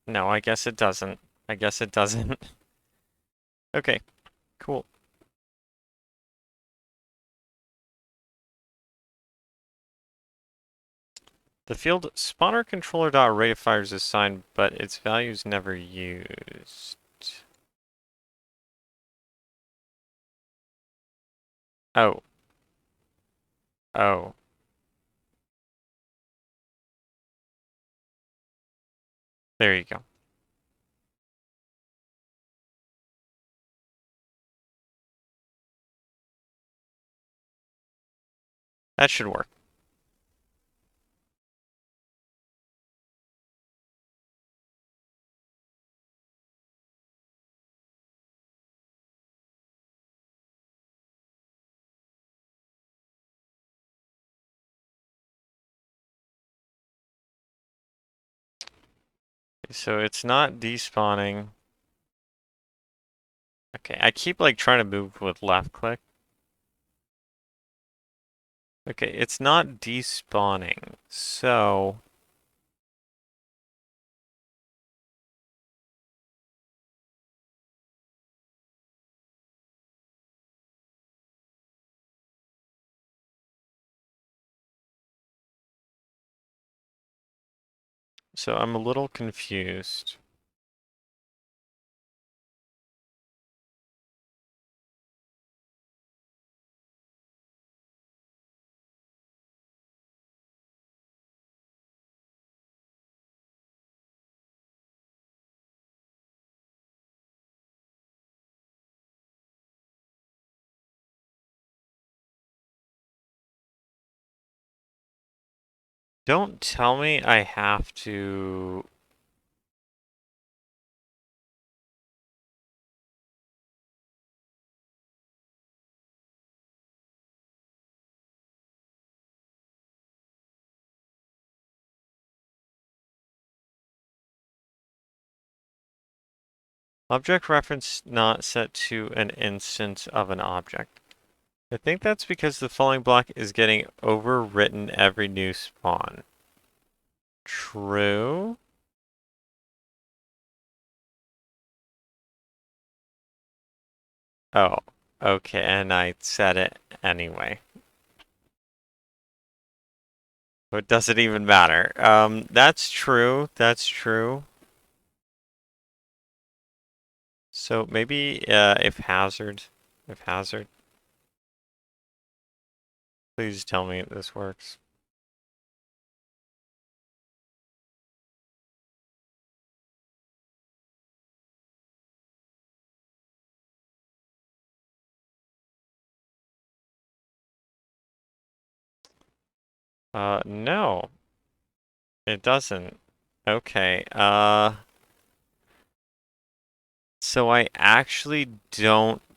No, I guess it doesn't. I guess it doesn't. Okay, cool. The field spawner controller.rateIfier is assigned, but its value is never used. Oh. Oh. There you go. That should work. So it's not despawning. Okay, I keep like trying to move with left click. Okay, it's not despawning. So I'm a little confused. Don't tell me I have to... Object reference not set to an instance of an object. I think that's because the following block is getting overwritten every new spawn. True. Oh, okay, and I said it anyway. But does it even matter? That's true. That's true. So maybe if hazard, please tell me this works. No, it doesn't. Okay, so I actually don't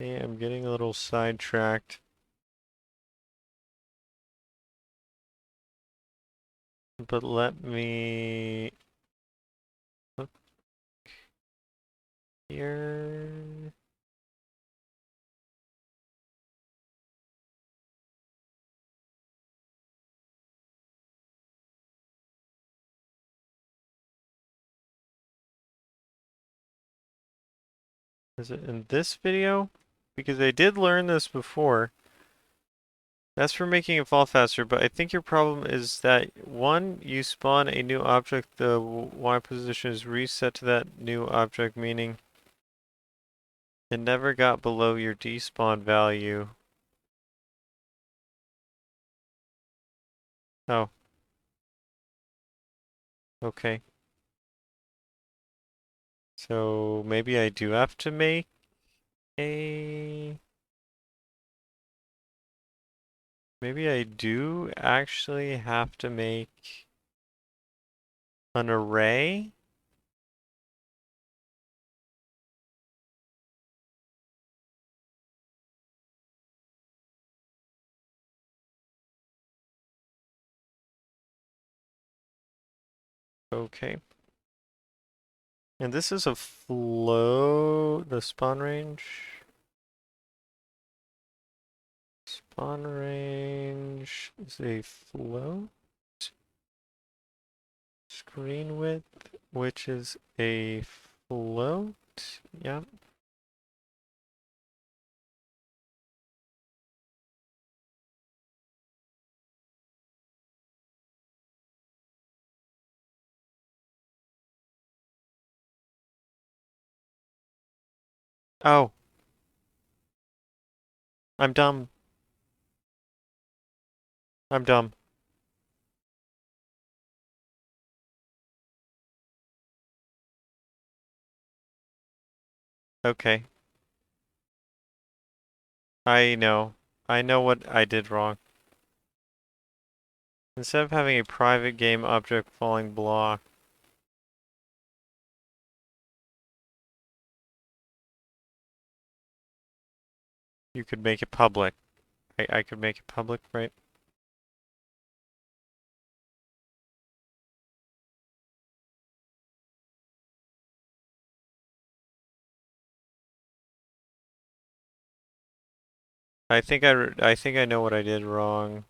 Okay, I'm getting a little sidetracked. But let me look here. Is it in this video? Because I did learn this before. That's for making it fall faster, but I think your problem is that one, you spawn a new object, the Y position is reset to that new object, meaning it never got below your despawn value. Oh. Okay. So maybe I do have to make a... Maybe I do actually have to make an array? Okay. And this is a float, the spawn range. Spawn range is a float. Screen width, which is a float. Yep. Oh. I'm dumb. I'm dumb. Okay. I know. I know what I did wrong. Instead of having a private game object falling block, you could make it public. I could make it public, right? I think I know what I did wrong.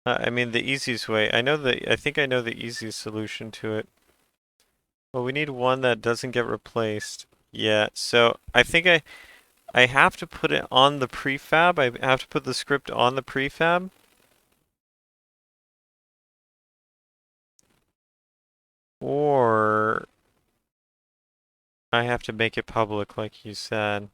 I mean the easiest way. I think I know the easiest solution to it. Well, we need one that doesn't get replaced. Yeah, so I think I have to put it on the prefab. I have to put the script on the prefab. Or I have to make it public like you said.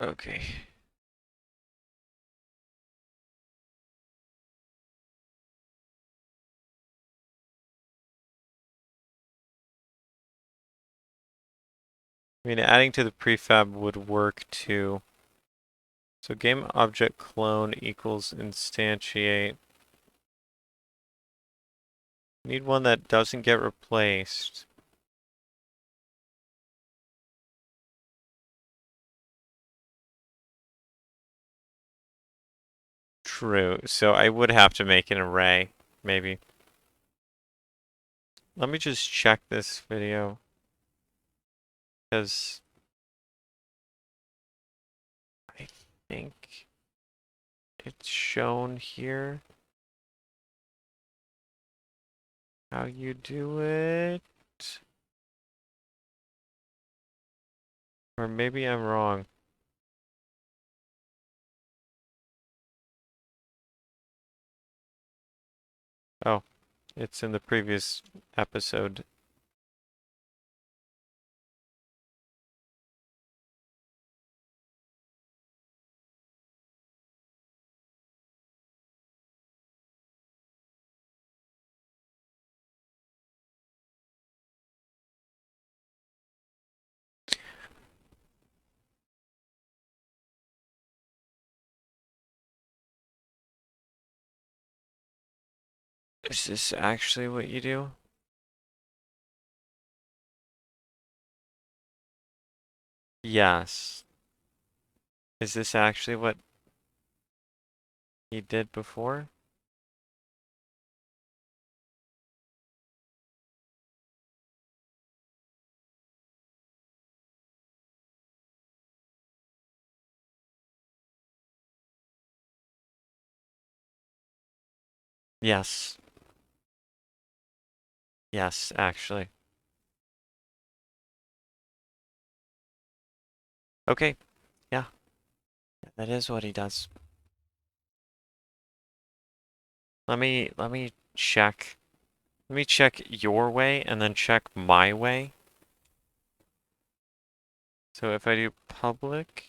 Okay. I mean, adding to the prefab would work too. So game object clone equals instantiate. Need one that doesn't get replaced. True. So I would have to make an array, maybe. Let me just check this video. Because I think it's shown here how you do it. Or maybe I'm wrong. Oh, it's in the previous episode. Is this actually what you do? Yes. Is this actually what he did before? Yes. Yes, actually. Okay. Yeah. That is what he does. Let me check. Let me check your way and then check my way. So if I do public,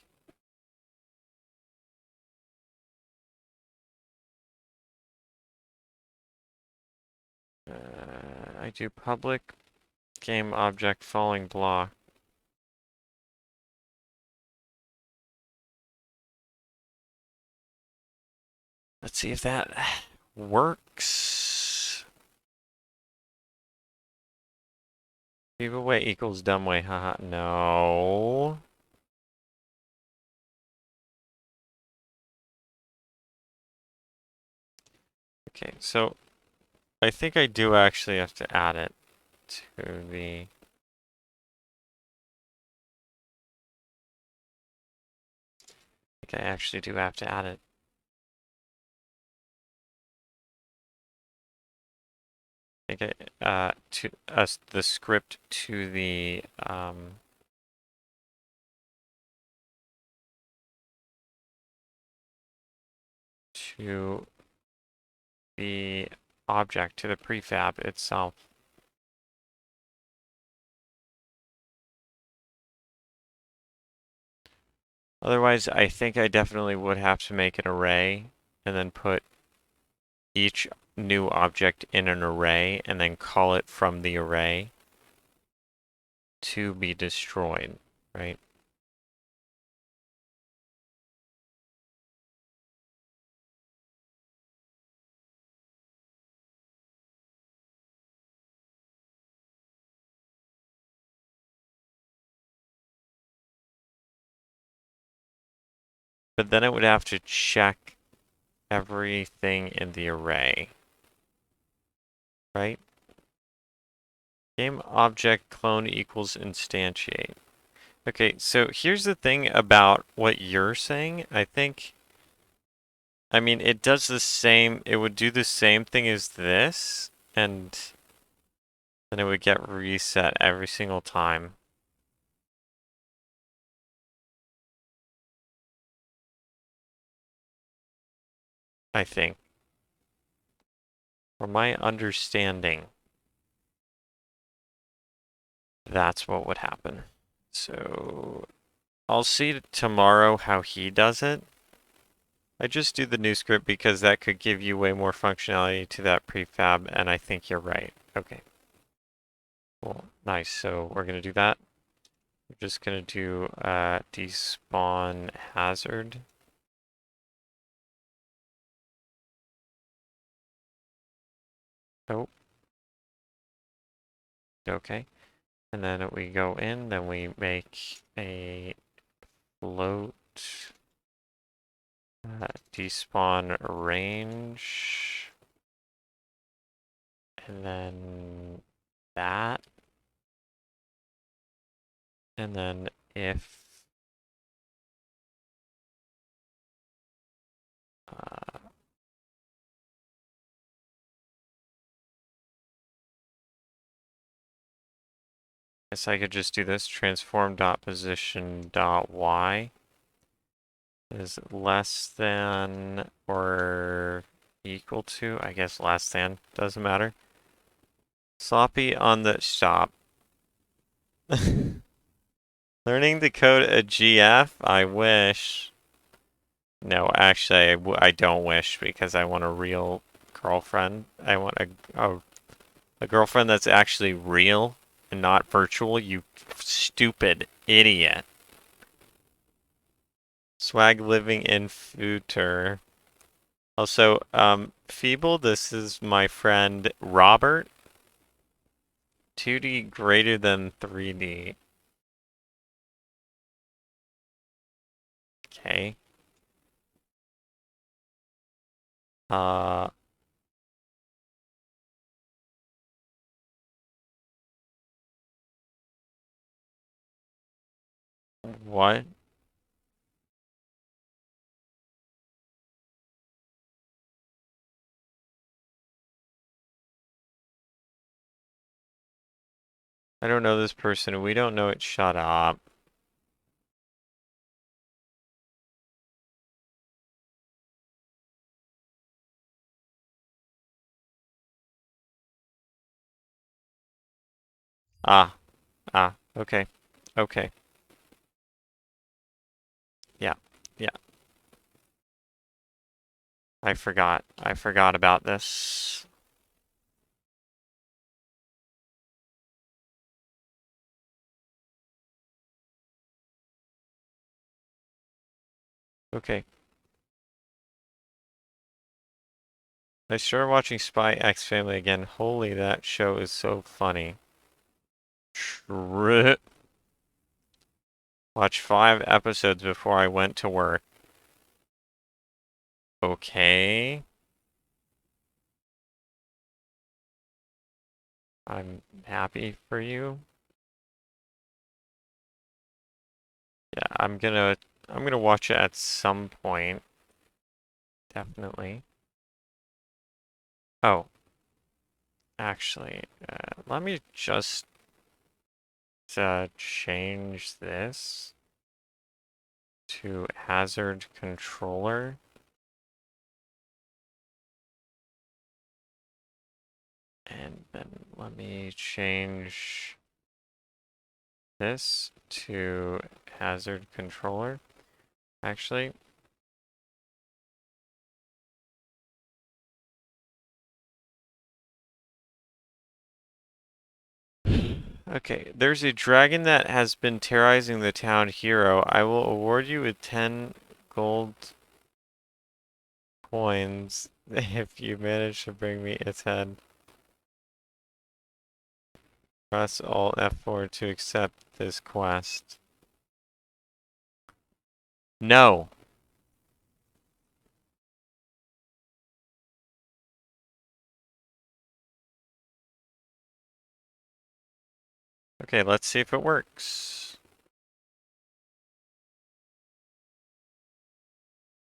I do public game object falling block. Let's see if that works. Giveaway equals dumb way, haha. No. Okay, so I think I do actually have to add it to the... I think I actually do have to add it. I think to us the script to the to the object, to the prefab itself. Otherwise, I think I definitely would have to make an array and then put each new object in an array and then call it from the array to be destroyed, right? But then it would have to check everything in the array, right? Game object clone equals instantiate. Okay, so here's the thing about what you're saying. I mean, it does the same, it would do the same thing as this, and then it would get reset every single time. I think. From my understanding, that's what would happen. So I'll see tomorrow how he does it. I just do the new script because that could give you way more functionality to that prefab, and I think you're right. Okay. Cool. Nice. So we're gonna do that. We're just gonna do despawn hazard. Oh. Okay. And then we go in, then we make a float despawn range. And then that. And then if guess I could just do this transform.position.y is less than or Equal to, I guess less than, doesn't matter. Sloppy on the stop. Learning to code a GF? I wish. No, actually, I don't wish because I want a real girlfriend. I want a girlfriend that's actually real and not virtual, you stupid idiot. Swag living in future. Also, Feeble, this is my friend Robert. 2D greater than 3D. Okay. What? I don't know this person. We don't know it. Shut up. Ah. Ah. Okay. Okay. Yeah. Yeah. I forgot. I forgot about this. Okay. I started watching Spy X Family again. Holy, that show is so funny. Watched 5 episodes before I went to work. Okay. I'm happy for you. Yeah, I'm gonna watch it at some point. Definitely. Oh. Actually, let me just change this to hazard controller. And then let me change this to hazard controller. Actually, okay, there's a dragon that has been terrorizing the town hero. I will award you with 10 gold coins if you manage to bring me its head. Press Alt F4 to accept this quest. No. Okay, let's see if it works.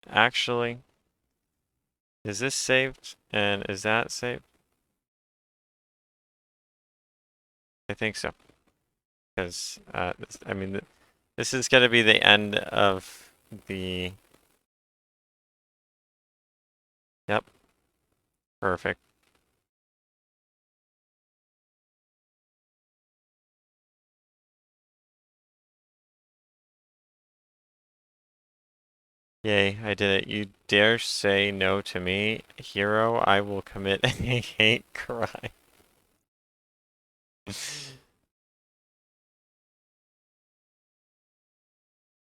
Actually, is this saved? And is that saved? I think so. Because, I mean, this is going to be the end of the... Yep. Perfect. Yay, I did it. You dare say no to me, hero, I will commit a hate crime.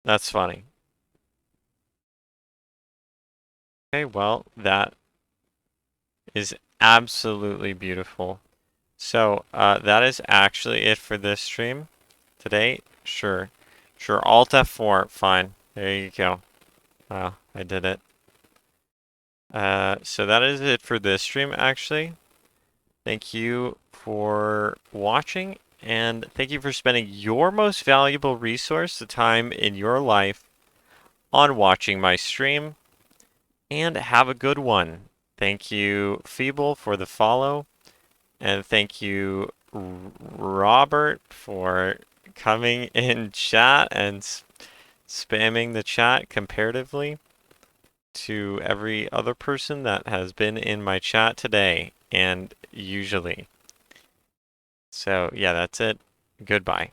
That's funny. Okay, well, that is absolutely beautiful. So, that is actually it for this stream today. Sure. Sure, Alt F4, fine. There you go. Wow, I did it. So that is it for this stream, actually. Thank you for watching, and thank you for spending your most valuable resource, the time in your life, on watching my stream. And have a good one. Thank you, Feeble, for the follow. And thank you, Robert, for coming in chat and spamming the chat comparatively to every other person that has been in my chat today and usually. So yeah, that's it. Goodbye.